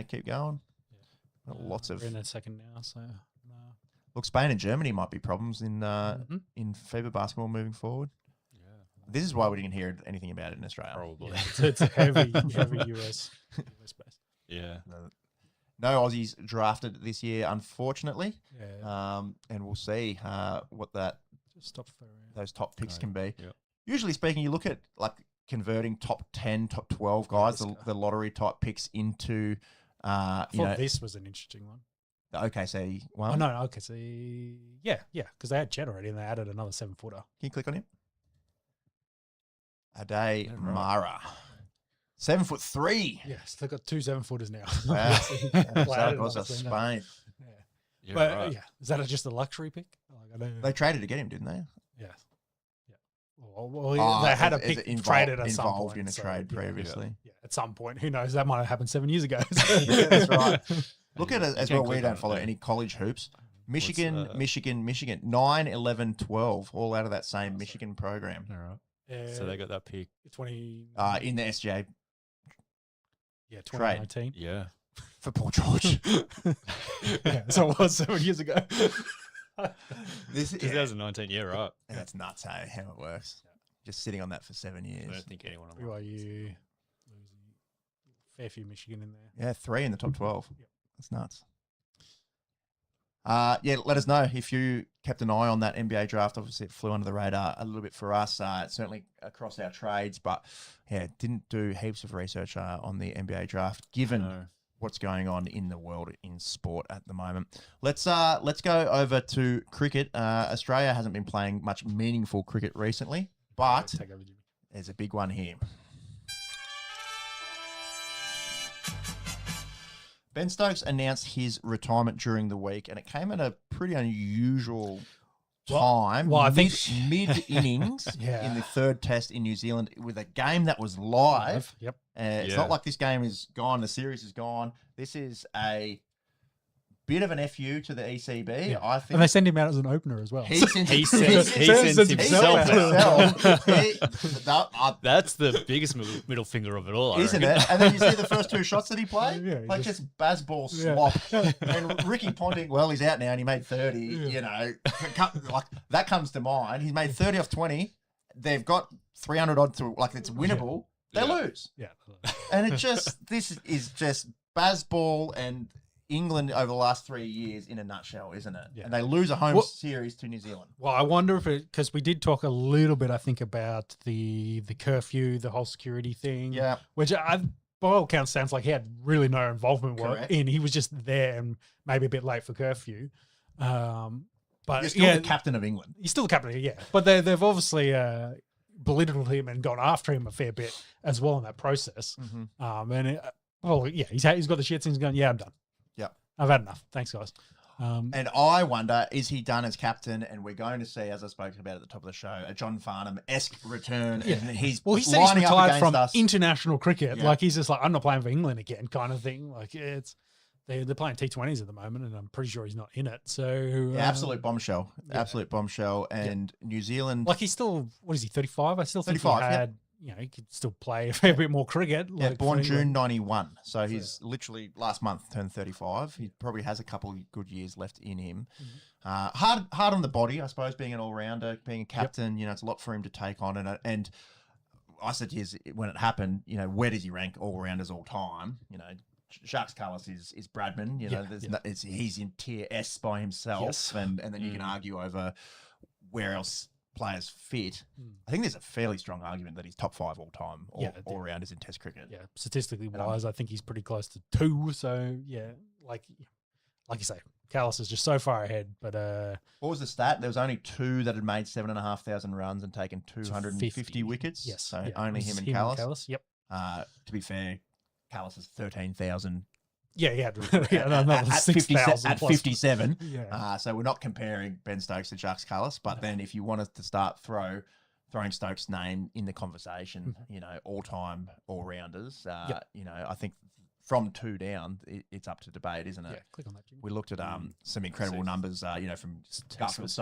Keep going. Lots of. We're in a second now, so. Look, Spain and Germany might be problems in FIBA basketball moving forward. This is why we didn't hear anything about it in Australia. Probably. Yeah, it's a heavy US base. Yeah. No Aussies drafted this year, unfortunately. Yeah. And we'll see what those top picks can be. Yep. Usually speaking, you look at like converting top 10, top 12 guys, the lottery type picks into, I thought this was an interesting one. the OKC one. Oh, no, OKC. Yeah, because they had Chet already and they added another 7-footer. Can you click on him? Ade Mara. 7'3". Yes, they've got 2 7-footers now. Wow. Added Zaragoza, another 7. Spain. Yeah, But right. is that just a luxury pick? Like, I don't. They traded to get him, didn't they? Yeah. Well, they had a pick traded at some involved point. in a trade previously. Yeah, at some point. Who knows? That might have happened 7 years ago. Yeah, that's right. Look at it You as can well. We click don't on it follow there. any college hoops. Michigan, that? Michigan, 9, 11, 12, all out of that same Michigan program. All right. So they got that pick. 20. In the SGA Yeah, 2019. Yeah. for Paul George. Yeah, so it was 7 years ago. This is 2019. Yeah, right. that's nuts, hey, how it works. Just sitting on that for 7 years. I don't think anyone. BYU losing fair few Michigan in there. Yeah, 3 in the top 12. Yep. That's nuts. Yeah, let us know if you kept an eye on that NBA draft. Obviously, it flew under the radar a little bit for us, certainly across our trades, but yeah, didn't do heaps of research on the NBA draft, given what's going on in the world in sport at the moment. Let's go over to cricket. Australia hasn't been playing much meaningful cricket recently, but Take over, Jimmy. there's a big one here. Ben Stokes announced his retirement during the week, and it came at a pretty unusual time. Well, I think mid-innings Yeah. in the 3rd test in New Zealand with a game that was live. Yep. It's not like this game is gone, the series is gone. This is a bit of an FU to the ECB, I think. And they send him out as an opener as well. He sends sends himself out. That's the biggest middle finger of it all, I Isn't reckon. it? And then you see the first 2 shots that he played, Yeah, he like just- just Bazball slop. And Ricky Ponting, well, he's out now and he made 30. You know, like that comes to mind. He's made 30 off 20. They've got 300 odd to like it's winnable. They lose, Yeah. and this is just Bazball and England over the last 3 years in a nutshell, isn't it? Yeah. And they lose a home series to New Zealand. Well, I wonder if because we did talk a little bit, I think, about the curfew, the whole security thing. Yeah. Which by all accounts sounds like he had really no involvement Correct. in. He was just there and maybe a bit late for curfew. But You're still the captain of England. he's still the captain, yeah. But they've obviously belittled him and gone after him a fair bit as well in that process. He's got the shits and he's going, yeah, I'm done. Yep. I've had enough. Thanks, guys. And I wonder, is he done as captain? And we're going to see, as I spoke about at the top of the show, a John Farnham-esque return. Yeah. And he's Well, he said he's lining up retired against from us. international cricket. Yeah. Like he's just like, I'm not playing for England again, kind of thing. Like they're playing T20s at the moment, and I'm pretty sure he's not in it. So Yeah, absolute bombshell. Absolute bombshell. And New Zealand. like he's still, what is he, 35? I still think 35, he had, he could still play a fair bit more cricket. Yeah, like, born for June England. 91. So he's literally last month turned 35. He probably has a couple of good years left in him. Hard on the body, I suppose, being an all-rounder, being a captain, it's a lot for him to take on. And I said to you when it happened, where does he rank all-rounders all time? Jacques Kallis is Bradman. He's in tier S by himself. Yes. And then you can argue over where else players fit. I think there's a fairly strong argument that he's top 5 all time, all rounders in Test cricket. Yeah, statistically wise, I think he's pretty close to 2. So yeah, like you say, Callis is just so far ahead. But What was the stat? There was only 2 that had made 7,500 runs and taken 250 wickets. Yes, So yeah, only it was him and Callis. Yep. To be fair, Callis is 13,000 Yeah, he had another at 6,000 plus. 57. Yeah. So we're not comparing Ben Stokes to Jacques Kallis, but then if you wanted to start throw throwing Stokes' name in the conversation, all-time all-rounders. You know, I think from 2 down, it's up to debate, isn't it? Yeah, click on that, Jimmy. We looked at some incredible numbers, from Texas.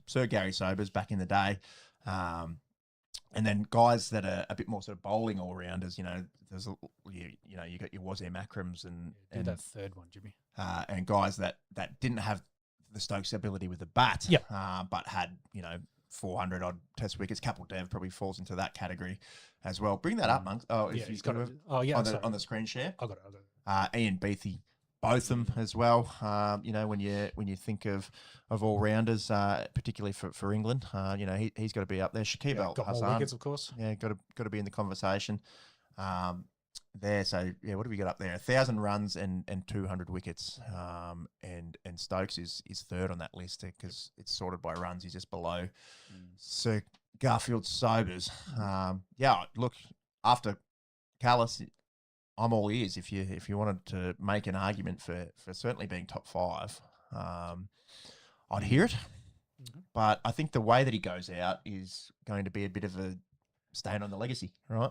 Sir Gary Sobers back in the day. And then guys that are a bit more sort of bowling all-rounders, there's you got your Wazir Makrams and that third one, Jimmy. And guys that didn't have the Stokes ability with the bat, but had 400 odd Test wickets. Kapil Dev probably falls into that category as well. Bring that up, Monk. Oh, if you've got it on the screen share. I got it. Ian Beathy, both them as well. When you think of all rounders, particularly for England, he's got to be up there. Shakib Al got more Hasan, wickets, of course. yeah, got to be in the conversation. There, so yeah, what have we got up there? 1,000 runs and 200 wickets. And Stokes is third on that list because it's sorted by runs. He's just below Sir Garfield Sobers. Look, after Callis, I'm all ears if you wanted to make an argument for certainly being top 5. I'd hear it, but I think the way that he goes out is going to be a bit of a stain on the legacy, right?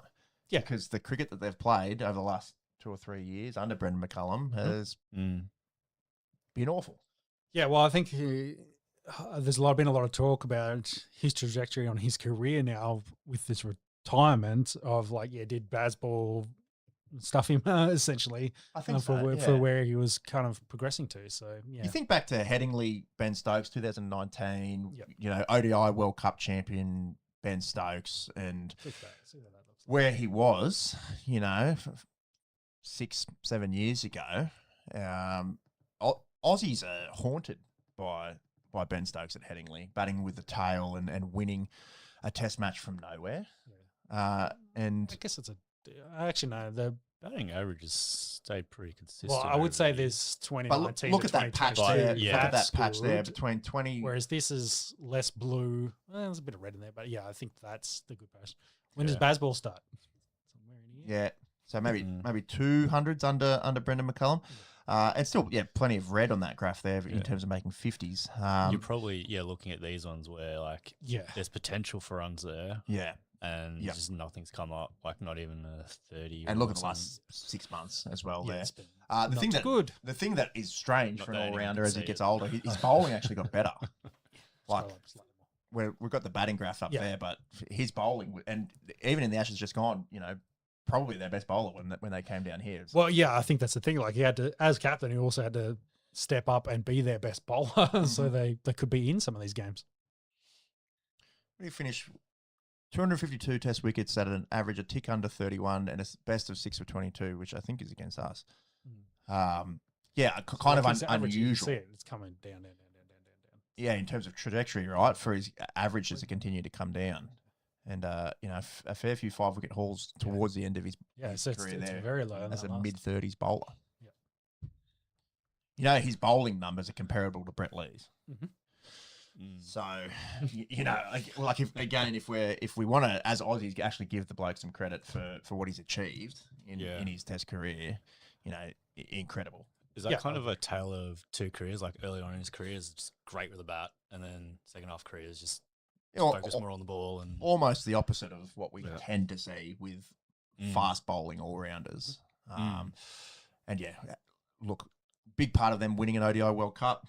Yeah, because the cricket that they've played over the last 2 or 3 years under Brendan McCullum has been awful. Yeah, well, I think there's been a lot of talk about his trajectory on his career now with this retirement of did Bazball stuff him essentially? I think for where he was kind of progressing to. So yeah, you think back to Headingley, Ben Stokes, 2019. ODI World Cup champion Ben Stokes, and where he was, 6-7 years ago. Aussies are haunted by Ben Stokes at Headingley, batting with the tail and winning a Test match from nowhere. And I guess actually no, the batting averages stayed pretty consistent. Well, I would say there's 2019. Look at that patch there. Look at that patch there between 20. Whereas this is less blue. Well, there's a bit of red in there, but yeah, I think that's the good patch. When does Bazball start? Somewhere in here. Yeah, so maybe 200s under Brendan McCullum. And still, plenty of red on that graph there in terms of making 50s. You're probably looking at these ones where there's potential for runs there. Yeah. And just nothing's come up, not even a 30. And look at the last 6 months as well there. Good. The thing that is strange for an all-rounder as he gets older, his bowling actually got better. We've got the batting graph up there, but his bowling, and even in the Ashes just gone, probably their best bowler when they came down here. Well, yeah, I think that's the thing. He had to, as captain, he also had to step up and be their best bowler, so they could be in some of these games. We finished 252 Test wickets at an average of tick under 31 and a best of 6 for 22, which I think is against us. Kind of unusual. It's coming down. Yeah, in terms of trajectory, right? For his averages to continue to come down. And, a fair few 5-wicket hauls towards the end of his career there. It's very low. As a mid-30s bowler. Yep. His bowling numbers are comparable to Brett Lee's. Mm-hmm. So, if we want to, as Aussies, actually give the bloke some credit for what he's achieved in his Test career, incredible. Is that kind of a tale of two careers? Early on in his career is just great with the bat, and then second half career is just focus more on the ball, and almost the opposite of what we tend to see with fast bowling all rounders. Look. Big part of them winning an ODI World Cup.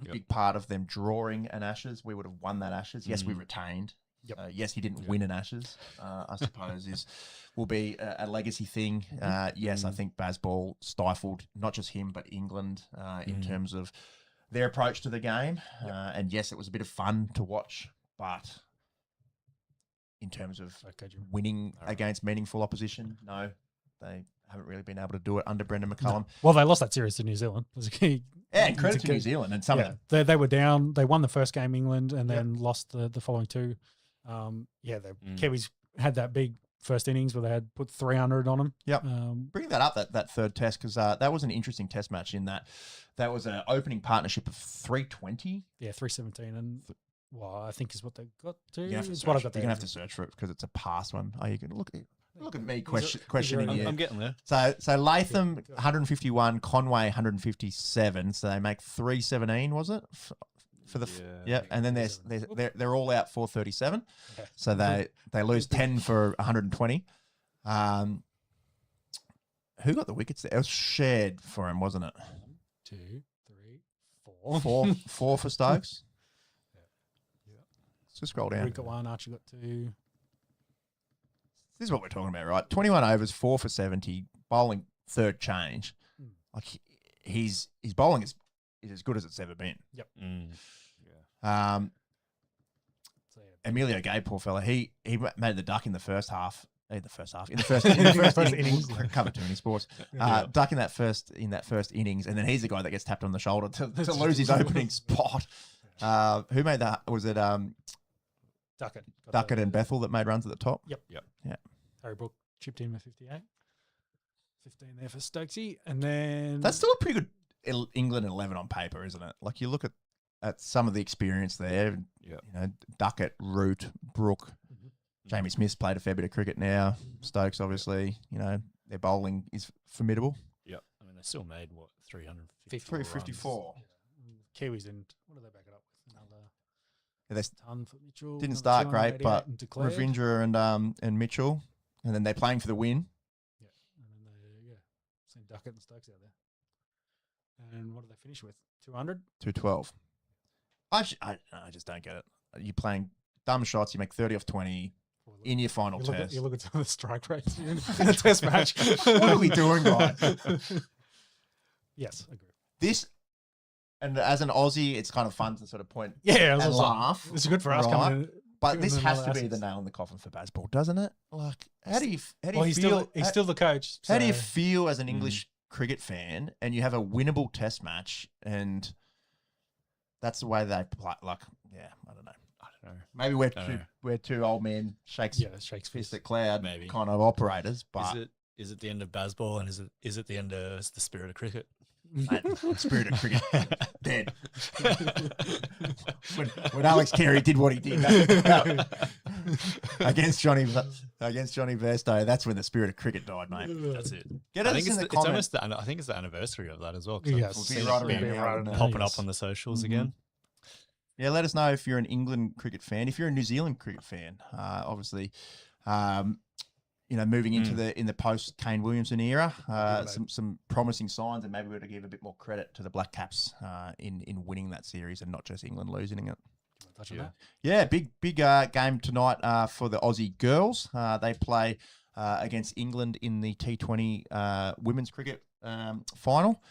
Big part of them drawing an Ashes. We would have won that Ashes. Yes, we retained. Yep. Yes, he didn't win an Ashes. I suppose will be a legacy thing. Yes, I think Bazball stifled not just him but England in terms of their approach to the game. And yes, it was a bit of fun to watch, but in terms of winning against meaningful opposition, no, they haven't really been able to do it under Brendan McCullum. No. Well, they lost that series to New Zealand. And credit to New Zealand and some of them. They were down. They won the first game, England, and then lost the following two. The Kiwis had that big first innings where they had put 300 on them. Yep. Bring that up, that third test, because that was an interesting test match in that was an opening partnership of 320. Yeah, 317. And I think is what they got to. You're going to have to search for it because it's a past one. Oh, you can look at me questioning you. I'm getting there. So Latham 151, Conway 157. So they make 317, was it? for the and then they're all out 437, so they lose 10 for 120. Who got the wickets there? It was shared for him, wasn't it? 2, 3, 4. Four for Stokes. Let's just scroll down. Rick got 1, Archie got 2. This is what we're talking about, right? 21 overs, 4 for 70, bowling third change. Like his bowling is as good as it's ever been. Yep. Emilio Gay, poor fella, he made the duck in the first half. In the first innings, covered too many sports. Duck in that first innings, and then he's the guy that gets tapped on the shoulder to lose his opening spot. Who made that? Was it Duckett and Bethel that made runs at the top? Yep. Yeah. Harry Brook chipped in with 58. 15 there for Stokesy, and then that's still a pretty good England 11 on paper, isn't it? Like you look at some of the experience there. You know, Duckett, Root, Brook. Jamie Smith's played a fair bit of cricket now. Stokes, obviously, you know, their bowling is formidable. Yep. I mean, they still made, 354. Kiwis didn't. What did they back it up with? Another ton for Mitchell. Didn't start great, but Ravindra and Mitchell, and then they're playing for the win. Yeah. And then seen Duckett and Stokes out there. And what did they finish with? 200? 212. I just don't get it. You're playing dumb shots. You make 30 off 20. In your final test. You look at some of the strike rates in a test match. What are we doing, right? Yes, I agree. This, and as an Aussie, it's kind of fun to sort of point and laugh. It's good for us coming in. But this has to be the nail in the coffin for baseball, doesn't it? Like, how do you feel? He's still the coach. How do you feel as an English cricket fan and you have a winnable test match and that's the way they play? Like, I don't know. Maybe we're two old men shakes fist at cloud maybe kind of operators, but is it the end of baseball and is it the end of the spirit of cricket? Spirit of cricket dead. when Alex Carey did what he did against Johnny Versto, that's when the spirit of cricket died, mate. That's it. I think it's the anniversary of that as well. Yes, popping up on the socials again. Yeah, let us know if you're an England cricket fan. If you're a New Zealand cricket fan, obviously, moving into the post Kane Williamson era, some promising signs, and maybe we're to give a bit more credit to the Black Caps in winning that series and not just England losing it. Yeah, big game tonight for the Aussie girls. They play against England in the T20 women's cricket final,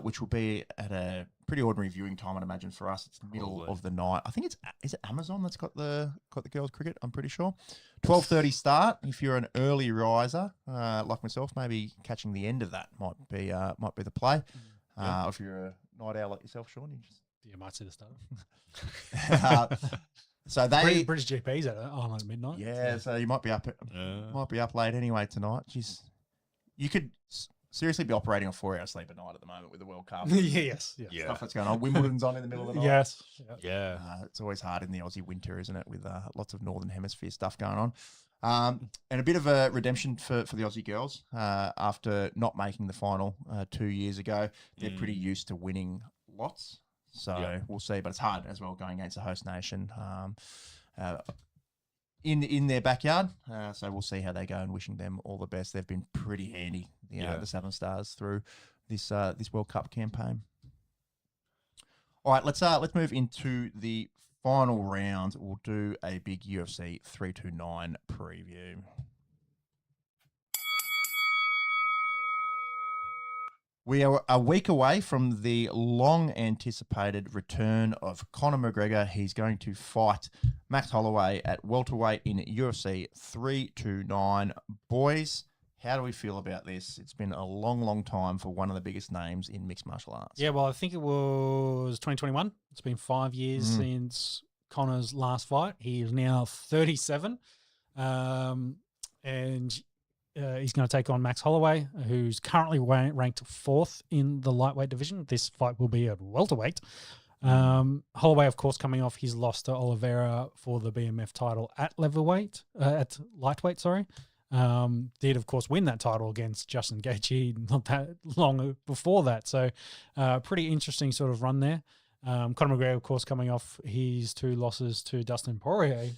which will be at a pretty ordinary viewing time, I'd imagine, for us. It's the middle of the night. I think is it Amazon that's got the girls cricket? I'm pretty sure. 12:30 start. If you're an early riser like myself, maybe catching the end of that might be the play. If you're a night owl like yourself, Sean, you might see the start. So they British GPs at midnight. Yeah, so you might be up late anyway tonight. Jeez, you could seriously be operating on 4 hours sleep a night at the moment with the World Cup. Yes. Stuff that's going on. Wimbledon's on in the middle of the night. Yes. Yeah. It's always hard in the Aussie winter, isn't it? With lots of Northern Hemisphere stuff going on. And a bit of a redemption for the Aussie girls after not making the final 2 years ago. They're pretty used to winning lots. So we'll see. But it's hard as well going against the host nation in their backyard. So we'll see how they go and wishing them all the best. They've been pretty handy, the Southern Stars, through this World Cup campaign. All right, let's move into the final round. We'll do a big UFC 329 preview. We are a week away from the long-anticipated return of Conor McGregor. He's going to fight Max Holloway at welterweight in UFC 329. Boys, how do we feel about this? It's been a long, long time for one of the biggest names in mixed martial arts. Yeah, well, I think it was 2021. It's been 5 years since Conor's last fight. He is now 37. And he's going to take on Max Holloway, who's currently ranked 4th in the lightweight division. This fight will be at welterweight. Holloway, of course, coming off his loss to Oliveira for the BMF title at lightweight. Did, of course, win that title against Justin Gaethje not that long before that. So pretty interesting sort of run there. Conor McGregor, of course, coming off his 2 losses to Dustin Poirier.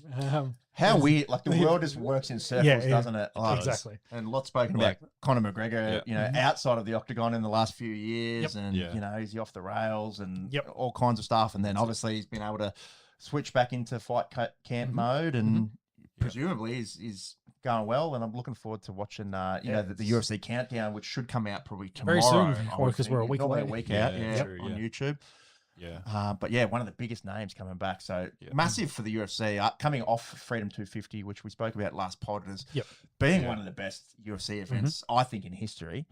How weird! Like the world just works in circles, doesn't it? Like, exactly. And lots spoken about Conor McGregor, outside of the octagon in the last few years, and is he off the rails and all kinds of stuff. And then obviously he's been able to switch back into fight camp mode, and presumably is going well. And I'm looking forward to watching, the UFC countdown, which should come out probably tomorrow. Very soon, because we're a week away. A week out, on YouTube. Yeah. But one of the biggest names coming back. So massive for the UFC, coming off Freedom 250, which we spoke about last pod, as being one of the best UFC events, I think, in history.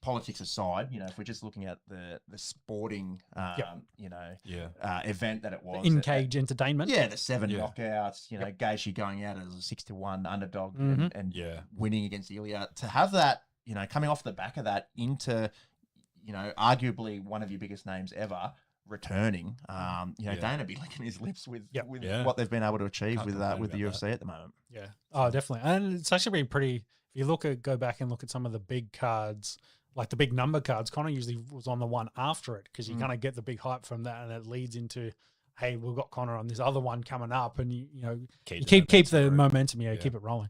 Politics aside, if we're just looking at the sporting, event that it was. In-cage entertainment. Yeah, the 7 knockouts, Gaethje going out as a 6-1 underdog and winning against Ilya. To have that, coming off the back of that into... arguably one of your biggest names ever returning. Dana be licking his lips with what they've been able to achieve with the UFC at the moment. Yeah. Oh, definitely. And it's actually been pretty. If you go back and look at some of the big cards, like the big number cards, Conor usually was on the one after it because you kind of get the big hype from that, and it leads into, hey, we've got Conor on this other one coming up, and you keep the momentum, keep it rolling.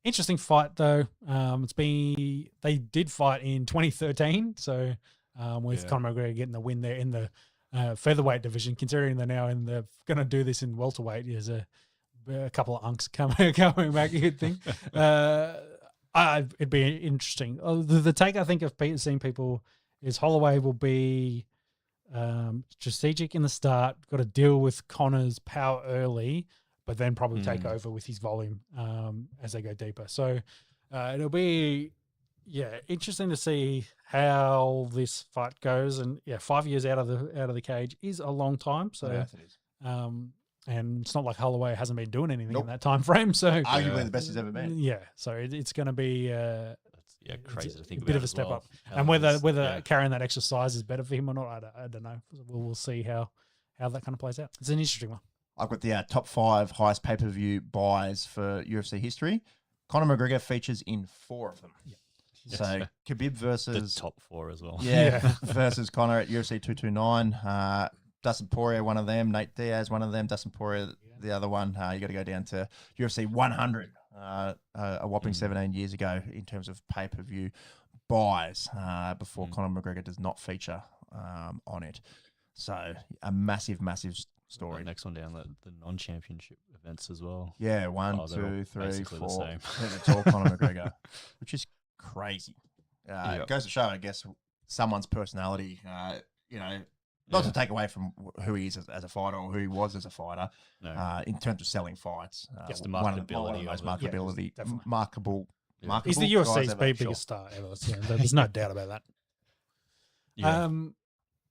Interesting fight though. They did fight in 2013, so with Conor McGregor getting the win there in the featherweight division. Considering they're now going to do this in welterweight, there's a couple of unks coming back. You'd think it'd be interesting. The take I think of seeing people is Holloway will be strategic in the start. Got to deal with Conor's power early, but then probably take over with his volume as they go deeper. So it'll be, interesting to see how this fight goes. And 5 years out of the cage is a long time. So, yes, it is. And it's not like Holloway hasn't been doing anything in that time frame. So arguably the best he's ever been. Yeah, so it's going to be crazy to think a about. bit of a step up. And whether carrying that extra size is better for him or not, I don't know. We'll see how that kind of plays out. It's an interesting one. I've got the top 5 highest pay-per-view buys for UFC history. Conor McGregor features in 4 of them. Yeah. So Khabib versus... The top 4 as well. Versus Conor at UFC 229. Dustin Poirier, one of them. Nate Diaz, one of them. Dustin Poirier, the other one. You got to go down to UFC 100, a whopping 17 years ago in terms of pay-per-view buys before Conor McGregor does not feature on it. So a massive, massive story. The next one down, the non-championship events as well. Yeah, 1, 2, 3, 4. It's all Conor McGregor, which is crazy. It goes to show, I guess, someone's personality, not to take away from who he is as a fighter or who he was as a fighter, in terms of selling fights. Just the marketability. Marketable. He's the UFC's biggest star ever. So there's no doubt about that. Yeah.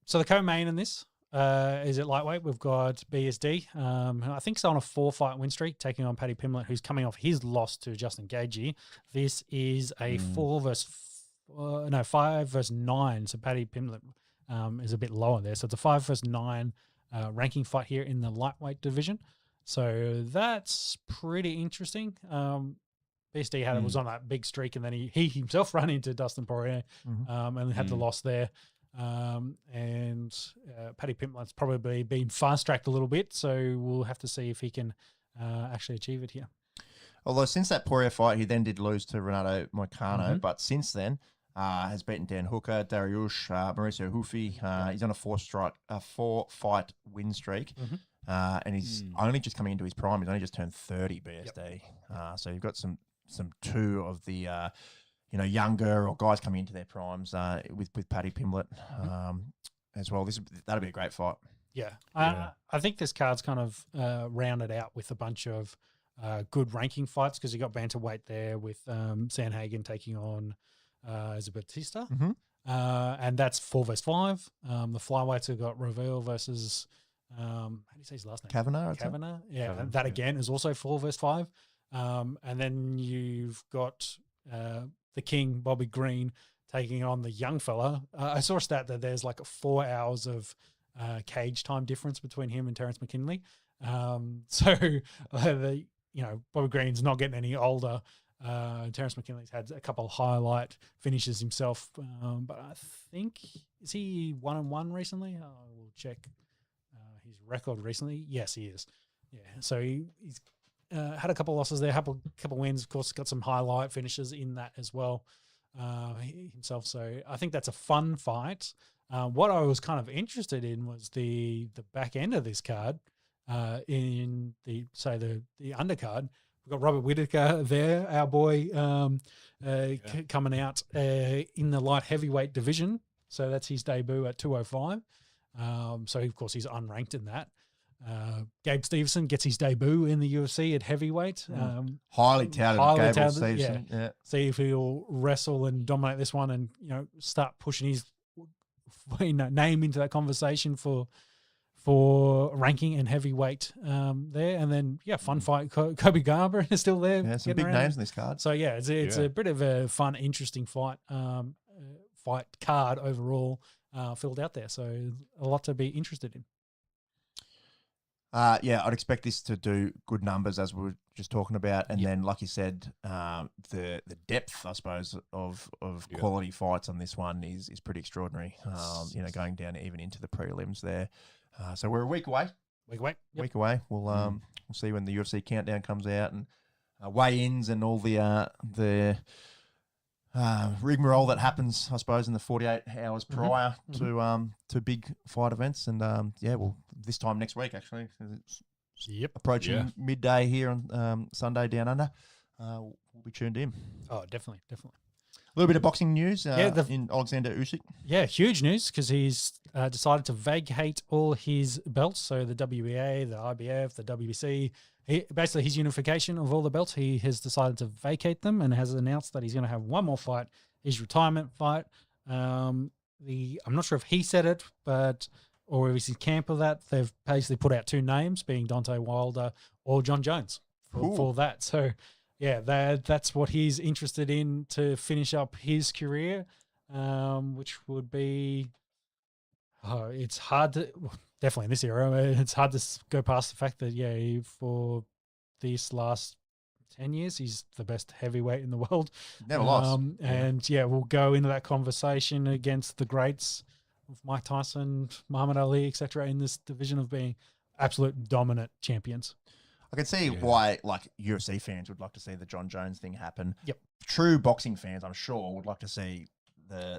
So the co-main in this is at lightweight. We've got BSD. I think he's on a 4-fight win streak, taking on Paddy Pimblett, who's coming off his loss to Justin Gaethje. This is a 5 versus 9. So Paddy Pimblett is a bit lower there. So it's a 5 versus 9 ranking fight here in the lightweight division. So that's pretty interesting. BSD was on that big streak, and then he himself ran into Dustin Poirier and had the loss there. Paddy Pimblett's probably been fast-tracked a little bit, so we'll have to see if he can actually achieve it here. Although since that Poirier fight, he then did lose to Renato Moicano, but since then has beaten Dan Hooker, Dariush, Mauricio Hufi. He's on a 4-fight win streak, and he's only just coming into his prime. He's only just turned 30, BSD. So you've got some 2 of the younger or guys coming into their primes with Paddy Pimblett as well. That'll be a great fight. Yeah. I think this card's kind of rounded out with a bunch of good ranking fights because you got bantamweight there with Sandhagen taking on Batista. And that's 4 versus 5. The flyweights have got Reveal versus how do you say his last name? Kavanagh. Yeah. And that again is also 4 versus 5. And then you've got the King, Bobby Green, taking on the young fella. I saw a stat that there's like 4 hours of cage time difference between him and Terrence McKinley. Bobby Green's not getting any older. Terrence McKinley's had a couple of highlight finishes himself, but I think, is he 1-1 recently? I will check his record recently. Yes, he is. Yeah, so he's had a couple of losses there, a couple wins. Of course, got some highlight finishes in that as well himself. So I think that's a fun fight. What I was kind of interested in was the back end of this card in the undercard. We've got Robert Whittaker there, our boy, coming out in the light heavyweight division. So that's his debut at 205. So, of course, he's unranked in that. Gabe Stevenson gets his debut in the UFC at heavyweight. Highly touted, Gabe Stevenson. Yeah. Yeah. See if he'll wrestle and dominate this one and, start pushing his name into that conversation for ranking and heavyweight there. And then, fun fight. Kobe Garber is still there. Yeah, some big names in this card. So, it's a bit of a fun, interesting fight card overall filled out there. So, a lot to be interested in. I'd expect this to do good numbers, as we were just talking about. And then, like you said, the depth, I suppose, of quality fights on this one is pretty extraordinary, going down even into the prelims there. So we're a week away. Yep. Week away. We'll see when the UFC countdown comes out and weigh-ins and all the rigmarole that happens, I suppose, in the 48 hours prior to big fight events. And this time next week, actually, it's approaching midday here on Sunday down under. We'll be tuned in. Oh, definitely. A little bit of boxing news in Alexander Usyk. Yeah, huge news because he's decided to vacate all his belts. So the WBA, the IBF, the WBC, basically his unification of all the belts, he has decided to vacate them and has announced that he's going to have one more fight, his retirement fight. I'm not sure if he said it, or if it's his camp of that. They've basically put out two names, being Deontay Wilder or John Jones for that. So, that's what he's interested in to finish up his career, which would be it's hard to definitely in this era. It's hard to go past the fact that for these last 10 years, he's the best heavyweight in the world. Never lost. And we'll go into that conversation against the greats of Mike Tyson, Muhammad Ali, etc. in this division of being absolute dominant champions. I can see why, UFC fans would like to see the John Jones thing happen. Yep. True boxing fans, I'm sure, would like to see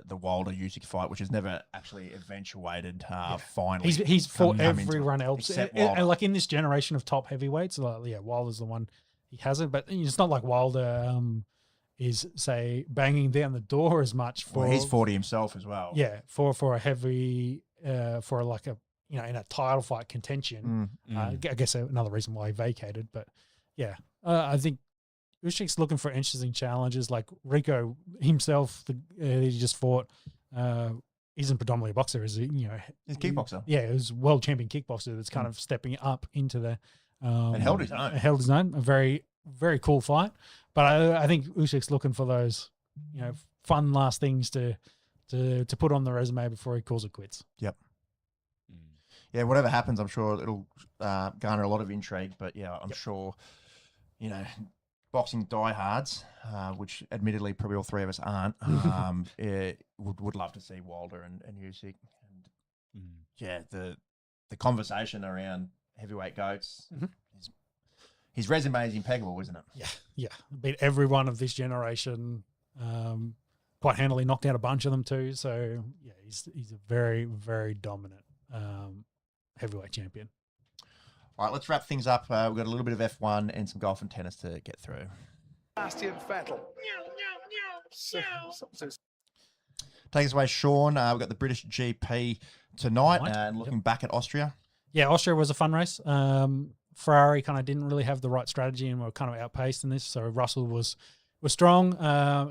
the Wilder Usyk fight, which has never actually eventuated. Finally, he's fought everyone else, and like in this generation of top heavyweights. Wilder's the one he hasn't, but it's not like Wilder is say banging down the door as much for. Well, he's 40 himself as well. Yeah, for a heavy for like a in a title fight contention. I guess another reason why he vacated, but I think Usyk's looking for interesting challenges. Like Rico himself, he just fought, isn't predominantly a boxer, is he? He's a kickboxer. He was world champion kickboxer that's kind of stepping up into the and held his own. A very, very cool fight. But I think Usyk's looking for those, fun last things to put on the resume before he calls it quits. Yep. Yeah, whatever happens, I'm sure it'll garner a lot of intrigue. But I'm sure, boxing diehards, which admittedly probably all three of us aren't, would love to see Wilder and Usyk. And the conversation around heavyweight goats, his resume is impeccable, isn't it? Yeah. Beat everyone of this generation. Quite handily knocked out a bunch of them too. So he's a very, very dominant heavyweight champion. All right, let's wrap things up. We've got a little bit of F1 and some golf and tennis to get through. Bastian Vettel. Take us away, Sean. We've got the British GP tonight and looking back at Austria. Yeah, Austria was a fun race. Ferrari kind of didn't really have the right strategy and were kind of outpaced in this. So Russell was strong.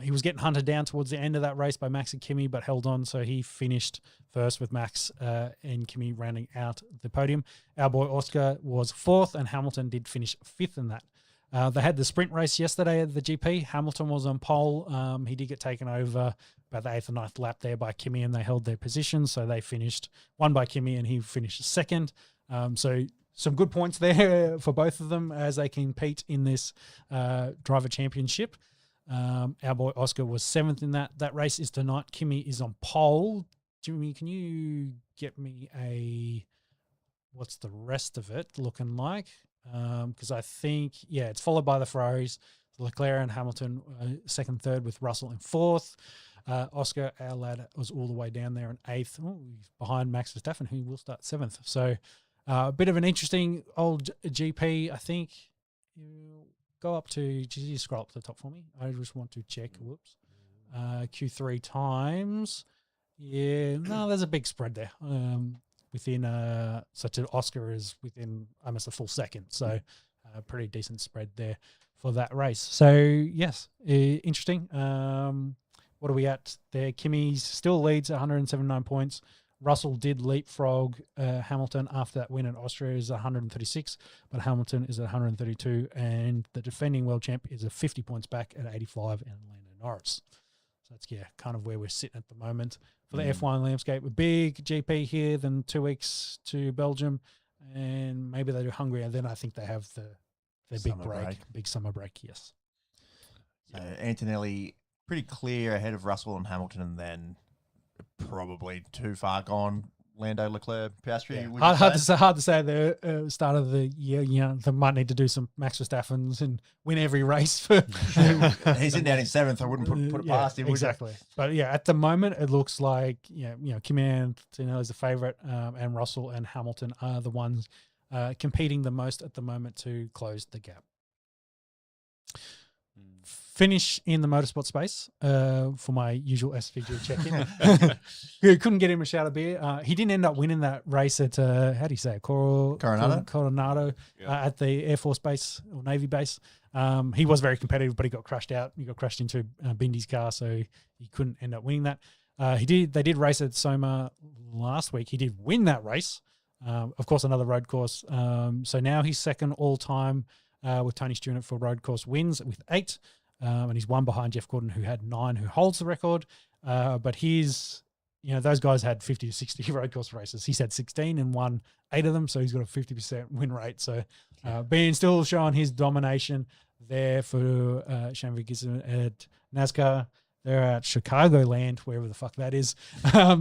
He was getting hunted down towards the end of that race by Max and Kimi, but held on. So he finished first with Max and Kimi rounding out the podium. Our boy Oscar was fourth, and Hamilton did finish fifth in that. They had the sprint race yesterday at the GP. Hamilton was on pole. He did get taken over about the 8th or 9th lap there by Kimi, and they held their position. So they finished one by Kimi, and he finished second. So some good points there for both of them as they compete in this driver championship. Our boy Oscar was 7th in that. That race is tonight. Kimmy is on pole. Jimmy, can you get me what's the rest of it looking like? Because I think, it's followed by the Ferraris, Leclerc and Hamilton, 2nd, 3rd, with Russell in 4th. Oscar, our lad, was all the way down there in 8th. Oh, he's behind Max Verstappen, who will start 7th. So a bit of an interesting old GP, I think. You go up to, just you scroll up to the top for me. I just want to check. Whoops. Q3 times. Yeah, no, there's a big spread there. Within such an Oscar is within almost a full second. So a pretty decent spread there for that race. So yes, interesting. What are we at there? Kimmy still leads 179 points. Russell did leapfrog Hamilton after that win at Austria, is 136, but Hamilton is at 132, and the defending world champ is 50 points back at 85, and Lando Norris. So that's kind of where we're sitting at the moment for the F1 landscape. A big GP here, then 2 weeks to Belgium, and maybe they do Hungary, and then I think they have their big break, big summer break. Yes. So Antonelli pretty clear ahead of Russell and Hamilton, and then probably too far gone Lando, Leclerc, Piastri. Yeah. Hard to say at the start of the year. They might need to do some Max Verstappens and win every race. For He's in down in 7th. I wouldn't put it past him. Exactly. But at the moment it looks like Kimi Antonelli is the favourite, and Russell and Hamilton are the ones competing the most at the moment to close the gap. Finish in the motorsport space for my usual SVG check-in. Couldn't get him a shout of beer. He didn't end up winning that race at, how do you say it? Coronado at the Air Force base or Navy base. He was very competitive, but he got crashed out. He got crashed into Bindy's car, so he couldn't end up winning that. They did race at Soma last week. He did win that race. Of course, another road course. So now he's 2nd all-time with Tony Stewart for road course wins with 8. And he's 1 behind Jeff Gordon, who had 9, who holds the record. But those guys had 50 to 60 road course races. He's had 16 and won 8 of them, so he's got a 50% win rate. So being still showing his domination there for Shane Vigison at NASCAR. They're at Chicagoland, wherever the fuck that is,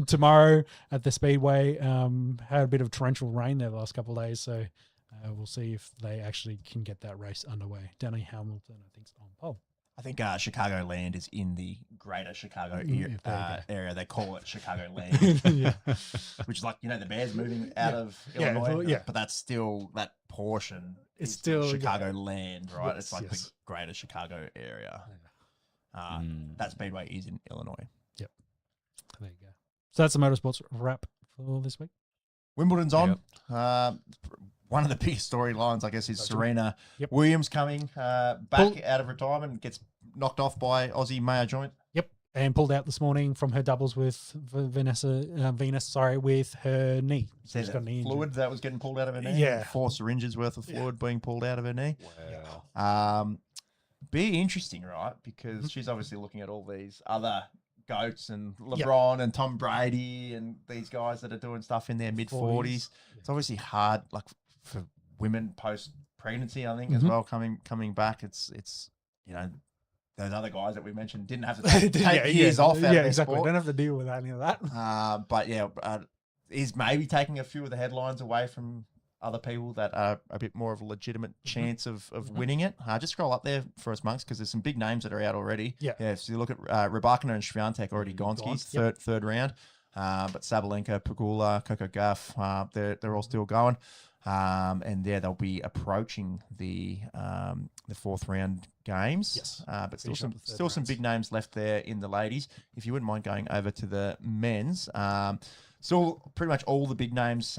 tomorrow at the Speedway. Had a bit of torrential rain there the last couple of days, so we'll see if they actually can get that race underway. Danny Hamilton, I think, is on pole. I think Chicagoland is in the greater Chicago area. They call it Chicagoland, which is like, the Bears moving out of Illinois. But that's still, that portion is still Chicagoland, right? It's like the greater Chicago area. That Speedway is in Illinois. Yep. There you go. So that's the motorsports wrap for this week. Wimbledon's on. One of the biggest storylines, I guess, is Serena Williams coming back out of retirement, gets knocked off by Aussie Mayo Joint. Yep, and pulled out this morning from her doubles with Venus, with her knee. She's got knee fluid that was getting pulled out of her knee. Yeah, 4 syringes worth of fluid being pulled out of her knee. Wow. Be interesting, right? Because she's obviously looking at all these other GOATs and LeBron and Tom Brady and these guys that are doing stuff in their mid-40s. It's obviously hard, like, for women post-pregnancy, I think, as well, coming back. It's those other guys that we mentioned didn't have to take years off out of their sport. Don't have to deal with any of that. But is maybe taking a few of the headlines away from other people that are a bit more of a legitimate chance of winning it. Just scroll up there for us, monks, because there's some big names that are out already. So you look at Rybakina and Swiatek already Gonski's third round. But Sabalenka, Pegula, Coco Gauff, they're all still going. And they'll be approaching the 4th round games. Yes. But still some big names left there in the ladies. If you wouldn't mind going over to the men's, still pretty much all the big names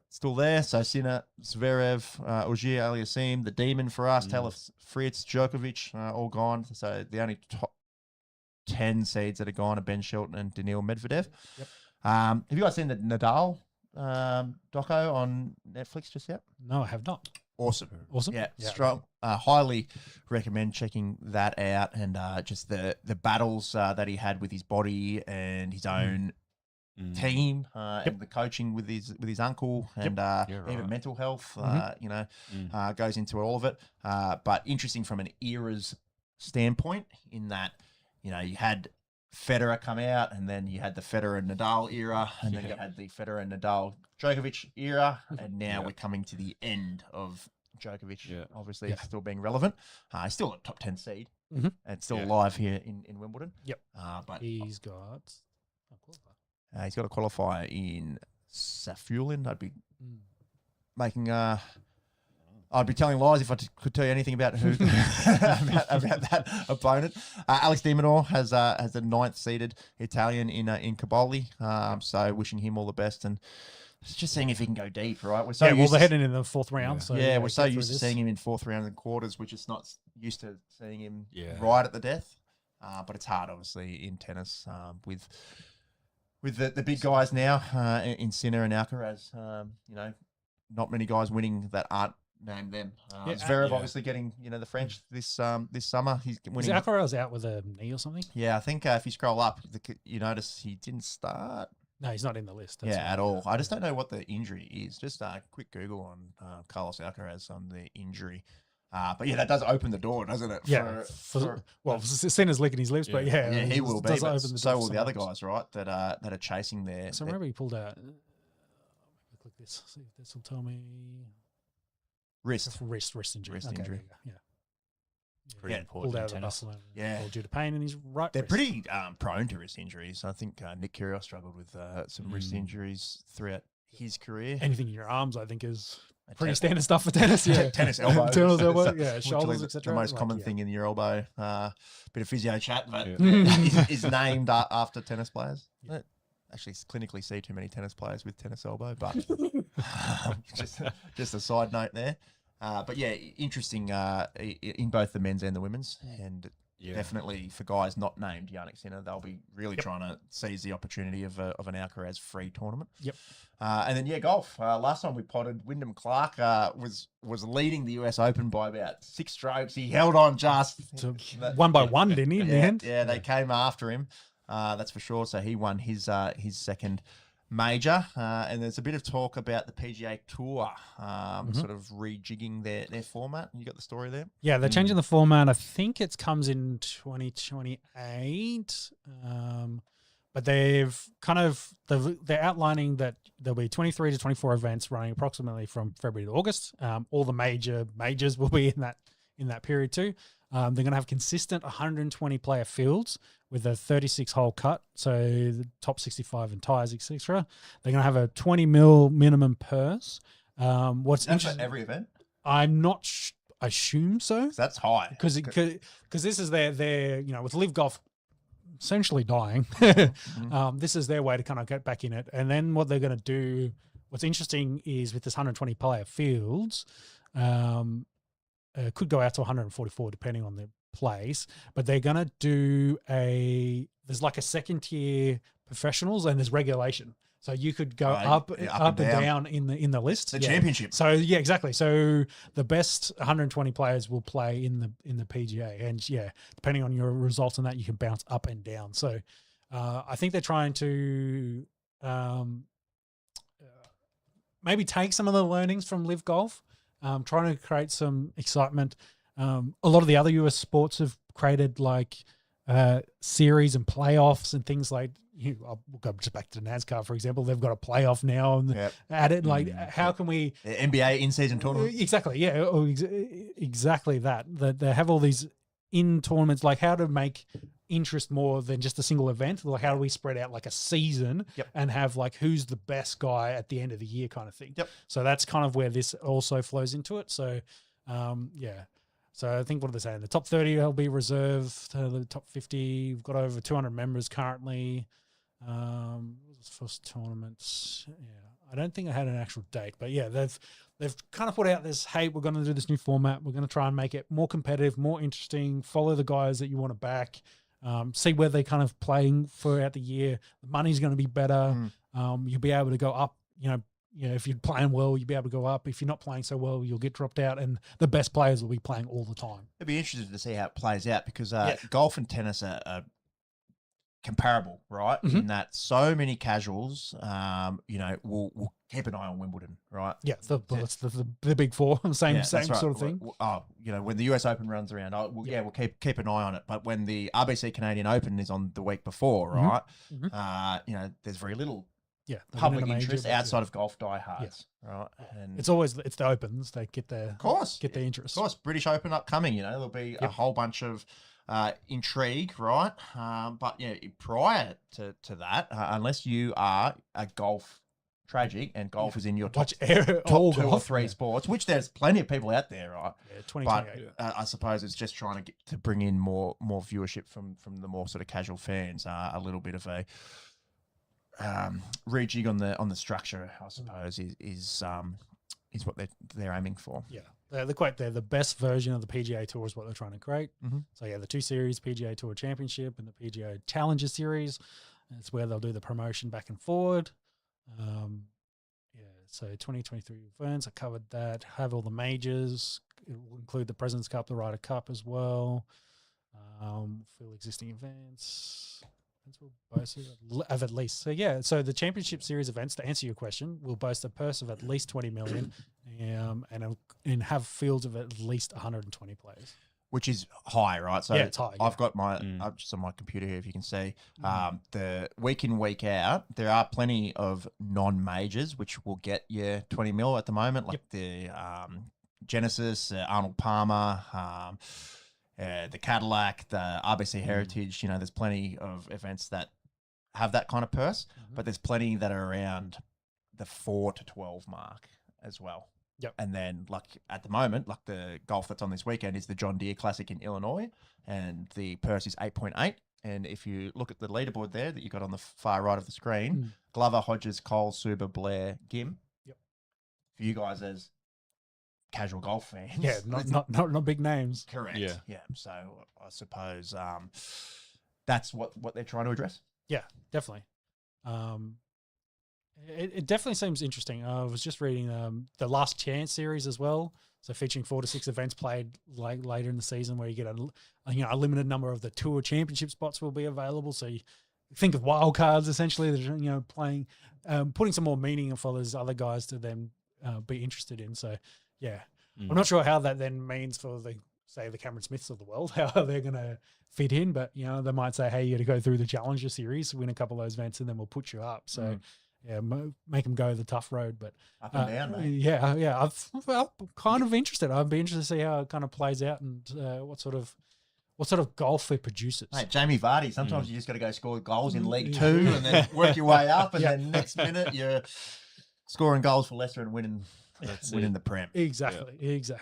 still there. So Sinner, Zverev, Ogier Aliassime, the Demon for us, Taylor Fritz, Djokovic, all gone. So the only top 10 seeds that are gone are Ben Shelton and Daniil Medvedev. Yep. Have you guys seen the Nadal doco on Netflix just yet? No, I have not. Awesome. Yeah. Strong. Highly recommend checking that out, and just the battles that he had with his body and his own team, and the coaching with his uncle, and even mental health. Goes into all of it. But interesting from an era's standpoint in that, you had Federer come out, and then you had the Federer and Nadal era, and then you had the Federer and Nadal Djokovic era, and now we're coming to the end of Djokovic. Obviously, still being relevant. He's still a top 10 seed, and still alive here in Wimbledon. Yep. But he's got he's got a qualifier in Safulin. I'd be making I'd be telling lies if I could tell you anything about who about that opponent. Alex Di Minor has the 9th seeded Italian in Caboli. So wishing him all the best, and just seeing if he can go deep. Right, they're heading in the 4th round. So we're so used to seeing him in 4th round and quarters. We're just not used to seeing him right at the death. But it's hard, obviously, in tennis with the big guys now in Sinner and Alcaraz. Not many guys winning that aren't named them. Zverev obviously getting the French this summer. He's winning. Is Alcaraz out with a knee or something? Yeah, I think if you scroll up, you notice he didn't start. No, he's not in the list. At all. I just don't know what the injury is. Just a quick Google on Carlos Alcaraz on the injury. But that does open the door, doesn't it? Sinner's licking his lips, but he will be. But so will the other guys. guys, right? That are chasing their. So remember he pulled out. Click this. See if this will tell me. Wrist injury. Wrist injury. Pretty important. Pulled out in of the tennis. muscle. All due to pain in his right. They're wrist. pretty prone to wrist injuries. I think Nick Kyrgios struggled with some wrist injuries throughout his career. Anything in your arms, I think, is pretty standard stuff for tennis. Yeah, tennis elbow, shoulders, etc. The most common thing in your elbow. Bit of physio chat, but is named after tennis players. Yeah. Actually, clinically see too many tennis players with tennis elbow, but just a side note there. But interesting in both the men's and the women's, and definitely for guys not named Yannick Sinner, they'll be really trying to seize the opportunity of an Alcaraz free tournament. And then golf. Last time we potted, Wyndham Clark was leading the US Open by about 6 strokes. He held on just one by one, didn't he? In the end, they came after him. That's for sure. So he won his second major, and there's a bit of talk about the PGA Tour sort of rejigging their format. You got the story there? Yeah, they're changing the format. I think it comes in 2028, but they've they're outlining that there'll be 23 to 24 events running approximately from February to August. All the majors will be in that period too. They're going to have consistent 120 player fields with a 36 hole cut, so the top 65 and ties, etc. They're going to have a 20 mil minimum purse. What's interesting? For every event? I'm not. I assume so. That's high because this is their with Live Golf essentially dying. This is their way to kind of get back in it. And then what they're going to do. What's interesting is with this 120 player fields. Could go out to 144 depending on the place, but they're going to do there's like a second tier professionals and there's regulation. So you could go up and down in the list. The championship. So exactly. So the best 120 players will play in the PGA, and depending on your results on that, you can bounce up and down. So I think they're trying to maybe take some of the learnings from Live Golf. Trying to create some excitement. A lot of the other US sports have created like series and playoffs and things like. We'll go just back to the NASCAR, for example. They've got a playoff now and added. Like, how can we the NBA in-season tournament? Exactly, exactly that. That they have all these in tournaments. Like, how to make interest more than just a single event. Like, how do we spread out like a season and have like who's the best guy at the end of the year kind of thing. So that's kind of where this also flows into it. So so I think, what are they saying? The top 30 will be reserved to the top 50. We've got over 200 members currently. First tournaments. I don't think I had an actual date, but they've kind of put out this, hey, we're going to do this new format. We're going to try and make it more competitive, more interesting, follow the guys that you want to back. See where they're kind of playing throughout the year. The money's going to be better. You'll be able to go up. If you're playing well, you'll be able to go up. If you're not playing so well, you'll get dropped out. And the best players will be playing all the time. It'd be interesting to see how it plays out because golf and tennis are comparable, right? In that so many casuals, will keep an eye on Wimbledon, right? Yeah, it's the big four, same That's right. sort of thing. When the US Open runs around, we'll keep an eye on it. But when the RBC Canadian Open is on the week before, right? There's very little public interest outside of golf diehards, right? And it's the Opens they get their interest. Of course, British Open upcoming. There'll be a whole bunch of intrigue, right? But prior to that, unless you are a golf tragic and golf is in your top 2 or 3 sports, which there's plenty of people out there, right? Yeah, 2028. But I suppose it's just trying to bring in more viewership from the more sort of casual fans. A little bit of a rejig on the structure, I suppose, is what they're aiming for. Yeah. They're the best version of the PGA Tour is what they're trying to create. So the 2 series, PGA Tour Championship and the PGA Challenger Series, it's where they'll do the promotion back and forward. So 2023 events, I covered that. Have all the majors. It will include the President's Cup, the Ryder Cup as well. Fill existing events. Will boast of at least. So the Championship Series events, to answer your question, will boast a purse of at least 20 million and have fields of at least 120 players. Which is high, right? So it's high. I've got just on my computer here, if you can see, the week in, week out, there are plenty of non-majors which will get you 20 mil at the moment, like the Genesis, Arnold Palmer, the Cadillac, the RBC Heritage. There's plenty of events that have that kind of purse, but there's plenty that are around the 4 to 12 mark as well. Yep. And then, like at the moment, like the golf that's on this weekend is the John Deere Classic in Illinois, and the purse is 8.8. And if you look at the leaderboard there that you got on the far right of the screen, Glover, Hodges, Cole, Suber, Blair, Gim. Yep. For you guys as casual golf fans, yeah, not big names. Correct. Yeah. So I suppose that's what they're trying to address. Yeah, definitely. It definitely seems interesting. I was just reading the Last Chance series as well. So featuring 4 to 6 events played later in the season, where you get a limited number of the Tour Championship spots will be available. So you think of wild cards essentially that playing, putting some more meaning for those other guys to then be interested in. So I'm not sure how that then means for the Cameron Smiths of the world, how they're going to fit in. But they might say, hey, you got to go through the Challenger Series, win a couple of those events, and then we'll put you up. So. Yeah, make them go the tough road, but up and down, mate. Yeah. I'm kind of interested. I'd be interested to see how it kind of plays out and what sort of golf it produces. Mate, Jamie Vardy. Sometimes you just got to go score goals in League 2 and then work your way up, and then next minute you're scoring goals for Leicester and winning the Prem. Exactly. So.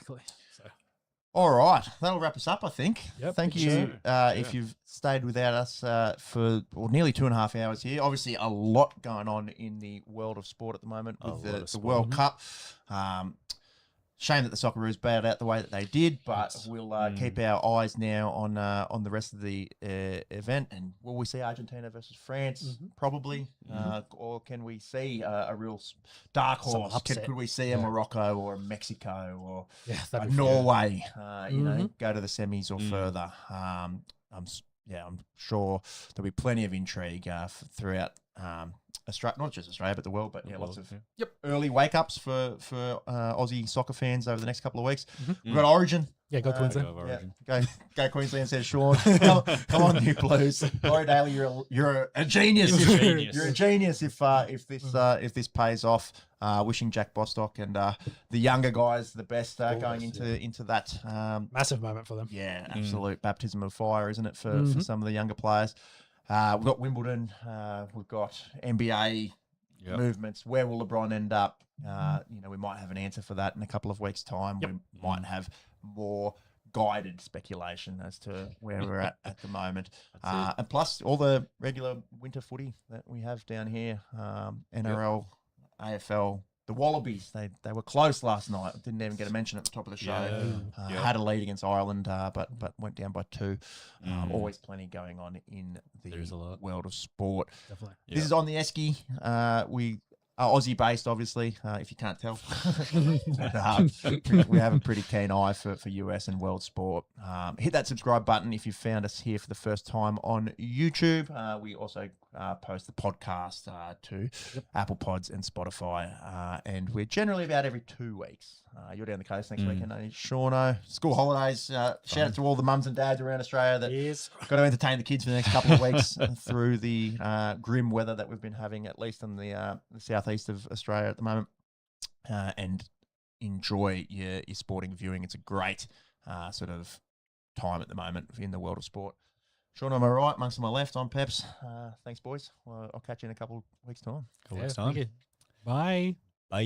All right, that'll wrap us up, I think. Yep, Thank you if you've stayed without us for nearly 2.5 hours here. Obviously, a lot going on in the world of sport at the moment with the World Cup. Shame that the Socceroos bowed out the way that they did, but we'll keep our eyes now on the rest of the event. And will we see Argentina versus France? Probably. Or can we see a real dark horse? Could we see a Morocco or a Mexico or a Norway? Go to the semis or further. I'm sure there'll be plenty of intrigue throughout. Australia, not just Australia, but the world. But lots of early wake ups for Aussie soccer fans over the next couple of weeks. We've got Origin. Yeah, go Queensland. Go Queensland, says Sean. come on, you Blues. Laurie Daly, you're a genius. You're a genius if this pays off. Wishing Jack Bostock and the younger guys the best going into that massive moment for them. Yeah, absolute baptism of fire, isn't it, for some of the younger players. We've got Wimbledon. We've got NBA movements. Where will LeBron end up? We might have an answer for that in a couple of weeks' time. We might have more guided speculation as to where we're at the moment. And plus all the regular winter footy that we have down here. NRL, AFL. The Wallabies, they were close last night. Didn't even get a mention at the top of the show. Had a lead against Ireland, but went down by 2. Always plenty going on in the world of sport. Definitely. This is On The Esky. We Aussie based, obviously, if you can't tell. We have a pretty keen eye for US and world sport. Hit that subscribe button if you found us here for the first time on YouTube. We also post the podcast to Apple Pods and Spotify. And we're generally about every 2 weeks. You're down the coast next weekend, aren't you, Shauno? School holidays. Shout out to all the mums and dads around Australia that got to entertain the kids for the next couple of weeks through the grim weather that we've been having, at least in the southeast of Australia at the moment. And enjoy your sporting viewing. It's a great sort of time at the moment in the world of sport. Sean, on my right, Monks on my left, I'm Peps. Thanks, boys. Well, I'll catch you in a couple of weeks' time. Weeks time. Bye. Bye.